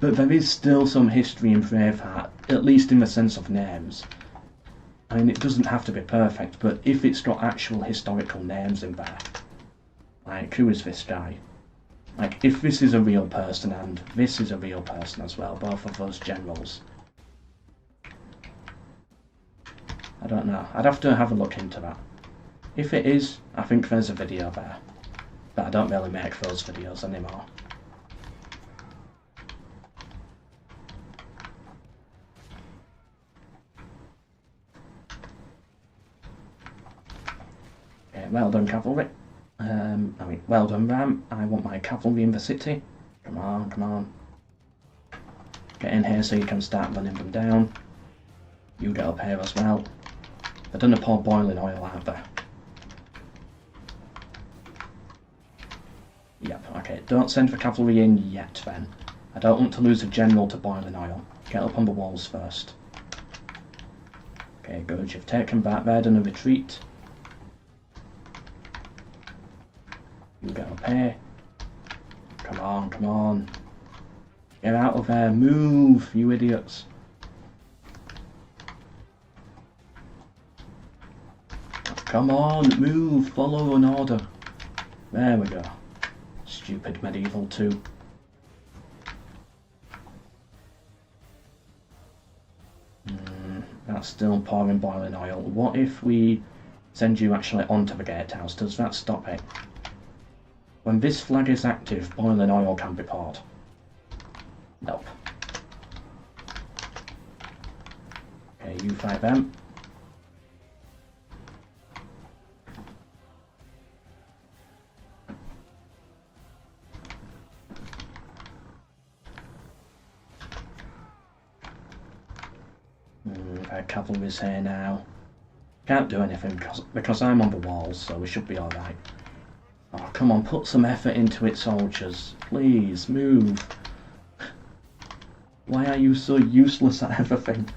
But there is still some history in Braveheart, at least in the sense of names. I mean, it doesn't have to be perfect, but if it's got actual historical names in there, like, who is this guy? Like, if this is a real person and this is a real person as well, both of those generals. I don't know. I'd have to have a look into that. If it is, I think there's a video there. But I don't really make those videos anymore. Well done, cavalry. Well done, Ram. I want my cavalry in the city. Come on, come on. Get in here so you can start running them down. You get up here as well. They're going to pour boiling oil, aren't they? Yep, okay. Don't send the cavalry in yet, then. I don't want to lose a general to boiling oil. Get up on the walls first. Okay, good. You've taken back. They're going to retreat. You get up here. Come on, come on. Get out of there. Move, you idiots. Come on, move. Follow an order. There we go. Stupid medieval 2. That's still pouring boiling oil. What if we send you actually onto the gatehouse? Does that stop it? When this flag is active, boiling oil can be poured. Nope. Okay, you fight them. Cavalry's here now. Can't do anything because I'm on the walls, so we should be alright. Oh, come on, put some effort into it, soldiers. Please, move. Why are you so useless at everything?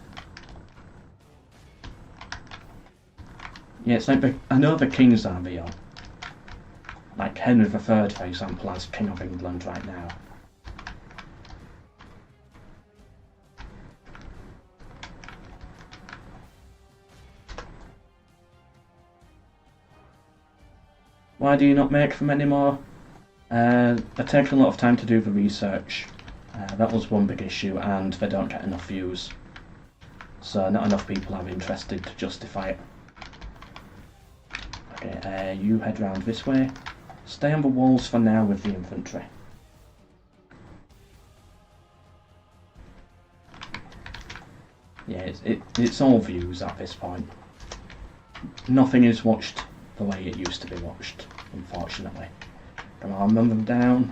Yeah, it's like I know the kings are real. Like Henry III, for example, as King of England right now. Why do you not make them anymore? They take a lot of time to do the research. That was one big issue, and they don't get enough views. So not enough people are interested to justify it. Okay, you head round this way. Stay on the walls for now with the infantry. Yeah, it's all views at this point. Nothing is watched the way it used to be watched, unfortunately. Come on, run them down.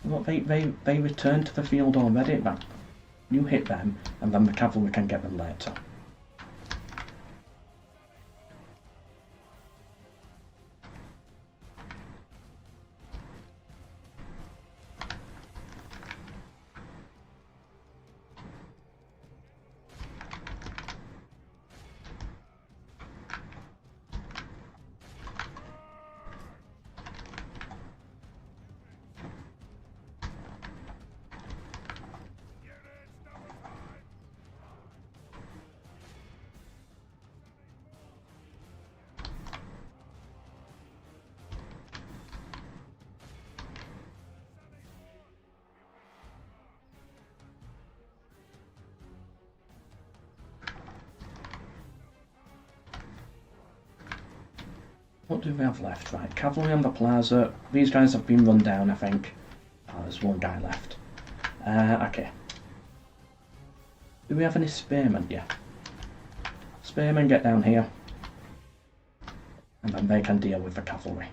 Look, they returned to the field already, but you hit them, and then the cavalry can get them later. What do we have left? Right, cavalry on the plaza. These guys have been run down, I think. Oh, there's one guy left. Okay. Do we have any spearmen? Yeah. Spearmen, get down here. And then they can deal with the cavalry.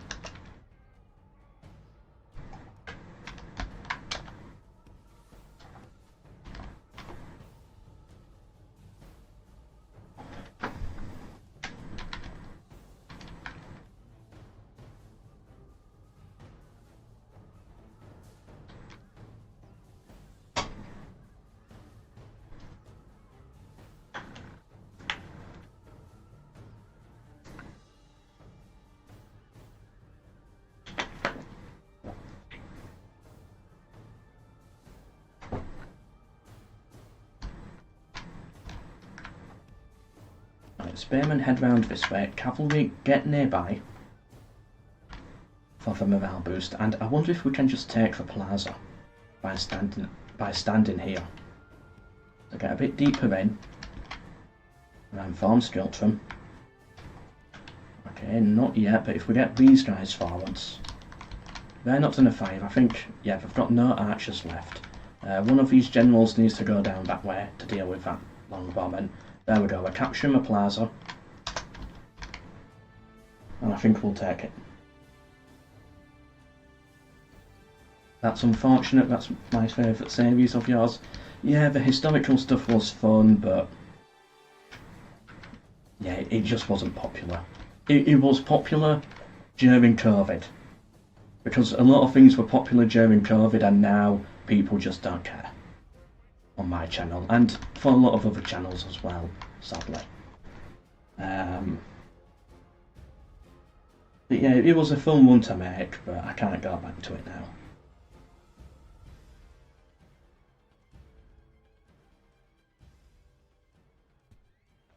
Spearmen head round this way, cavalry get nearby for the morale boost, and I wonder if we can just take the plaza by standing here. So get a bit deeper in, and form Skiltrum. Okay, not yet, but if we get these guys forwards, they're not gonna fight. I think, yeah, they've got no archers left. One of these generals needs to go down that way to deal with that longbowman. There we go, we're capturing the plaza. And I think we'll take it. That's unfortunate, that's my favourite series of yours. Yeah, the historical stuff was fun, but yeah, it just wasn't popular. It was popular during COVID. Because a lot of things were popular during COVID and now people just don't care. On my channel, and for a lot of other channels as well, sadly. But yeah, it was a fun one to make, but I can't go back to it now.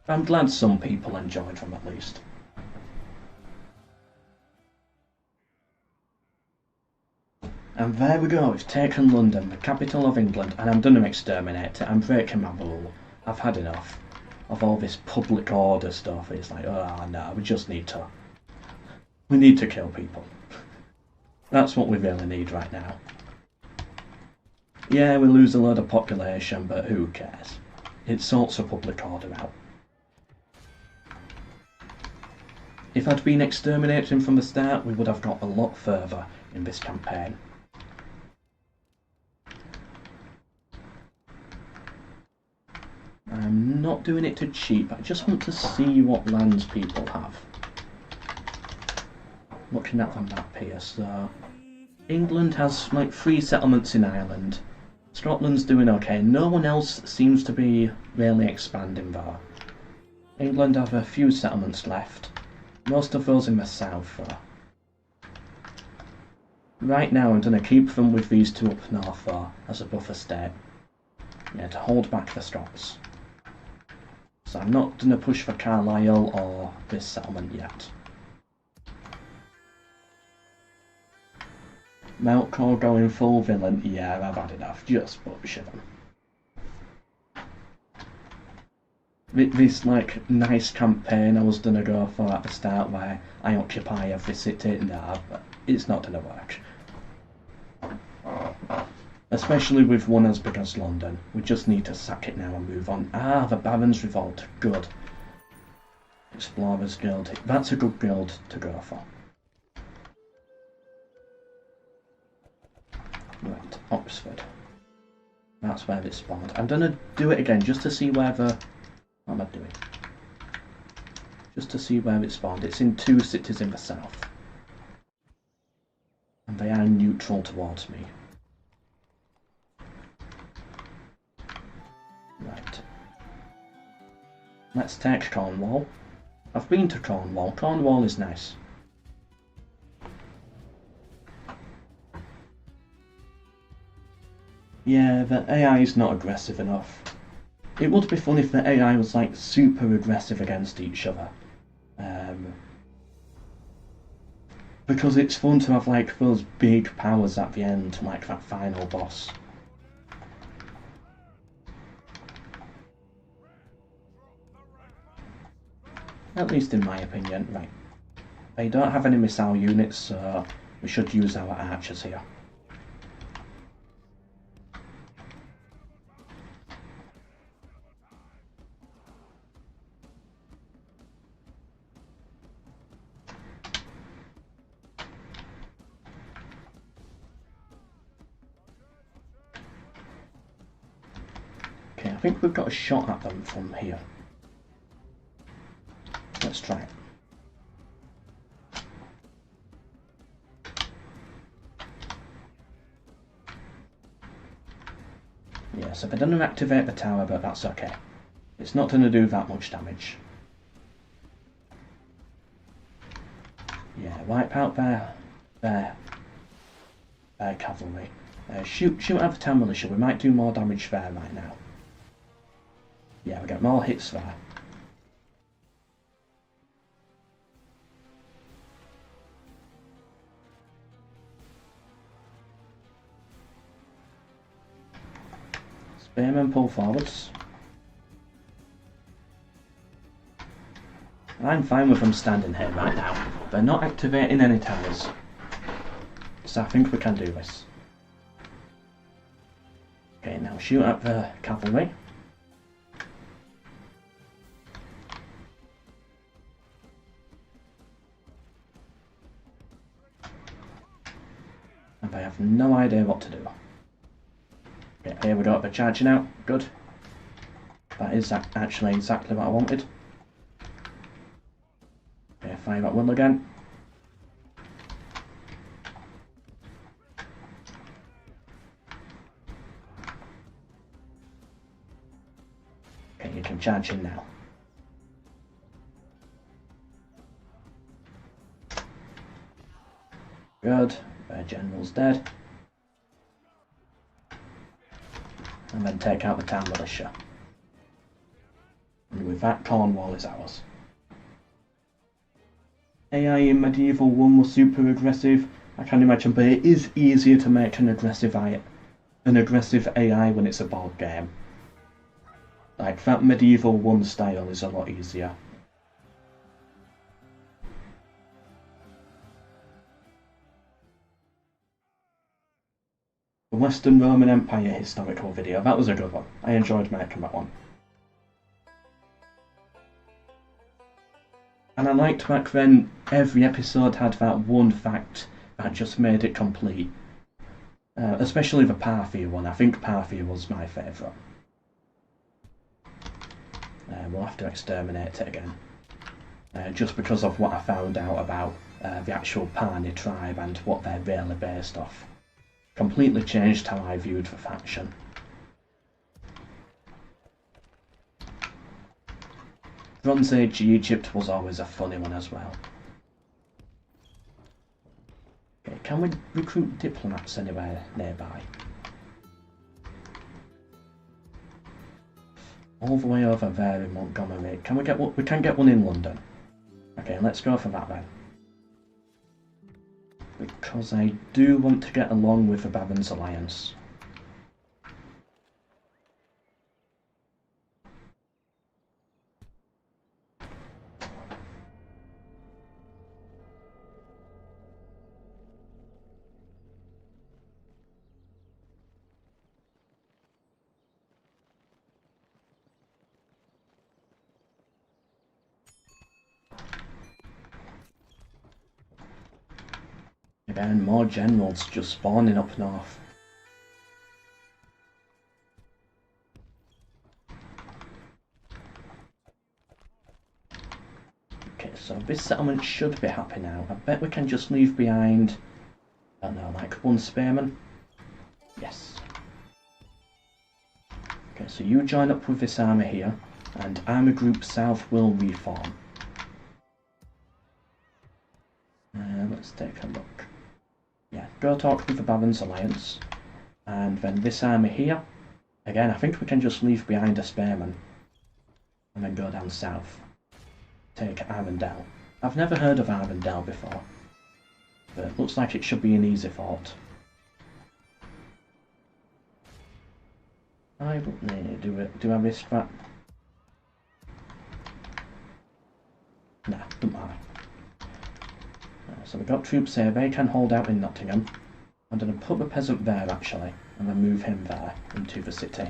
I'm glad some people enjoyed them at least. And there we go, it's taken London, the capital of England, and I'm gonna exterminate it. I'm breaking my rule. I've had enough of all this public order stuff. It's like, oh no, we need to kill people. That's what we really need right now. Yeah, we lose a lot of population, but who cares? It sorts a public order out. If I'd been exterminating from the start, we would have got a lot further in this campaign. I'm not doing it to cheap, I just want to see what lands people have. Looking at the map here, so England has like 3 settlements in Ireland. Scotland's doing okay, no one else seems to be really expanding there. England have a few settlements left, most of those in the south though. Right now I'm going to keep them with these 2 up north though, as a buffer state. Yeah, to hold back the Scots. So I'm not going to push for Carlisle or this settlement yet. Melkor going full villain, yeah, I've had enough, just butcher them. This like nice campaign I was gonna go for at the start where I occupy every city, nah, but it's not gonna work. Especially with one as big as London, we just need to sack it now and move on. Ah, the Barons Revolt, good. Explorers Guild, that's a good guild to go for. Right, Oxford. That's where it spawned. I'm gonna do it again just to see where the... What am I doing? Just to see where it spawned. It's in 2 cities in the south. And they are neutral towards me. Right. Let's take Cornwall. I've been to Cornwall. Cornwall is nice. Yeah, the AI is not aggressive enough. It would be fun if the AI was like super aggressive against each other. Because it's fun to have like those big powers at the end, like that final boss. At least in my opinion. Right. They don't have any missile units, so we should use our archers here. Okay, I think we've got a shot at them from here. Let's try it. Yeah, so they're going to activate the tower, but that's okay. It's not going to do that much damage. Yeah, wipe out their cavalry. Shoot at the town militia. We might do more damage there right now. Yeah, we get more hits there. Spearmen pull forwards. I'm fine with them standing here right now. They're not activating any towers. So I think we can do this. Okay, now shoot at the cavalry. And they have no idea what to do. Okay, here we go, they're charging out. Good. That is actually exactly what I wanted. Okay, fire at will again. Okay, you can charge in now. Good, their general's dead. And then take out the town militia. And with that, Cornwall is ours. AI in Medieval 1 was super aggressive, I can imagine, but it is easier to make an aggressive AI when it's a board game. Like, that Medieval 1 style is a lot easier. The Western Roman Empire historical video. That was a good one. I enjoyed making that one. And I liked back then every episode had that one fact that just made it complete. Especially the Parthia one. I think Parthia was my favourite. We'll have to exterminate it again. Just because of what I found out about the actual Parni tribe and what they're really based off. Completely changed how I viewed the faction. Bronze Age Egypt was always a funny one as well. Okay, can we recruit diplomats anywhere nearby? All the way over there in Montgomery. Can we get one? We can get one in London. Okay, let's go for that then. Because I do want to get along with the Barons Alliance. Again, more generals just spawning up north. Okay, so this settlement should be happy now. I bet we can just leave behind, I don't know, like one spearman? Yes. Okay, so you join up with this army here, and Army Group South will reform. Let's take a look. Yeah, go talk with the Barons Alliance, and then this army here. Again, I think we can just leave behind a spearman, and then go down south. Take Arundel. I've never heard of Arundel before, but it looks like it should be an easy fort. I don't know, do I risk that? Nah, don't matter. So we've got troops here, they can hold out in Nottingham. I'm going to put the peasant there actually, and then move him there into the city.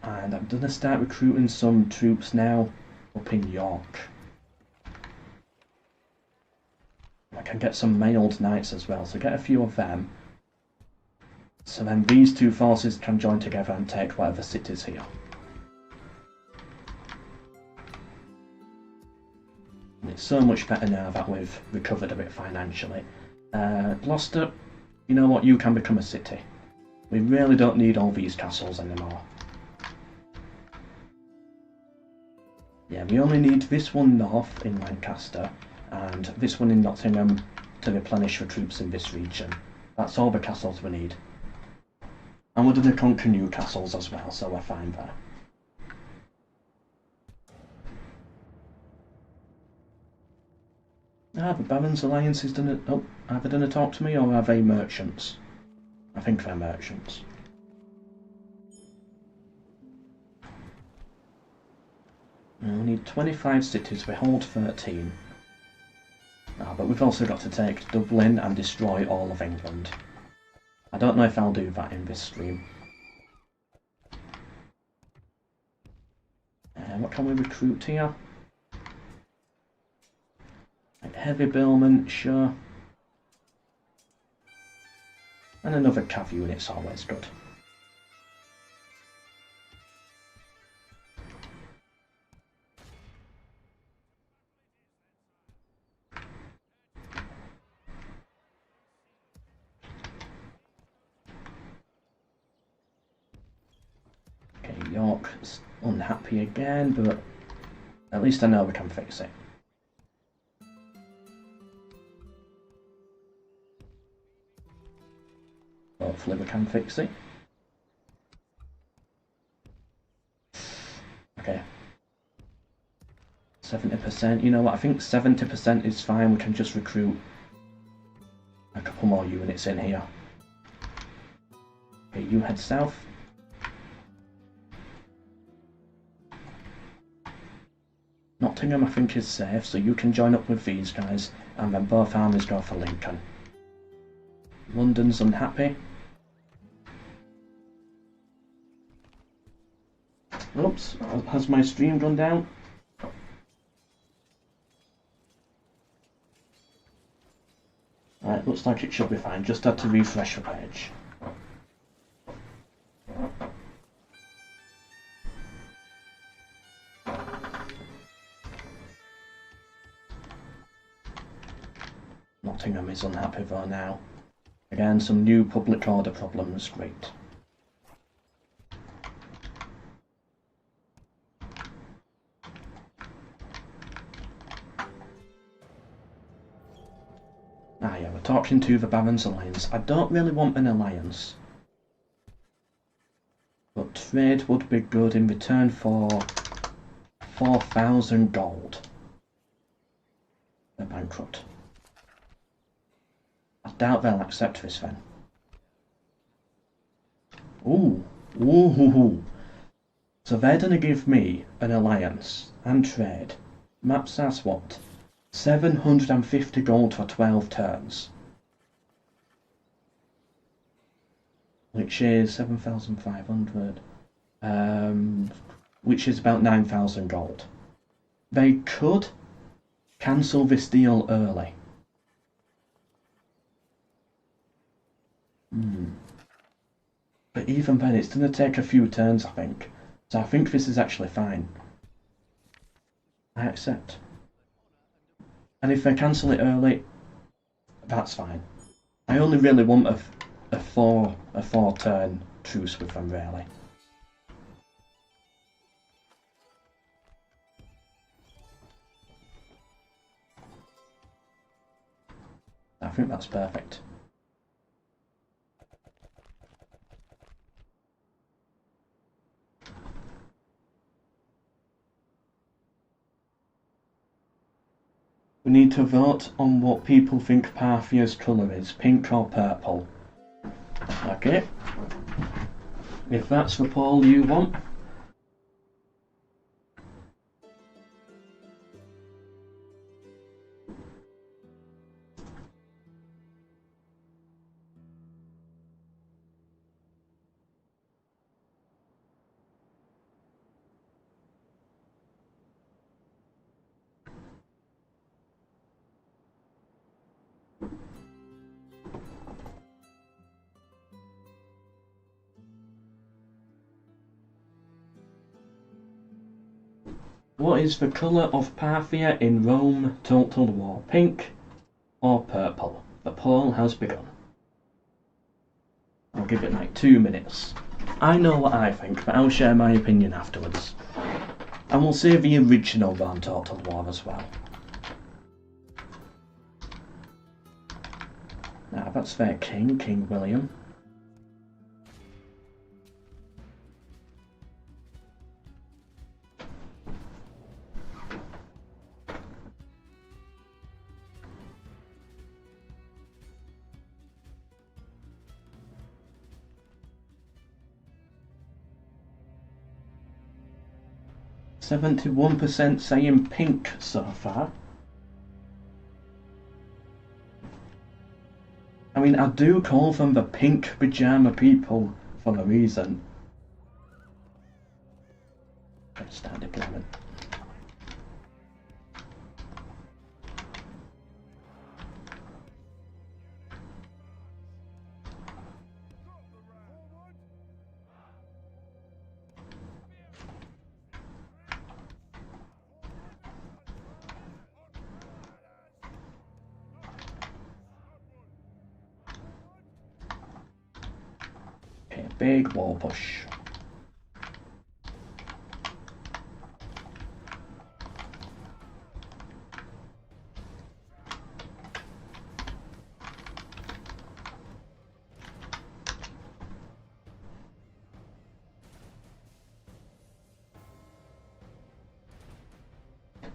And I'm going to start recruiting some troops now up in York. I can get some mailed knights as well, so get a few of them. So then these two forces can join together and take whatever cities here. It's so much better now that we've recovered a bit financially. Gloucester, you know what, you can become a city. We really don't need all these castles anymore. Yeah, we only need this one north in Lancaster, and this one in Nottingham to replenish the troops in this region. That's all the castles we need. And we're going to conquer new castles as well, so we're fine there. The Barons Alliance has done it. Oh, have they done a talk to me, or are they merchants? I think they're merchants. We need 25 cities, we hold 13. But we've also got to take Dublin and destroy all of England. I don't know if I'll do that in this stream. What can we recruit here? Heavy billman, sure. And another cav unit's always good. Okay, York's unhappy again, but at least I know we can fix it. Hopefully we can fix it. Okay. 70%. You know what, I think 70% is fine. We can just recruit a couple more units in here. Okay, you head south. Nottingham I think is safe, so you can join up with these guys, and then both armies go for Lincoln. London's unhappy. Oops, has my stream gone down? Right, looks like it should be fine. Just had to refresh the page. Nottingham is unhappy though now. Again, some new public order problems. Great. Ah yeah, we're talking to the Barons Alliance. I don't really want an alliance. But trade would be good in return for 4,000 gold. They're bankrupt. I doubt they'll accept this then. Ooh. So they're gonna give me an alliance and trade. Maps as what? 750 gold for 12 turns. Which is 7,500. Which is about 9,000 gold. They could cancel this deal early. But even then, it's going to take a few turns, I think. So I think this is actually fine. I accept. And if they cancel it early, that's fine. I only really want a four turn truce with them, really. I think that's perfect. We need to vote on what people think Parthia's colour is, pink or purple. Okay. If that's the poll you want. What is the colour of Parthia in Rome Total War? Pink or purple? The poll has begun. I'll give it like 2 minutes. I know what I think, but I'll share my opinion afterwards. And we'll say the original Rome Total War as well. Now that's their king, King William. %71% saying pink so far. I mean, I do call them the pink pyjama people for a reason. Let's start deployment. Okay, big wall push.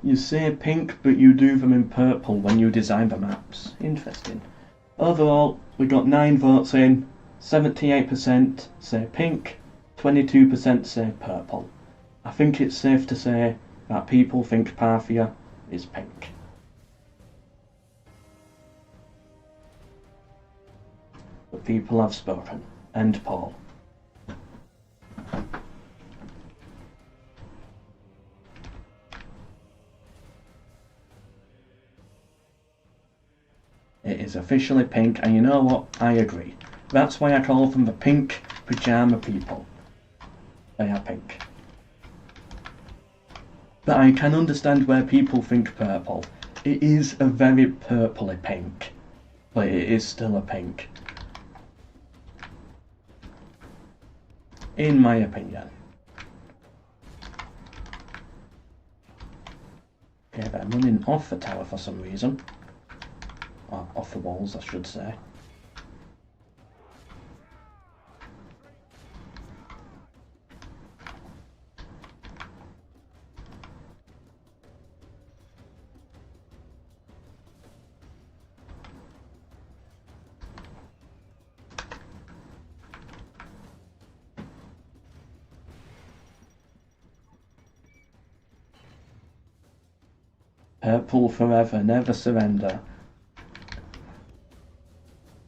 You say pink, but you do them in purple when you design the maps. Interesting. Overall, we got 9 votes in. 78% say pink, 22% say purple. I think it's safe to say that people think Parthia is pink. The people have spoken. End Paul. It is officially pink, and you know what? I agree. That's why I call them the pink pyjama people. They are pink. But I can understand where people think purple. It is a very purpley pink, but it is still a pink. In my opinion. Okay, they're running off the tower for some reason. Or off the walls, I should say. Purple forever, never surrender.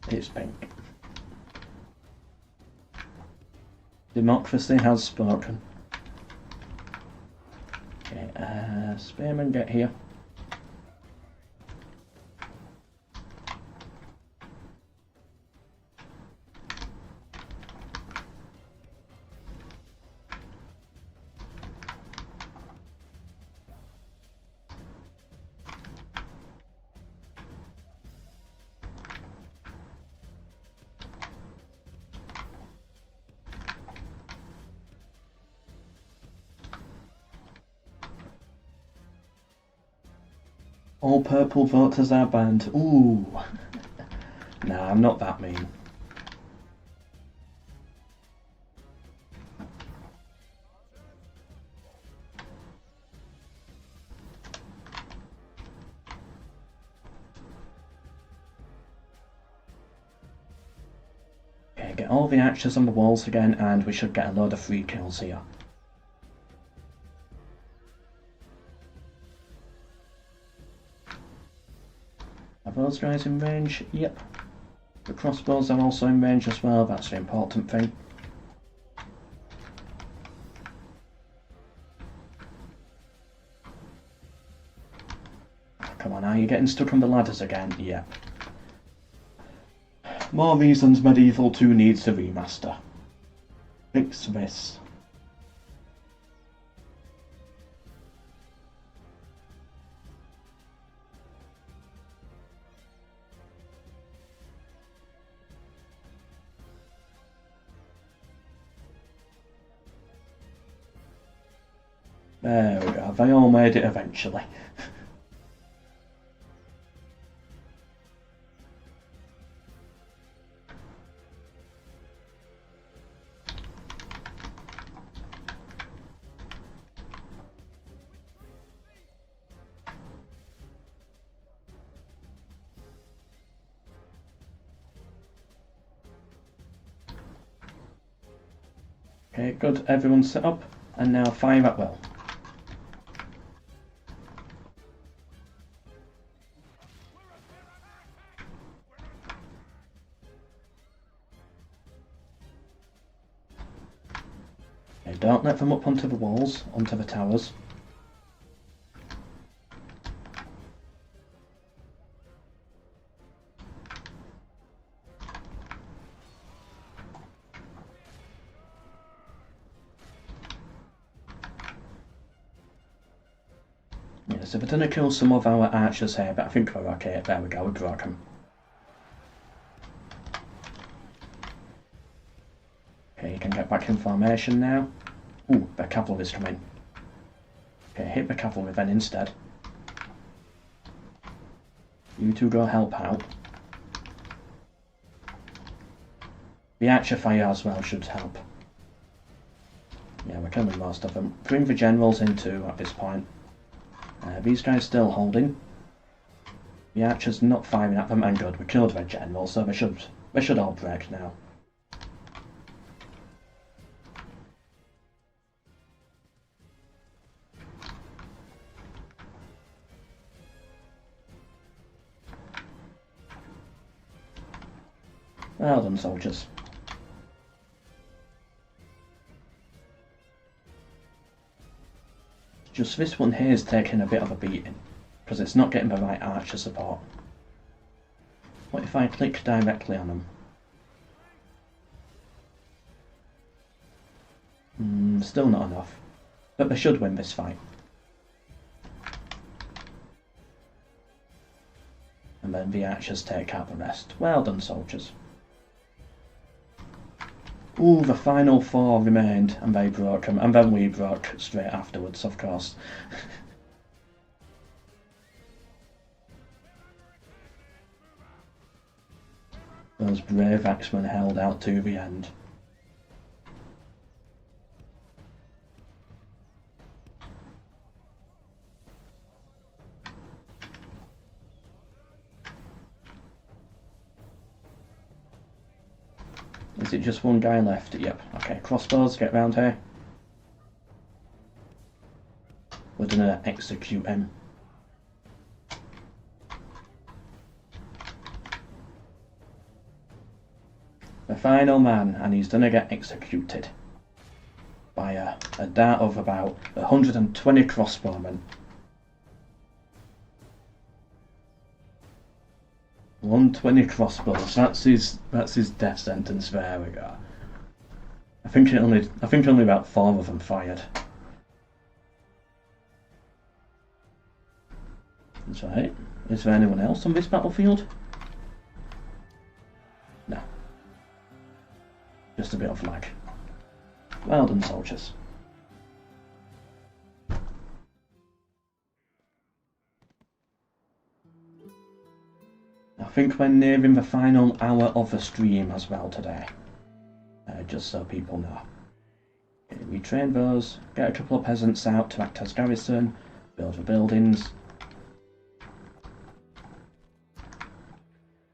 It's pink. Democracy has spoken. Okay, Spearman, get here. All purple voters are banned. Ooh. Nah, I'm not that mean. Okay, get all the archers on the walls again, and we should get a load of free kills here. Are those guys in range? Yep. The crossbows are also in range as well, that's the important thing. Come on, are you getting stuck on the ladders again? Yep. More reasons Medieval 2 needs a remaster. Fix this. There we go, they all made it eventually. Okay, good, everyone's set up, and now fire at will. Okay, don't let them up onto the walls, onto the towers. So we're going to kill some of our archers here, but I think we're okay. There we go, we broke them. Okay, you can get back in formation now. Ooh, the cavalry's coming. Okay, hit the cavalry then instead. You two go help out. The archer fire as well should help. Yeah, we're killing most of them. Bring the generals in too at this point. These guys still holding. The archers not firing at them, and good, we killed their general, so they should all break now. Well done, soldiers. Just this one here is taking a bit of a beating, because it's not getting the right archer support. What if I click directly on them? Still not enough, but they should win this fight. And then the archers take out the rest. Well done, soldiers. Ooh, the final 4 remained, and they broke them, and then we broke straight afterwards, of course. Those brave axemen held out to the end. Is it just one guy left? Yep. Okay, crossbows, get round here. We're gonna execute him. The final man, and he's gonna get executed by a dart of about 120 crossbowmen. 120 crossbows. That's his death sentence. There we go. I think only about 4 of them fired. That's right. Is there anyone else on this battlefield? No. Just a bit of lag. Well done, soldiers. I think we're nearing the final hour of the stream as well today. Just so people know. Okay, we train those, get a couple of peasants out to act as garrison, build the buildings.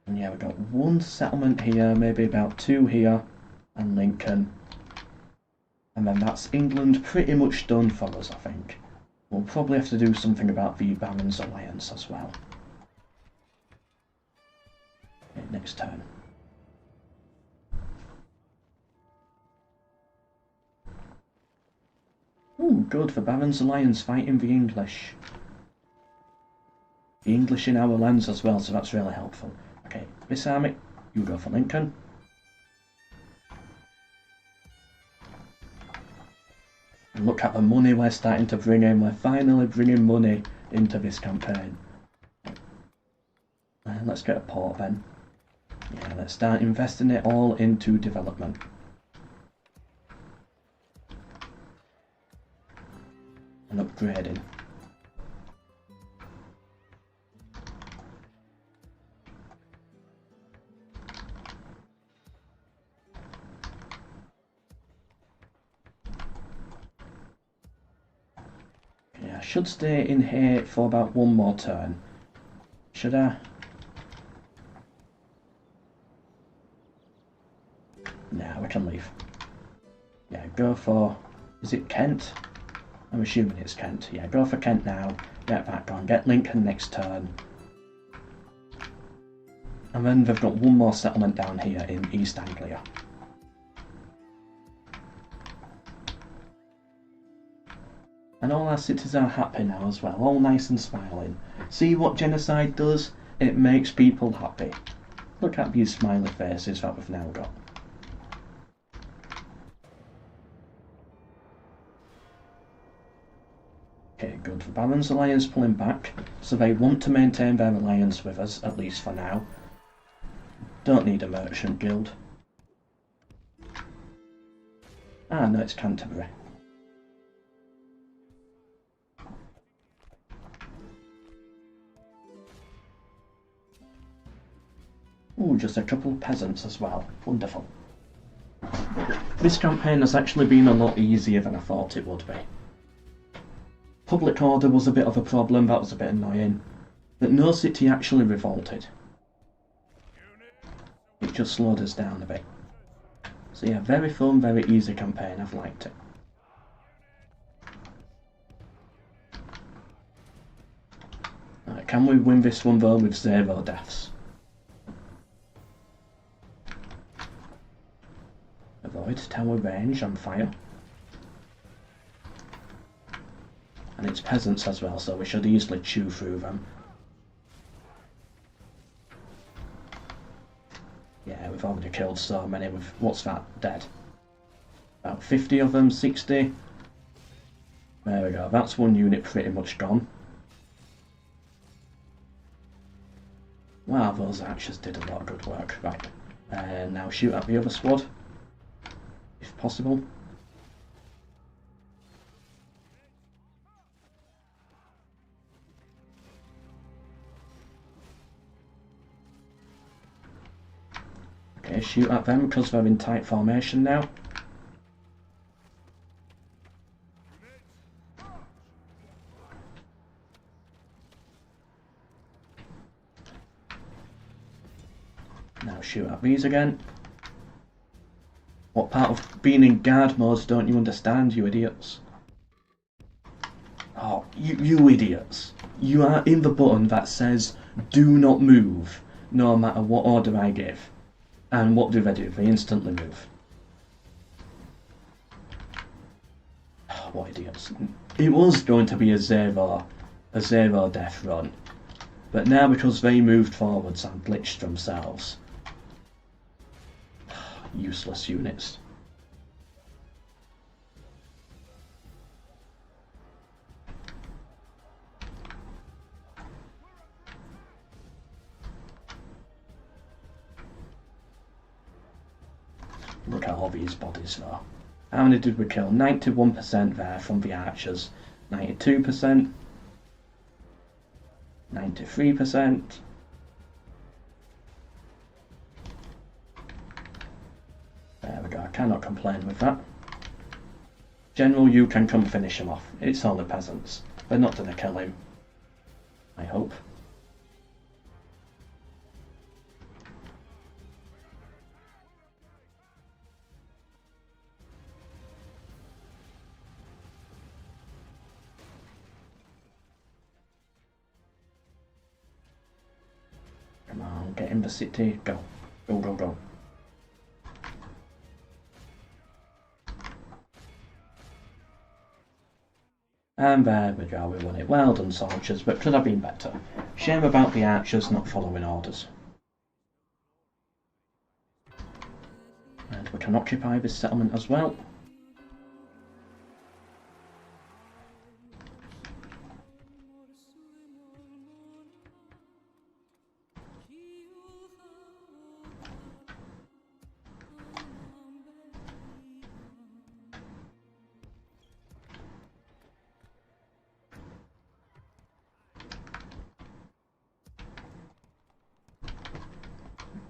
And yeah, we've got 1 settlement here, maybe about 2 here, and Lincoln. And then that's England pretty much done for us, I think. We'll probably have to do something about the Barons Alliance as well. Okay, next turn. Ooh, good, the Barons Alliance fighting the English. The English in our lands as well, so that's really helpful. Okay, this army, you go for Lincoln. And look at the money we're starting to bring in. We're finally bringing money into this campaign. Let's get a port then. Yeah, let's start investing it all into development. And upgrading. Okay, I should stay in here for about 1 more turn. Should I? Nah, we can leave. Yeah, go for... Is it Kent? I'm assuming it's Kent. Yeah, go for Kent now. Get back on. Get Lincoln next turn. And then they've got 1 more settlement down here in East Anglia. And all our cities are happy now as well. All nice and smiling. See what genocide does? It makes people happy. Look at these smiley faces that we've now got. Okay, good. The Barons Alliance pulling back, so they want to maintain their alliance with us, at least for now. Don't need a merchant guild. Ah, no, it's Canterbury. Ooh, just a couple of peasants as well. Wonderful. This campaign has actually been a lot easier than I thought it would be. Public order was a bit of a problem, that was a bit annoying. But no city actually revolted. It just slowed us down a bit. So yeah, very fun, very easy campaign, I've liked it. Right, can we win this one though with 0 deaths? Avoid tower range and fire. And it's peasants as well, so we should easily chew through them. Yeah, we've already killed so many with, what's that, dead? About 50 of them, 60. There we go, that's one unit pretty much gone. Wow, those archers did a lot of good work. Right, now shoot at the other squad, if possible. Okay, shoot at them because they're in tight formation now. Now shoot at these again. What part of being in guard mode don't you understand, you idiots? Oh, you idiots. You are in the button that says do not move, no matter what order I give. And what do? They instantly move. Oh, what idiots. It was going to be a zero death run. But now because they moved forwards and glitched themselves. Useless units. Look at all these bodies though. How many did we kill? 91% there from the archers. 92%. 93%. There we go, I cannot complain with that. General, you can come finish him off. It's all the peasants. They're not going to kill him. I hope. Come on, get in the city. Go. Go, go, go. And there we go, we won it. Well done, soldiers, but could have been better. Shame about the archers not following orders. And we can occupy this settlement as well.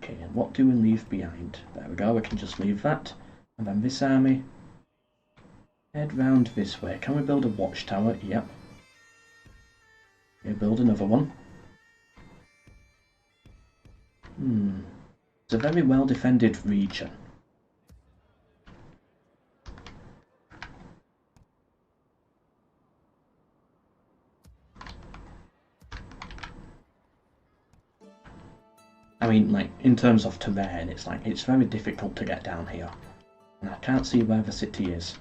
Okay, and what do we leave behind? There we go, we can just leave that. And then this army. Head round this way. Can we build a watchtower? Yep. Okay, build another one. It's a very well defended region. I mean, like, in terms of terrain, it's very difficult to get down here. And I can't see where the city is.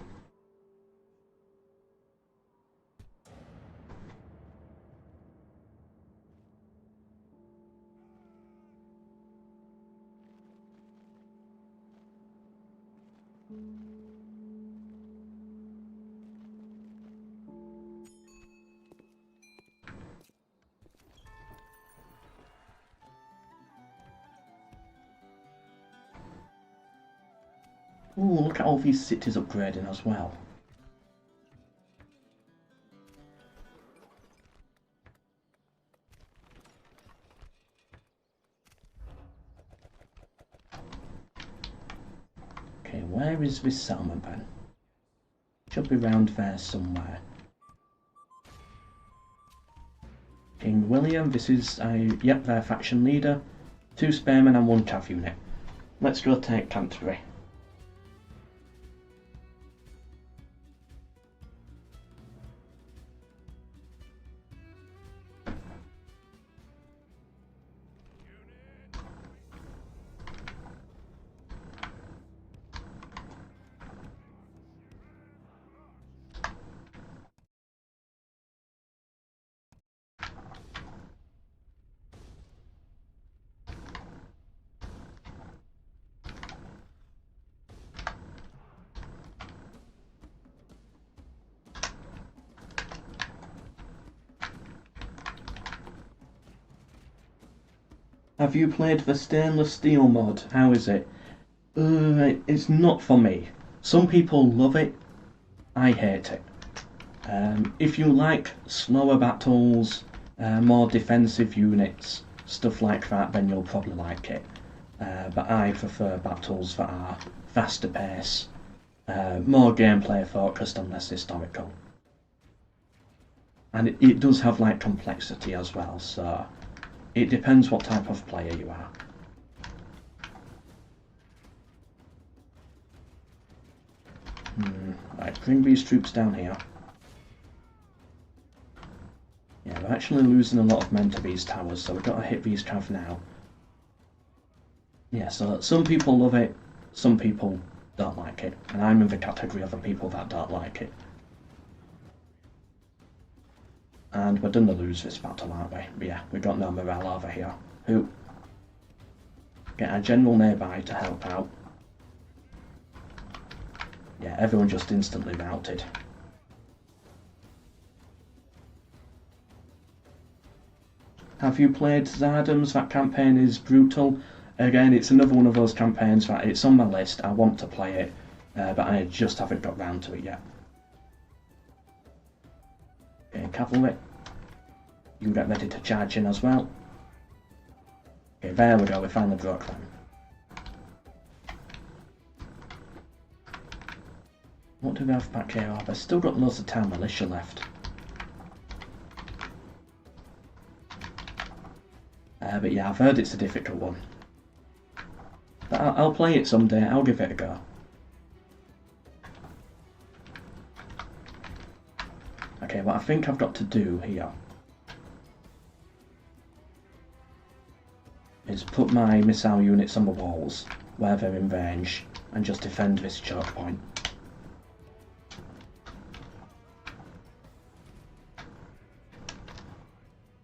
Ooh, look at all these cities upgrading as well. Okay, where is this settlement then? Should be round there somewhere. King William, this is yep, their faction leader. 2 spearmen and 1 cav unit. Let's go take Canterbury. Have you played the stainless steel mod? How is it? It's not for me. Some people love it. I hate it. If you like slower battles, more defensive units, stuff like that, then you'll probably like it. But I prefer battles that are faster pace, more gameplay focused and less historical. And it does have like complexity as well, so it depends what type of player you are. Right, bring these troops down here. Yeah, we're actually losing a lot of men to these towers, so we've got to hit these cav now. Yeah, so some people love it, some people don't like it, and I'm in the category of the people that don't like it. And we're going to lose this battle, aren't we? But yeah, we've got no morale over here. Who? Get our general nearby to help out. Yeah, everyone just instantly routed. Have you played Zardam's? That campaign is brutal. Again, it's another one of those campaigns that it's on my list. I want to play it, but I just haven't got round to it yet. Okay, cavalry. You can get ready to charge in as well. Okay, there we go, we finally broke them. What do we have back here? Oh, I've still got loads of town militia left. But yeah, I've heard it's a difficult one. But I'll play it someday, I'll give it a go. Okay, what I think I've got to do here is put my missile units on the walls where they're in range and just defend this choke point.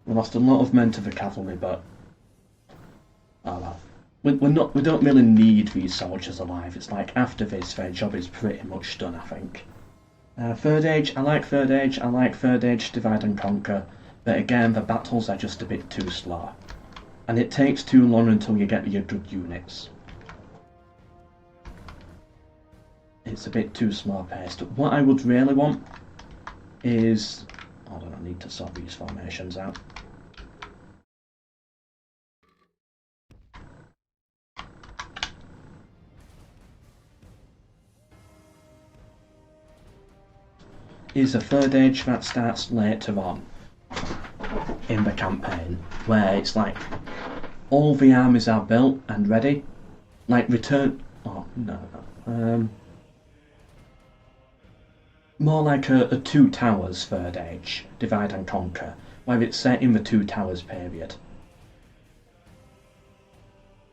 We lost a lot of men to the cavalry, but oh well. We don't really need these soldiers alive. It's like after this, their job is pretty much done, I think. Third Age, I like Third Age. I like Third Age Divide and Conquer, but again, the battles are just a bit too slow, and it takes too long until you get your good units. It's a bit too slow paced. What I would really want is, I don't need to sort these formations out. Is a Third Age that starts later on in the campaign, where it's like all the armies are built and ready, like Return. Oh no. More like a Two Towers Third Age, Divide and Conquer, where it's set in the Two Towers period.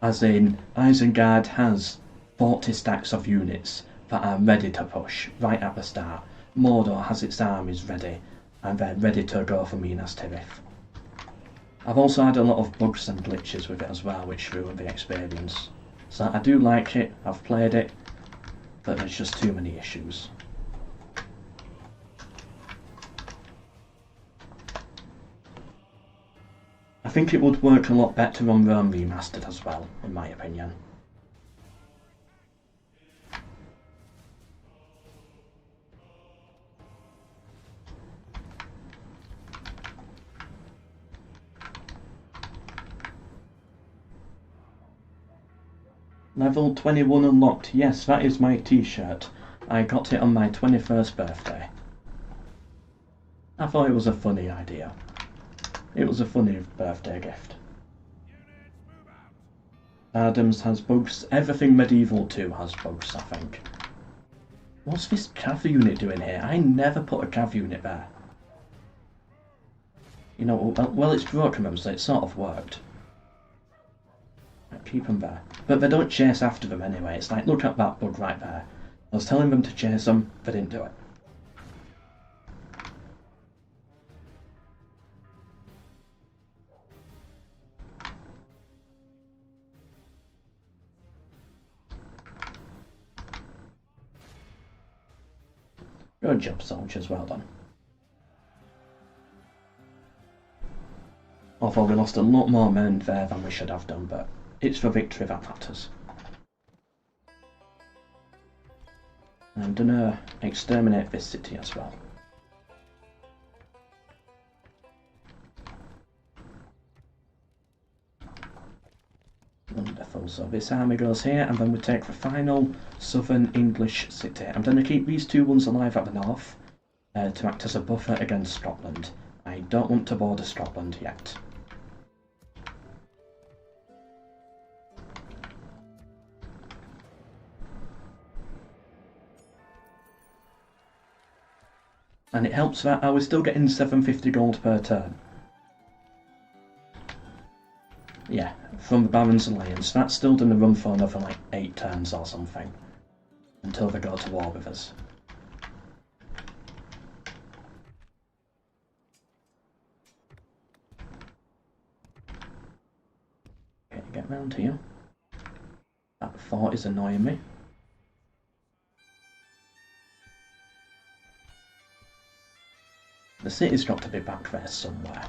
As in, Isengard has 40 stacks of units that are ready to push right at the start. Mordor has its armies ready, and they're ready to go for Minas Tirith. I've also had a lot of bugs and glitches with it as well, which ruined the experience. So I do like it, I've played it, but there's just too many issues. I think it would work a lot better on Rome Remastered as well, in my opinion. Level 21 unlocked. Yes, that is my t-shirt. I got it on my 21st birthday. I thought it was a funny idea. It was a funny birthday gift. Adams has bugs. Everything Medieval 2 has bugs, I think. What's this cav unit doing here? I never put a cav unit there. You know, well it's broken them, so it sort of worked. Keep them there. But they don't chase after them anyway. It's like, look at that bug right there. I was telling them to chase them, they didn't do it. Good job, soldiers, well done. Although we lost a lot more men there than we should have done, but it's the victory that matters. I'm gonna exterminate this city as well. Wonderful, so this army goes here, and then we take the final southern English city. I'm going to keep these two ones alive at the north to act as a buffer against Scotland. I don't want to border Scotland yet. And it helps that I was still getting 750 gold per turn. Yeah, from the Barons Alliance. That's still going to run for another like 8 turns or something. Until they go to war with us. Okay, get round here. That fort is annoying me. The city's got to be back there somewhere.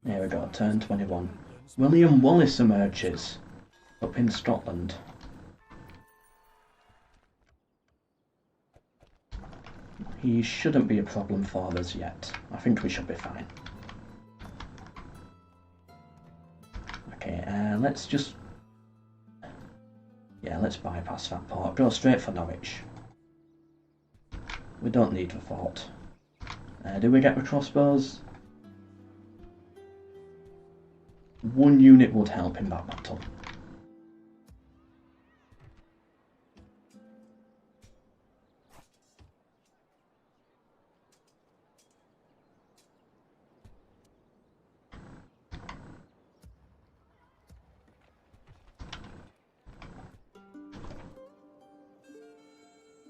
Here we go, turn 21. William Wallace emerges up in Scotland. He shouldn't be a problem for us yet. I think we should be fine. Okay, let's just... Yeah, let's bypass that port. Go straight for Norwich. We don't need the fort. Do we get the crossbows? 1 unit would help in that battle.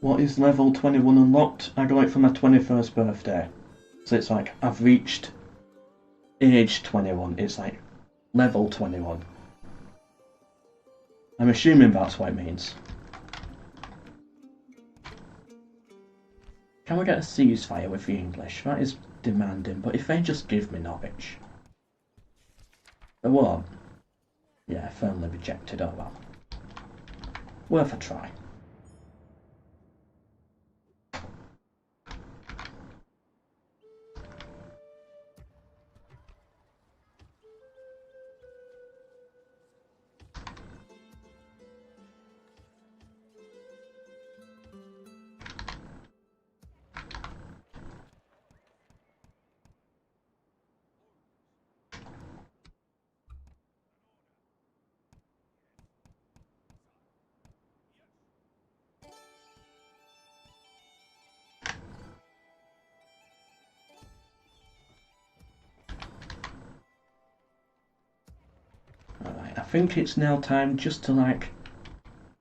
What is level 21 unlocked? I got it for my 21st birthday. So it's like, I've reached age 21. It's like, level 21. I'm assuming that's what it means. Can we get a ceasefire with the English? That is demanding, but if they just give me Norwich. They won't. Yeah, firmly rejected, oh well. Worth a try. I think it's now time just to like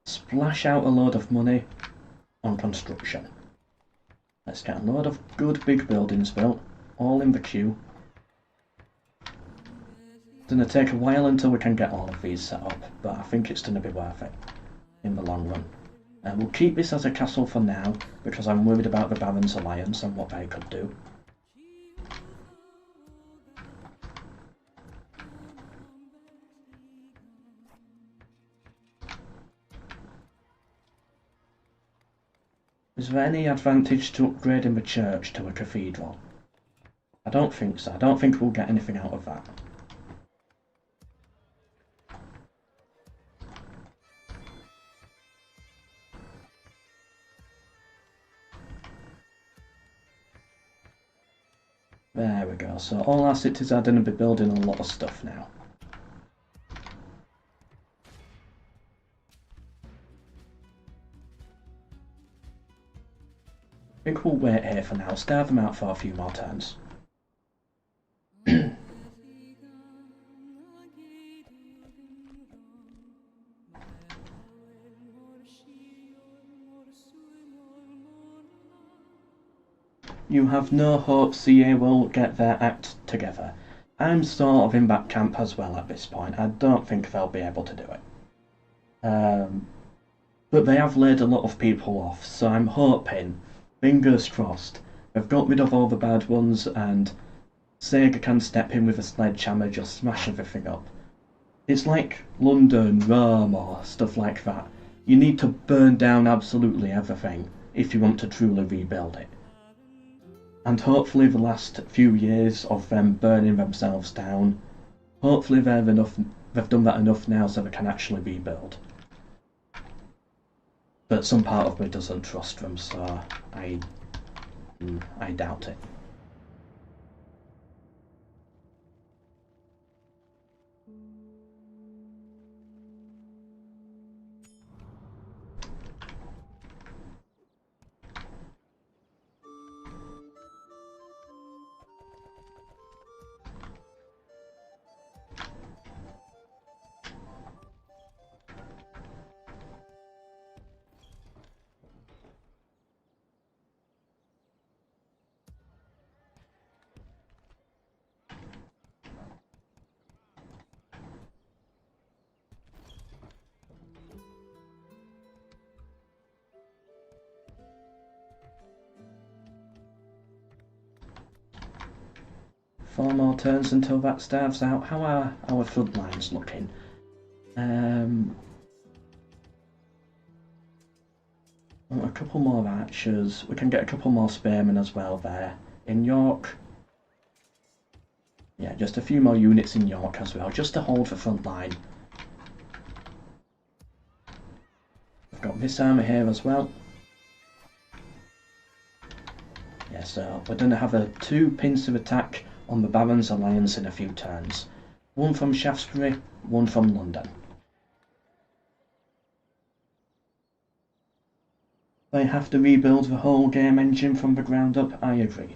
splash out a load of money on construction. Let's get a load of good big buildings built, all in the queue. It's going to take a while until we can get all of these set up, but I think it's going to be worth it in the long run. We'll keep this as a castle for now, because I'm worried about the Barons Alliance and what they could do. Is there any advantage to upgrading the church to a cathedral? I don't think so. I don't think we'll get anything out of that. There we go. So all our cities are going to be building a lot of stuff now. I think we'll wait here for now, starve them out for a few more turns. you have no hope CA will get their act together. I'm sort of in that camp as well at this point. I don't think they'll be able to do it. But they have laid a lot of people off, so I'm hoping, fingers crossed, they've got rid of all the bad ones and Sega can step in with a sledgehammer, just smash everything up. It's like London, Rome or stuff like that. You need to burn down absolutely everything if you want to truly rebuild it. And hopefully the last few years of them burning themselves down, hopefully they've done that enough now so they can actually rebuild. But some part of me doesn't trust them, so I doubt it. Four more turns until that starves out. How are our front lines looking? A couple more archers. We can get a couple more spearmen as well there. In York. Yeah, just a few more units in York as well, just to hold the front line. I've got this army here as well. Yeah, so we're going to have two pincer attack on the Barons Alliance in a few turns. One from Shaftesbury, one from London. They have to rebuild the whole game engine from the ground up, I agree.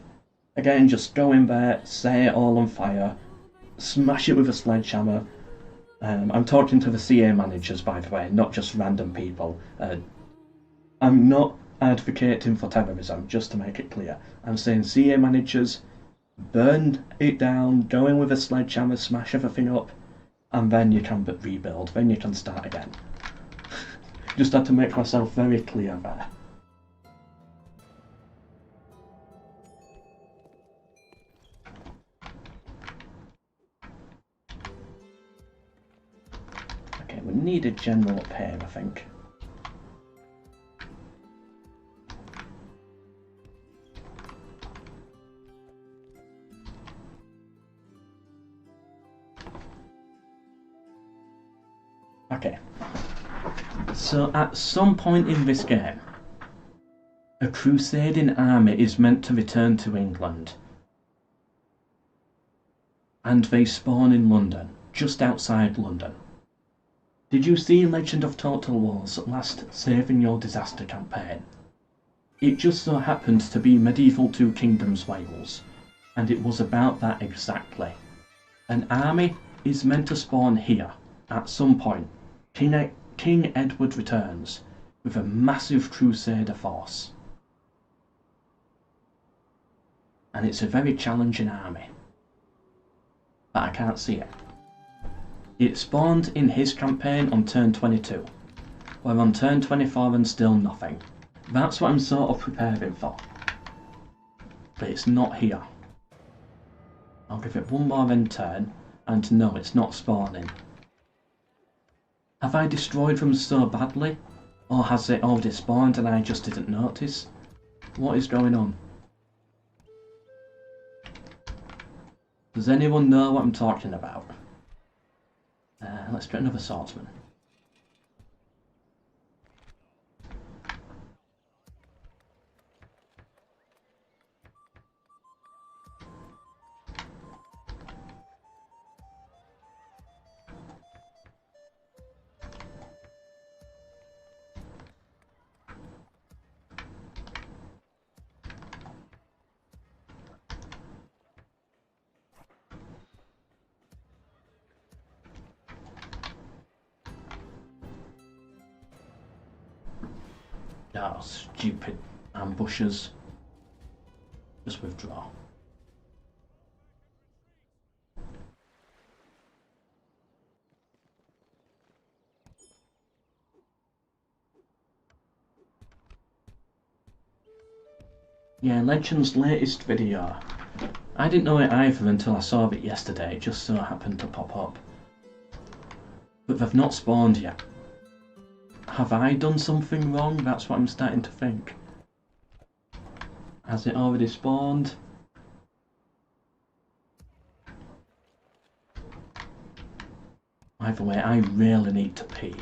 Again, just go in there, set it all on fire, smash it with a sledgehammer. I'm talking to the CA managers, by the way, not just random people. I'm not advocating for terrorism, just to make it clear. I'm saying CA managers, burn it down, go in with a sledgehammer, smash everything up, and then you can rebuild, then you can start again. Just had to make myself very clear there. Okay, we need a general up here, I think. Okay, so at some point in this game, a crusading army is meant to return to England. And they spawn in London, just outside London. Did you see Legend of Total War's last Saving Your Disaster campaign? It just so happened to be Medieval Two Kingdoms Wales, and it was about that exactly. An army is meant to spawn here, at some point. King Edward returns, with a massive crusader force. And it's a very challenging army. But I can't see it. It spawned in his campaign on turn 22. We're on turn 24 and still nothing. That's what I'm sort of preparing for. But it's not here. I'll give it one more end turn, and no, it's not spawning. Have I destroyed them so badly? Or has it already spawned and I just didn't notice? What is going on? Does anyone know what I'm talking about? Let's get another swordsman. Oh, stupid ambushes. Just withdraw. Yeah, Legend's latest video. I didn't know it either until I saw it yesterday, it just so happened to pop up. But they've not spawned yet. Have I done something wrong? That's what I'm starting to think. Has it already spawned? Either way, I really need to pee.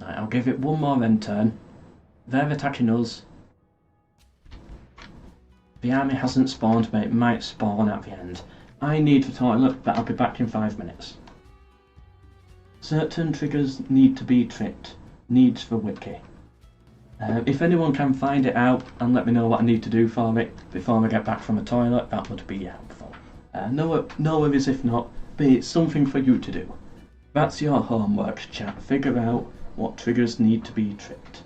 Right, I'll give it one more end turn. They're attacking us. The army hasn't spawned, but it might spawn at the end. I need the toilet, but I'll be back in 5 minutes. Certain triggers need to be tripped. Needs for wiki. If anyone can find it out and let me know what I need to do for it before I get back from the toilet, that would be helpful. No worries if not, but it's something for you to do. That's your homework, chat. Figure out what triggers need to be tripped.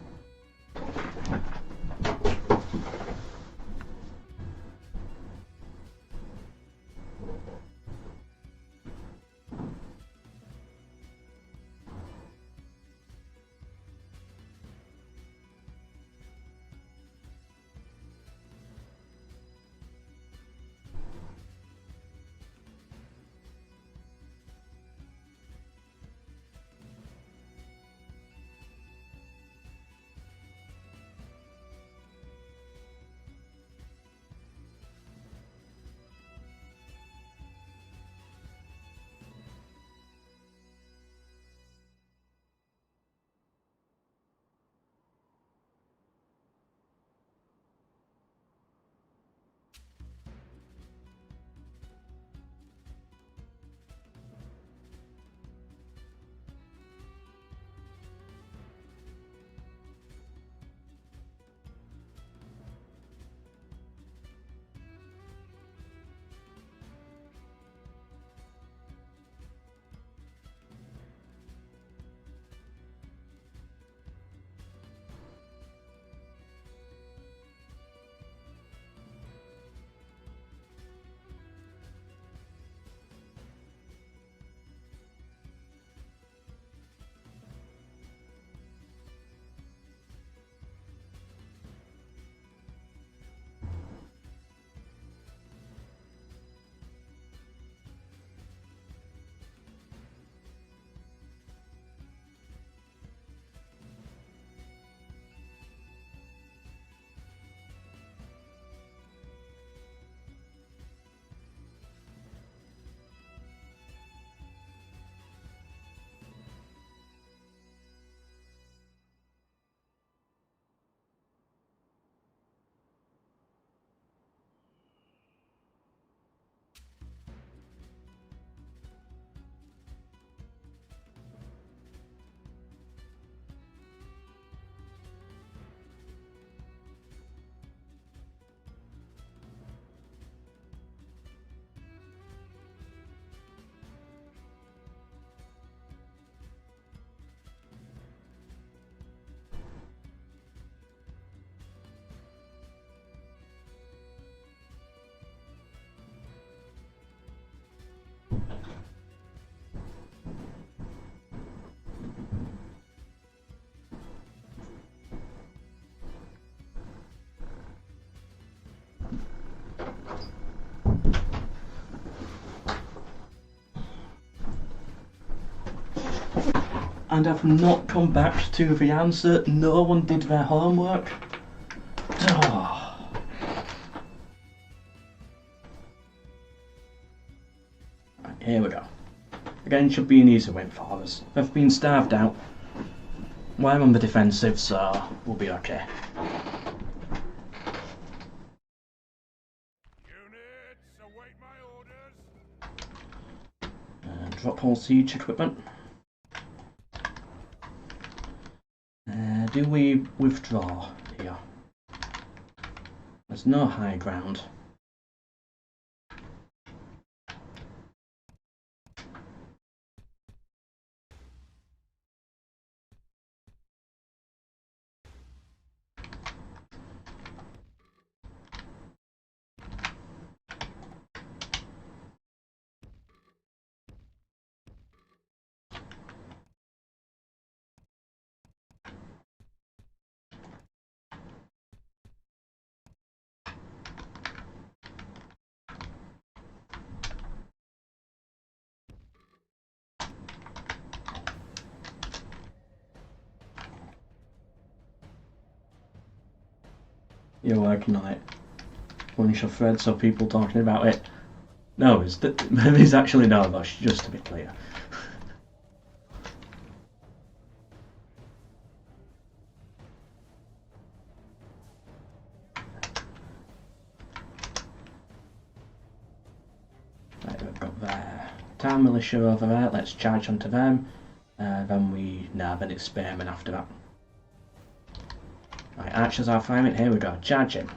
And I've not come back to the answer. No one did their homework. Oh. Right, here we go. Again, should be an easy win for us. They've been starved out. We're on the defensive, so we'll be okay. Units, await my orders. Drop all siege equipment. Do we withdraw here? There's no high ground. You're working on it. Bunch of threads of people talking about it. No, there's actually no rush, just to be clear. Right, we've got their town militia over there. Let's charge onto them. Then it's spearmen after that. Right, archers are firing. Here we go. Charging.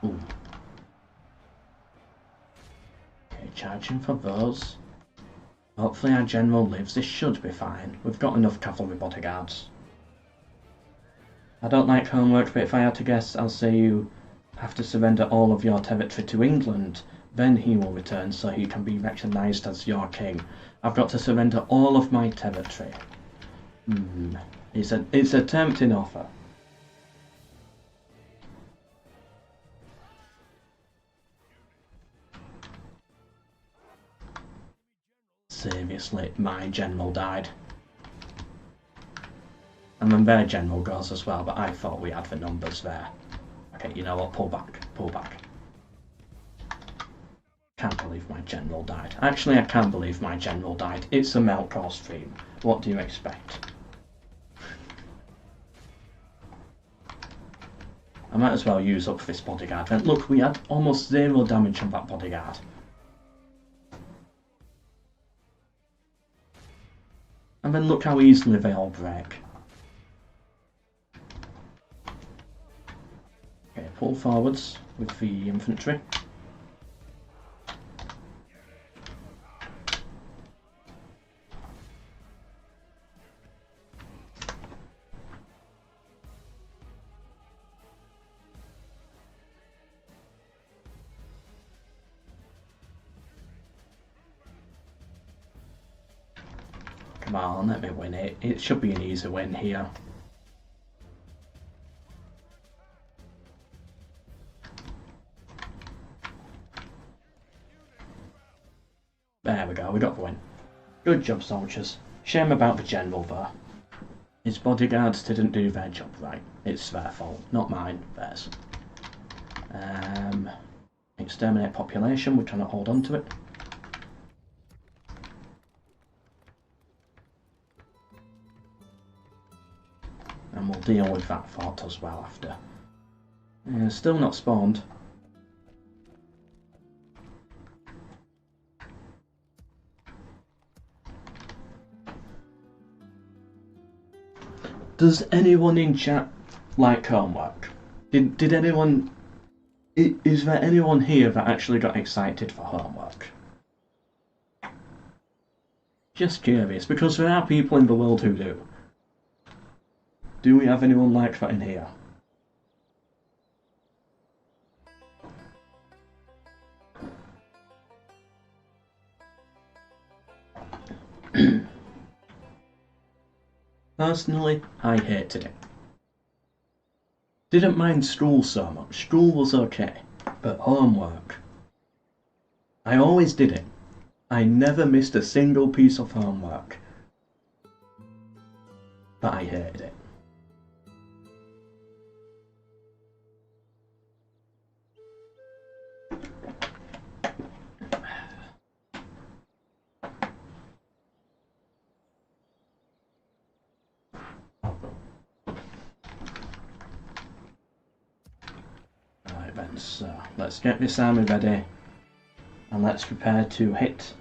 Ooh. Okay, charging for those. Hopefully our general lives. This should be fine. We've got enough cavalry bodyguards. I don't like homework, but if I had to guess, I'll say you have to surrender all of your territory to England. Then he will return so he can be recognised as your king. I've got to surrender all of my territory. It's a tempting offer. Seriously, my general died. And then their general goes as well, but I thought we had the numbers there. Okay, you know what? Pull back. Pull back. Can't believe my general died. Actually, I can't believe my general died. It's a MELKOR stream. What do you expect? I might as well use up this bodyguard. And look, we had almost 0 damage on that bodyguard. And then look how easily they all break. Okay, pull forwards with the infantry. Come on, let me win it. It should be an easy win here. There we go, we got the win. Good job, soldiers. Shame about the general though. His bodyguards didn't do their job right. It's their fault, not mine, theirs. Exterminate population, we cannot hold on to it. And we'll deal with that fort as well after. Still not spawned. Does anyone in chat like homework? Did anyone... Is there anyone here that actually got excited for homework? Just curious, because there are people in the world who do. Do we have anyone like that in here? Personally, I hated it. Didn't mind school so much. School was okay. But homework. I always did it. I never missed a single piece of homework. But I hated it. then, so let's get this army ready and let's prepare to hit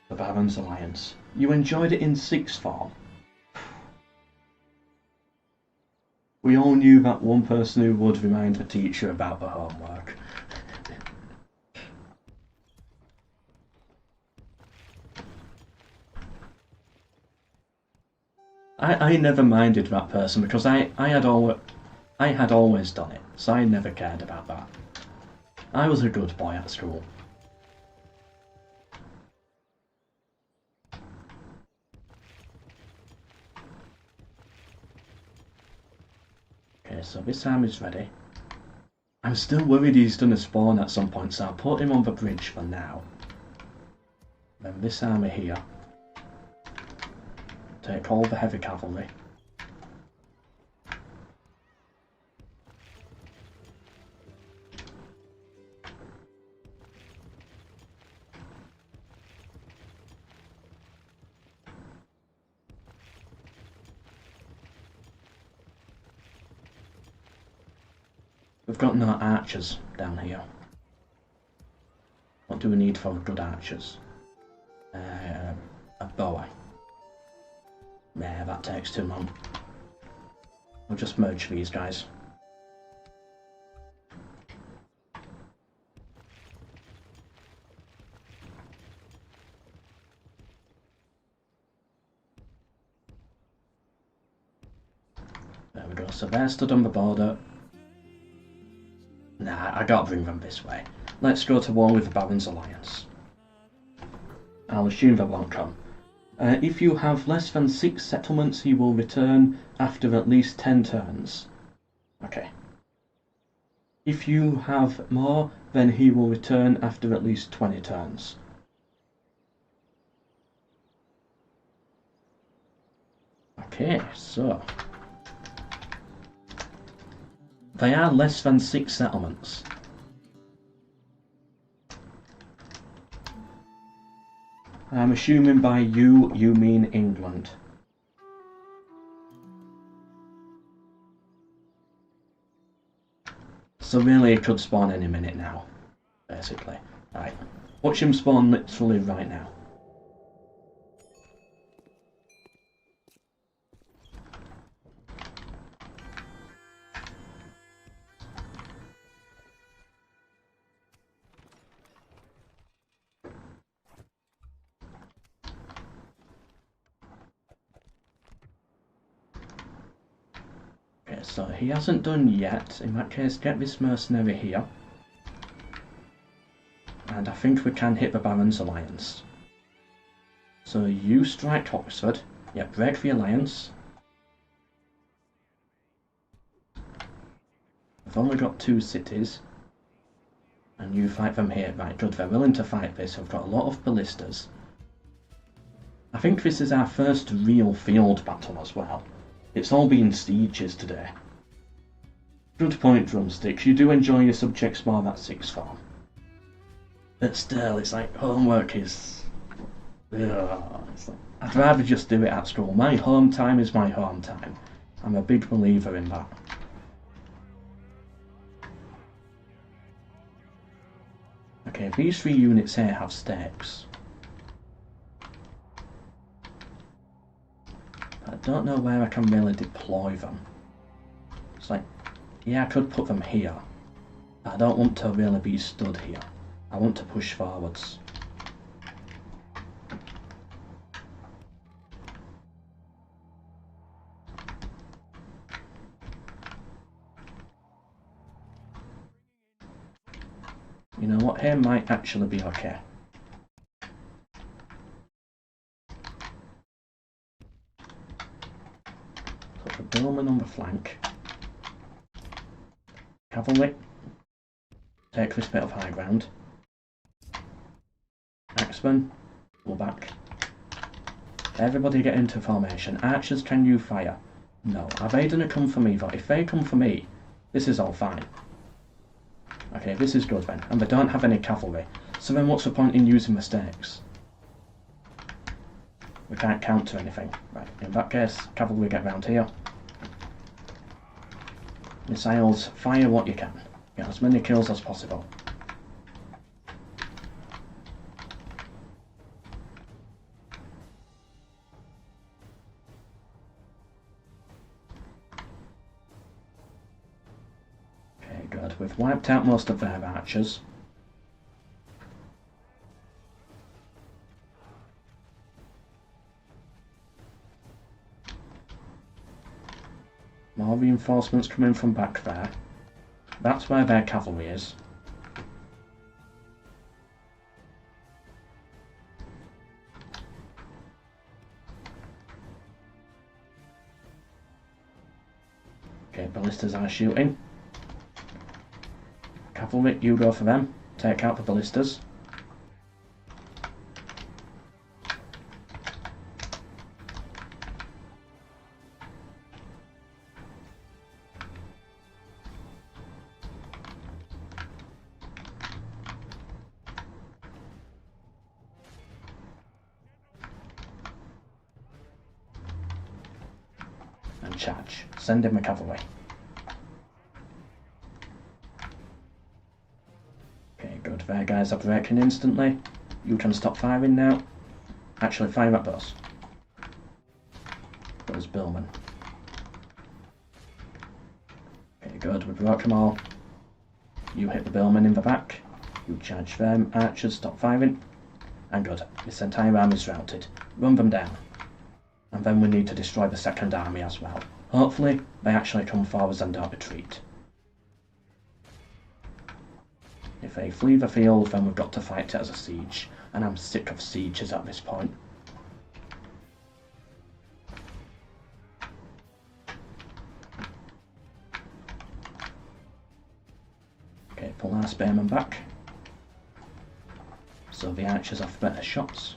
the Baron's Alliance. You enjoyed it in sixth form. We all knew that one person who would remind the teacher about the homework. I never minded that person because I had always done it, so I never cared about that. I was a good boy at school. Okay, so this army's ready. I'm still worried he's done a spawn at some point, so I'll put him on the bridge for now. Then this army here. Take all the heavy cavalry. We've got no archers down here. What do we need for good archers? A bow. Yeah, that takes too long. We'll just merge these guys. There we go, so they're stood on the border. Nah, I gotta bring them this way. Let's go to war with the Baron's Alliance. I'll assume they won't come. If you have less than 6 settlements, he will return after at least 10 turns. Okay. If you have more, then he will return after at least 20 turns. Okay, so... they are less than 6 settlements. I'm assuming by you mean England. So really it could spawn any minute now, basically. Right, watch him spawn literally right now. So he hasn't done yet. In that case, get this mercenary here. And I think we can hit the Baron's Alliance. So you strike Oxford. Yeah, break the alliance. We've only got 2 cities. And you fight them here. Right, good. They're willing to fight this. We've got a lot of ballistas. I think this is our first real field battle as well. It's all been sieges today. Good point, Drumsticks. You do enjoy your subjects more at 6th form. But still, it's like homework is... It's like, I'd rather just do it at school. My home time is my home time. I'm a big believer in that. Okay, these 3 units here have stakes. I don't know where I can really deploy them. It's like, yeah, I could put them here. I don't want to really be stood here. I want to push forwards. You know what, here might actually be okay. Put the billman on the flank. Cavalry, take this bit of high ground. Axemen, pull back. Everybody get into formation. Archers, can you fire? No. Are they going to come for me though? If they come for me, this is all fine. Okay, this is good then. And they don't have any cavalry. So then what's the point in using mistakes? We can't counter anything. Right, in that case, cavalry get round here. Missiles, fire what you can. Get as many kills as possible. Okay, good. We've wiped out most of their archers. More reinforcements coming from back there. That's where their cavalry is. Okay, ballistas are shooting. Cavalry, you go for them. Take out the ballistas. And charge. Send in the cavalry. Okay, good. Their guys are breaking instantly. You can stop firing now. Actually, fire at those. Those billmen. Okay, good. We broke them all. You hit the billmen in the back. You charge them. Archers, stop firing. And good. This entire army is routed. Run them down. And then we need to destroy the second army as well. Hopefully, they actually come forwards and don't retreat. If they flee the field, then we've got to fight it as a siege. And I'm sick of sieges at this point. Okay, pull our spearmen back. So the archers have better shots.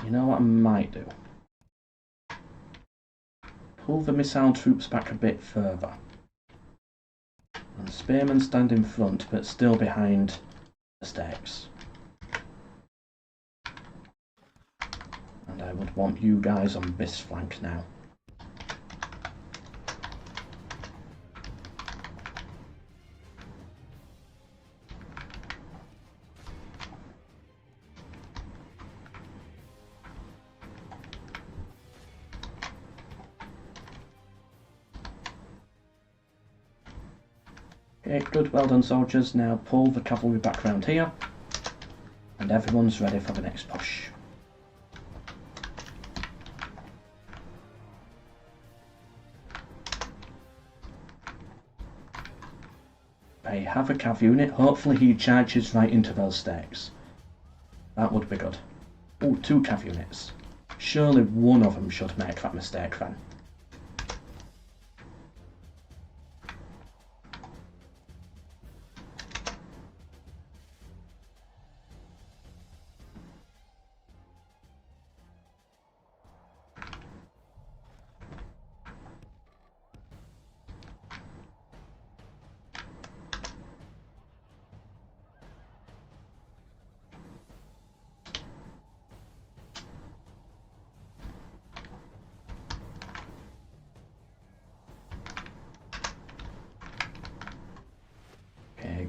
You know what I might do? Pull the missile troops back a bit further. And spearmen stand in front, but still behind the stakes. And I would want you guys on this flank now. Okay, good, well done soldiers. Now pull the cavalry back round here. And everyone's ready for the next push. They have a cav unit. Hopefully he charges right into those stakes. That would be good. Oh, 2 cav units. Surely one of them should make that mistake then.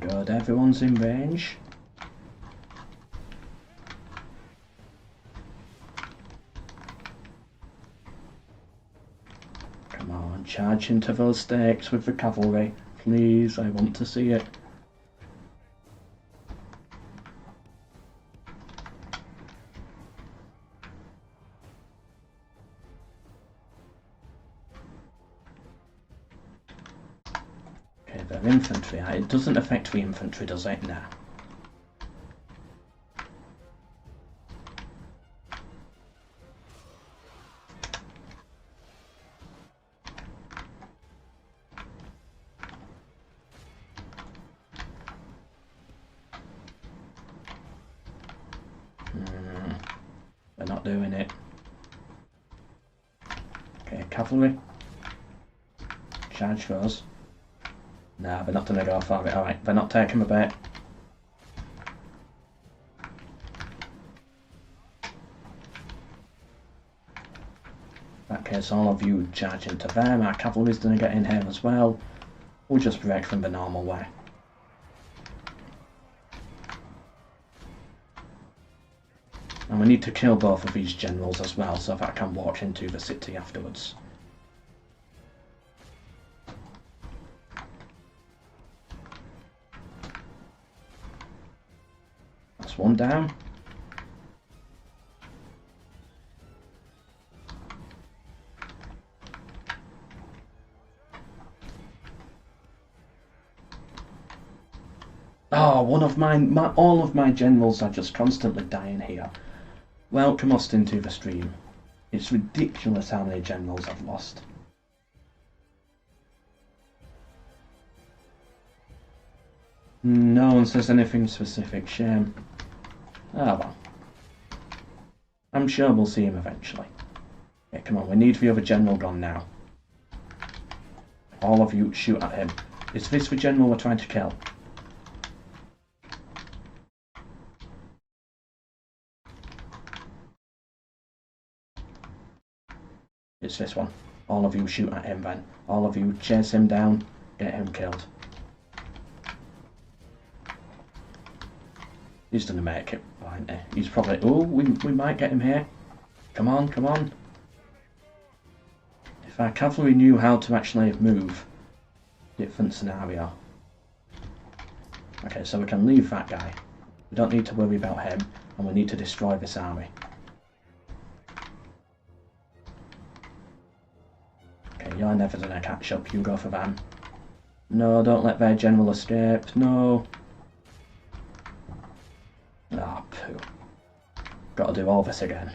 Good, everyone's in range. Come on, charge into those stakes with the cavalry. Please, I want to see it. Their infantry. It doesn't affect the infantry, does it? Nah. They're not doing it. Okay, cavalry. Charge those. Nah, they're not going to go for it. Alright, they're not taking the bait. In that case, all of you charge into them. Our cavalry's going to get in here as well. We'll just break from the normal way. And we need to kill both of these generals as well, so that I can walk into the city afterwards. That's one down. Oh, one of all of my generals are just constantly dying here. Welcome Austin to the stream. It's ridiculous how many generals I've lost. No one says anything specific, shame. Ah well. I'm sure we'll see him eventually. Yeah, come on, we need the other general gone now. All of you shoot at him. Is this the general we're trying to kill? It's this one. All of you shoot at him then. All of you chase him down, get him killed. He's gonna make it, isn't he? He's probably... Oh, we might get him here. Come on, come on. If our cavalry knew how to actually move, different scenario. Okay, so we can leave that guy. We don't need to worry about him, and we need to destroy this army. Okay, you're never gonna catch up. You go for them. No, don't let their general escape. No. Ah, poo. Gotta do all this again.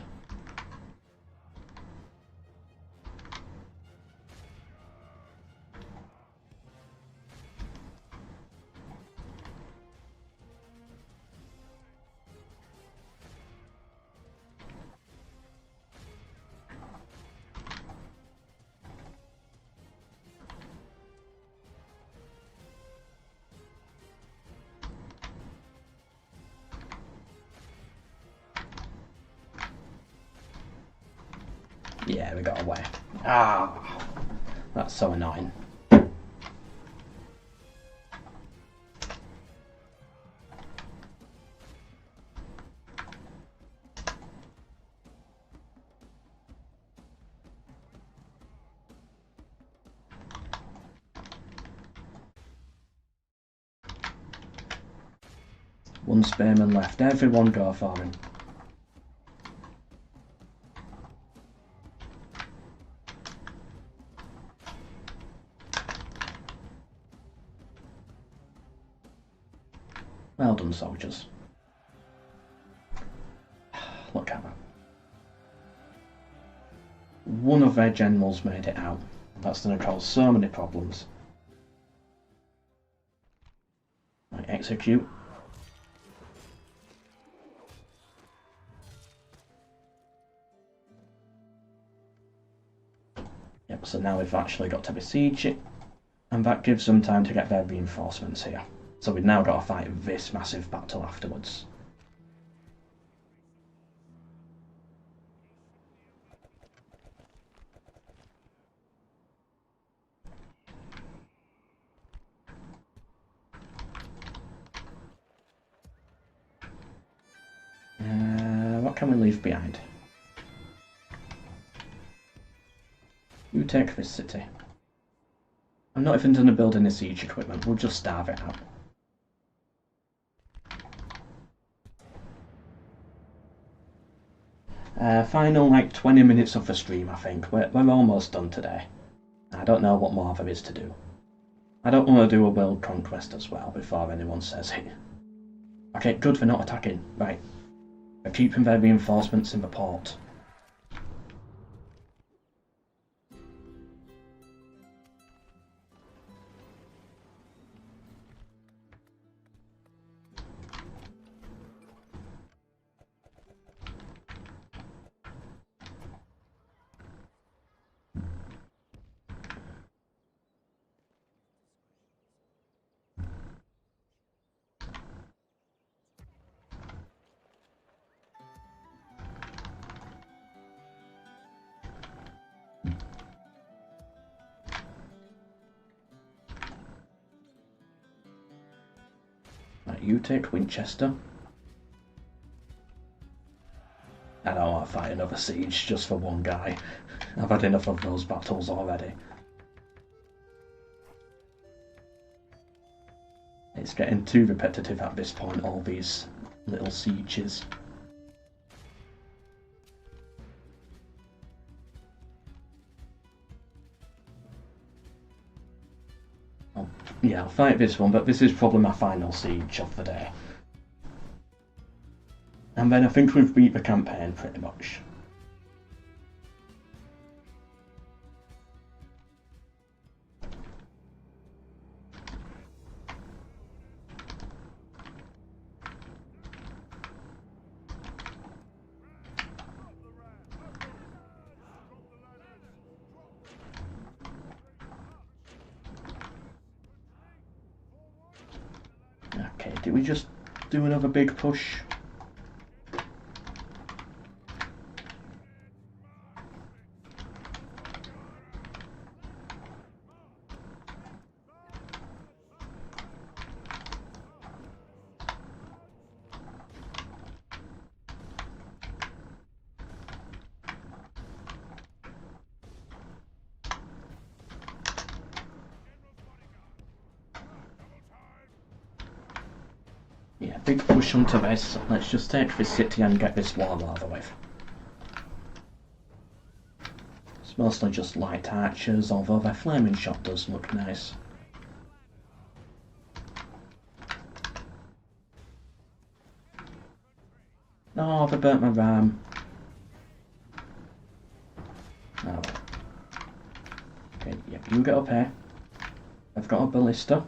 Yeah, we got away. Ah, that's so annoying. One spearman left. Everyone go for him. Well done, soldiers. Look at that. One of their generals made it out. That's going to cause so many problems. Right, execute. Yep, so now we've actually got to besiege it. And that gives them time to get their reinforcements here. So we've now got to fight this massive battle afterwards. What can we leave behind? You take this city. I'm not even going to build any siege equipment, we'll just starve it out. Final like 20 minutes of the stream, I think. We're almost done today. I don't know what more there is to do. I don't want to do a world conquest as well before anyone says it. Okay, good for not attacking. Right. They're keeping their reinforcements in the port. you take Winchester. I don't want to fight another siege just for one guy. I've had enough of those battles already. It's getting too repetitive at this point, all these little sieges. Yeah, I'll fight this one, but this is probably my final siege of the day. And then I think we've beat the campaign pretty much. Okay, did we just do another big push? Yeah, big push onto this. Let's just take this city and get this war over with. It's mostly just light archers, although their flaming shot does look nice. Oh, they burnt my ram. Oh. Okay, yep, you get up here. I've got a ballista,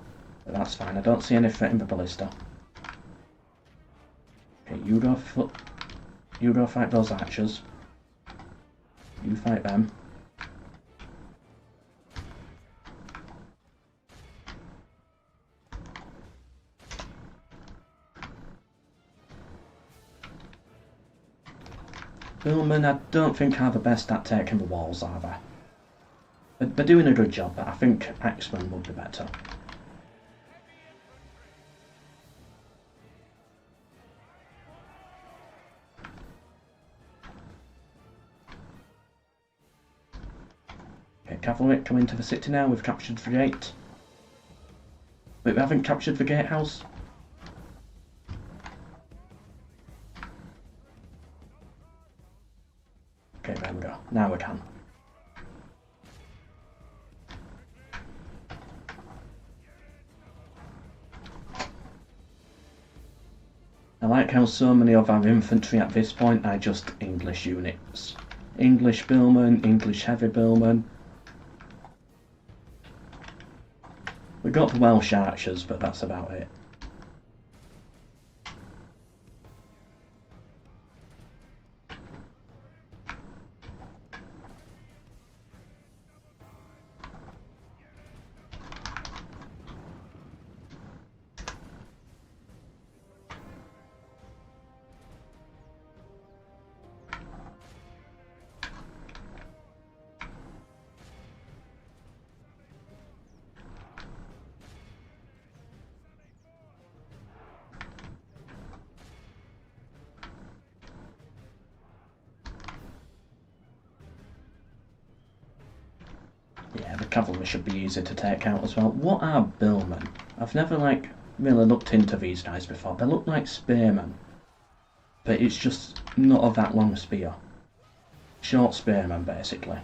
but that's fine. I don't see any threat in the ballista. Okay, you go fight those archers. You fight them. Billmen, I don't think are the best at taking the walls, are they? They're doing a good job, but I think Axemen would be better. Okay, cavalry, come into the city now. We've captured the gate. Wait, we haven't captured the gatehouse? Okay, there we go. Now we can. I like how so many of our infantry at this point are just English units. English billmen, English heavy billmen. We got the Welsh archers, but that's about it. Yeah, the cavalry should be easy to take out as well. What are billmen? I've never, really looked into these guys before. They look like spearmen. But it's just not of that long spear. Short spearmen, basically.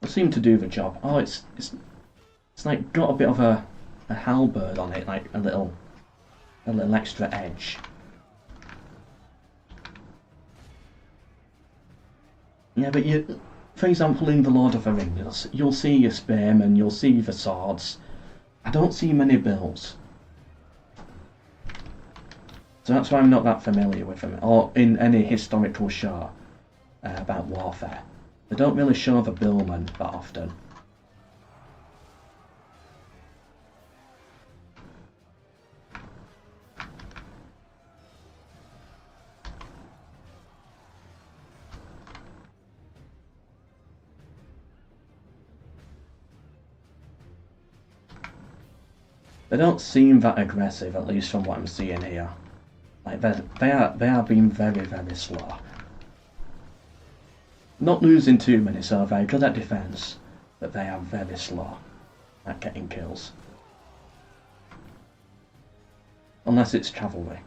They seem to do the job. Oh, it's like got a bit of a halberd on it, like a little extra edge. Yeah, but for example, in The Lord of the Rings, you'll see your spearmen, you'll see the swords. I don't see many bills. So that's why I'm not that familiar with them, or in any historical show about warfare. They don't really show the billmen that often. They don't seem that aggressive, at least from what I'm seeing here. Like they are being very, very slow. Not losing too many, so very good at defence, but they are very slow at getting kills. Unless it's cavalry.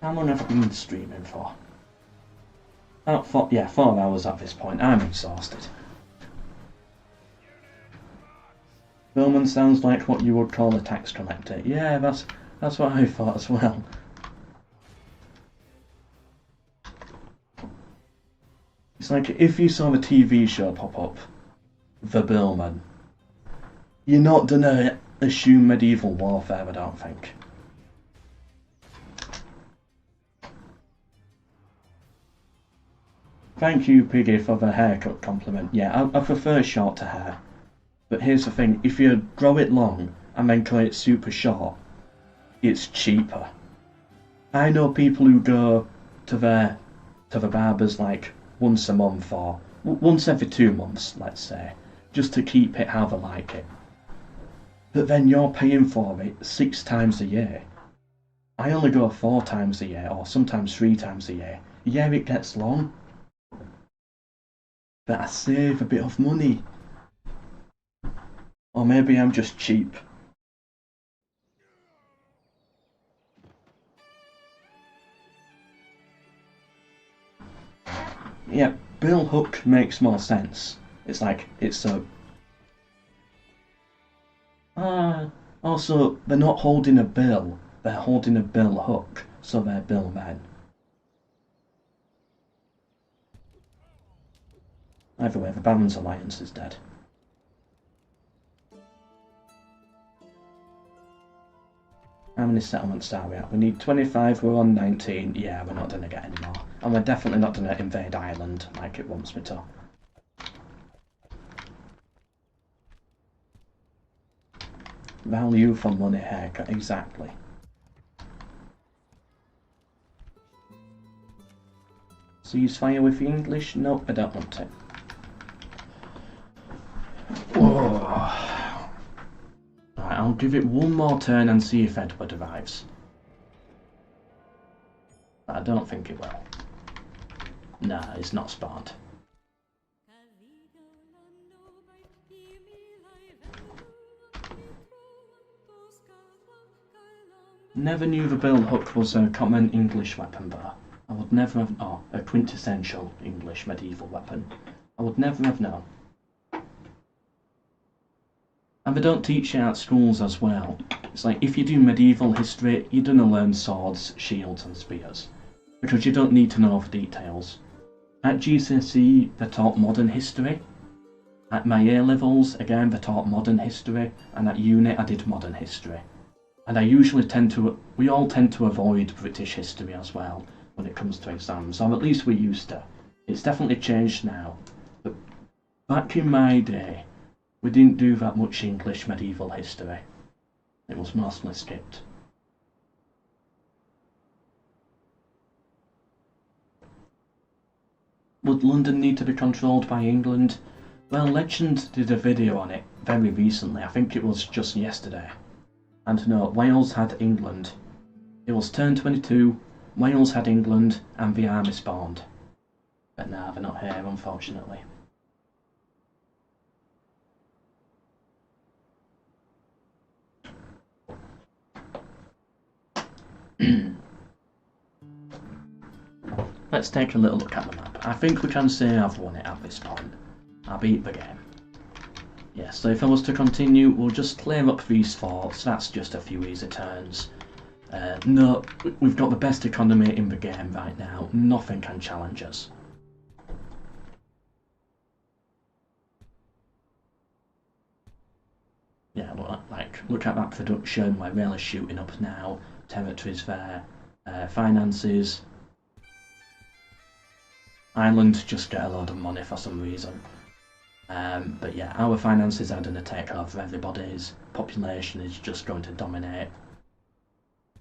How long have I been streaming for? Yeah, 4 hours at this point. I'm exhausted. Billman sounds like what you would call a tax collector. Yeah, that's what I thought as well. It's like if you saw the TV show pop up, The Billman, you're not gonna assume medieval warfare, I don't think. Thank you, Piggy, for the haircut compliment. Yeah, I prefer short to hair. But here's the thing, if you grow it long and then cut it super short, it's cheaper. I know people who go to the barbers like once a month or once every 2 months, let's say, just to keep it how they like it. But then you're paying for it 6 times a year. I only go 4 times a year, or sometimes 3 times a year. Yeah, it gets long, but I save a bit of money. Or maybe I'm just cheap. Yeah, bill hook makes more sense. It's like, it's a... also, they're not holding a bill, they're holding a bill hook, so they're bill men. Either way, the Barons Alliance is dead. How many settlements are we at? We need 25, we're on 19. Yeah, we're not going to get any more. And we're definitely not going to invade Ireland like it wants me to. Value for money haircut, exactly. Ceasefire with the English? Nope, I don't want it. Oh. Right, I'll give it one more turn and see if Edward arrives. I don't think it will. Nah, it's not spawned. Never knew the bill hook was a common English weapon though. I would never have... oh, a quintessential English medieval weapon. I would never have known. And they don't teach it at schools as well. It's like, if you do medieval history, you're gonna learn swords, shields and spears. Because you don't need to know the details. At GCSE, they taught modern history. At my A-levels, again, they taught modern history. And at uni, I did modern history. And I usually we all tend to avoid British history as well when it comes to exams, or at least we used to. It's definitely changed now. But back in my day, we didn't do that much English medieval history. It was mostly skipped. Would London need to be controlled by England? Well, Legend did a video on it very recently, I think it was just yesterday. And no, Wales had England. It was turn 22, Wales had England, and the army spawned. But nah, they're not here, unfortunately. Let's take a little look at the map. I think we can say I've won it at this point. I beat the game. Yeah, so if I was to continue, we'll just clear up these forts. That's just a few easy turns. No, we've got the best economy in the game right now. Nothing can challenge us. Yeah, look at that production. We're really shooting up now. Territories there. Finances. Ireland just get a load of money for some reason. But yeah, our finances are going to take over everybody's. Population is just going to dominate.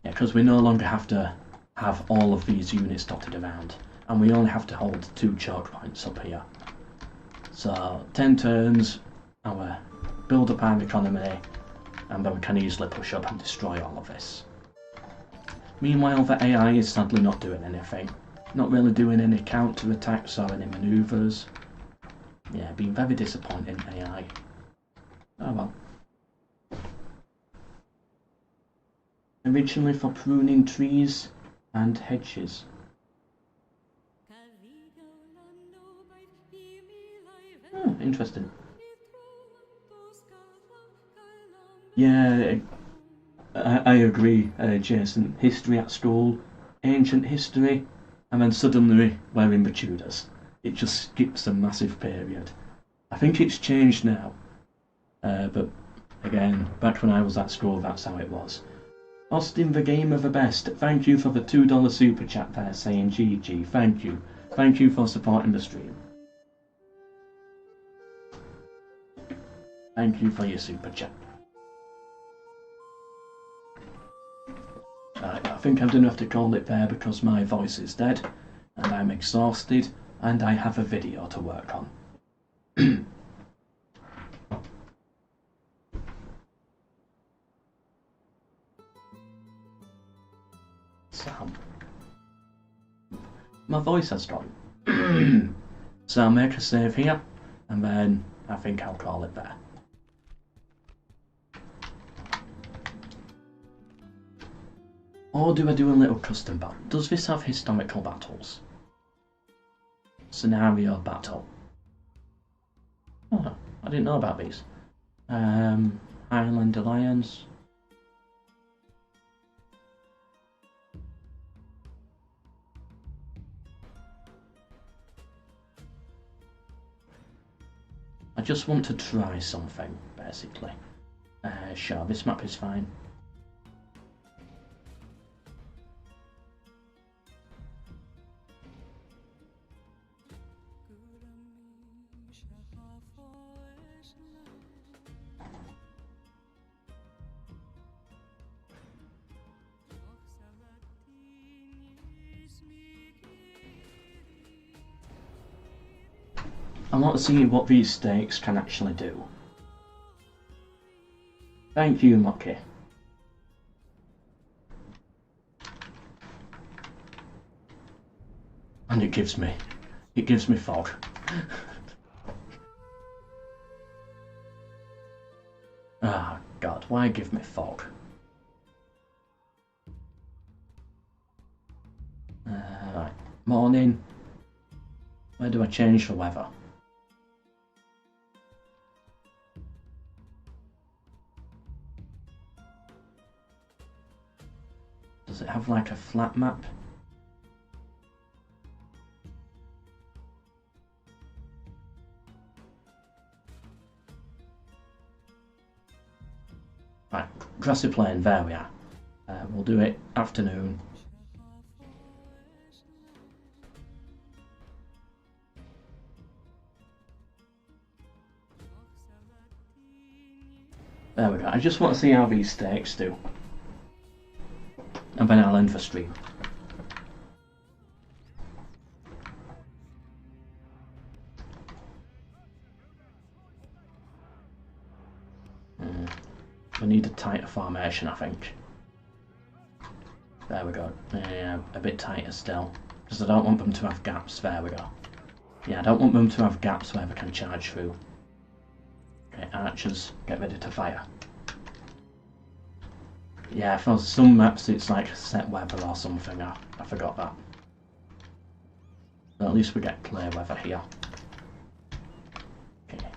Yeah, because we no longer have to have all of these units dotted around. And we only have to hold 2 choke points up here. So, 10 turns, our build up our economy, and then we can easily push up and destroy all of this. Meanwhile, the AI is sadly not doing anything. Not really doing any counter-attacks or any manoeuvres. Yeah, being very disappointing, AI. Oh well. Originally for pruning trees and hedges. Oh, interesting. Yeah, I agree, Jason. History at school, ancient history, and then suddenly we're in the Tudors. It just skips a massive period. I think it's changed now, but again, back when I was at school, that's how it was. Austin, the gamer the best. Thank you for the $2 super chat there, saying GG. Thank you. Thank you for supporting the stream. Thank you for your super chat. Right, I think I'm going to have to call it there because my voice is dead, and I'm exhausted, and I have a video to work on. So, my voice has gone. So I'll make a save here, and then I think I'll call it there. Or do I do a little custom battle? Does this have historical battles? Scenario battle. Oh, I didn't know about these. Highland Alliance. I just want to try something, basically. Sure, this map is fine. I want to see what these stakes can actually do. Thank you, Mucky. And it gives me fog. Ah, God, why give me fog? Right, morning. Where do I change the weather? Does it have like a flat map? Right, grassy plain, there we are. We'll do it afternoon. There we go. I just want to see how these stakes do. And then I'll end the stream. We need a tighter formation, I think. There we go. Yeah, a bit tighter still. Because I don't want them to have gaps. There we go. Yeah, I don't want them to have gaps where they can charge through. Okay, archers, get ready to fire. Yeah, for some maps it's like set weather or something. I forgot that. But at least we get clear weather here. Okay,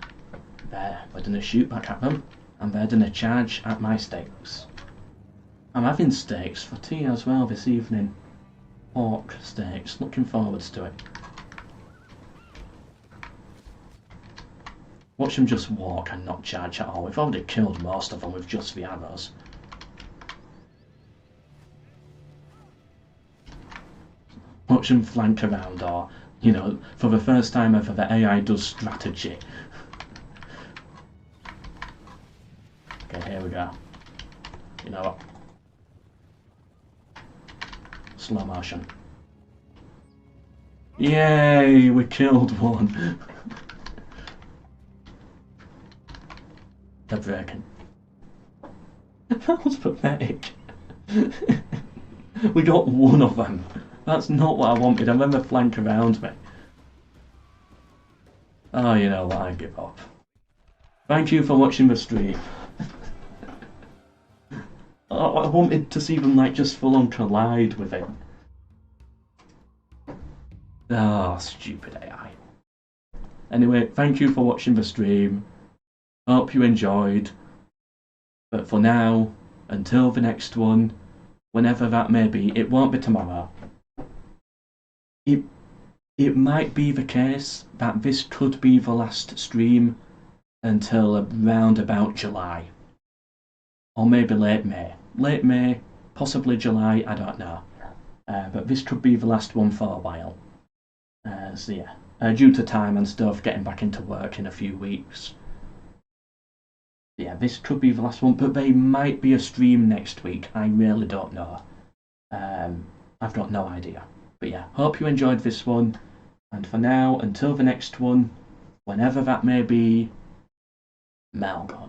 there. We're going to shoot back at them. And they're going to charge at my stakes. I'm having steaks for tea as well this evening. Pork steaks. Looking forwards to it. Watch them just walk and not charge at all. We've already killed most of them with just the arrows. Watch them flank around, or, you know, for the first time ever the AI does strategy. Okay, here we go. You know what? Slow motion. Yay, we killed one. They're breaking. That was pathetic. We got one of them. That's not what I wanted. I remember flank around me. Oh, you know what? I give up. Thank you for watching the stream. I wanted to see them like just full on collide with it. Oh, stupid AI. Anyway, thank you for watching the stream. Hope you enjoyed. But for now, until the next one, whenever that may be, it won't be tomorrow. It might be the case that this could be the last stream until around about July. Or maybe late May. Late May, possibly July, I don't know. But this could be the last one for a while. So yeah, due to time and stuff, getting back into work in a few weeks. Yeah, this could be the last one, but there might be a stream next week. I really don't know. I've got no idea. But yeah, hope you enjoyed this one. And for now, until the next one, whenever that may be, MELKOR.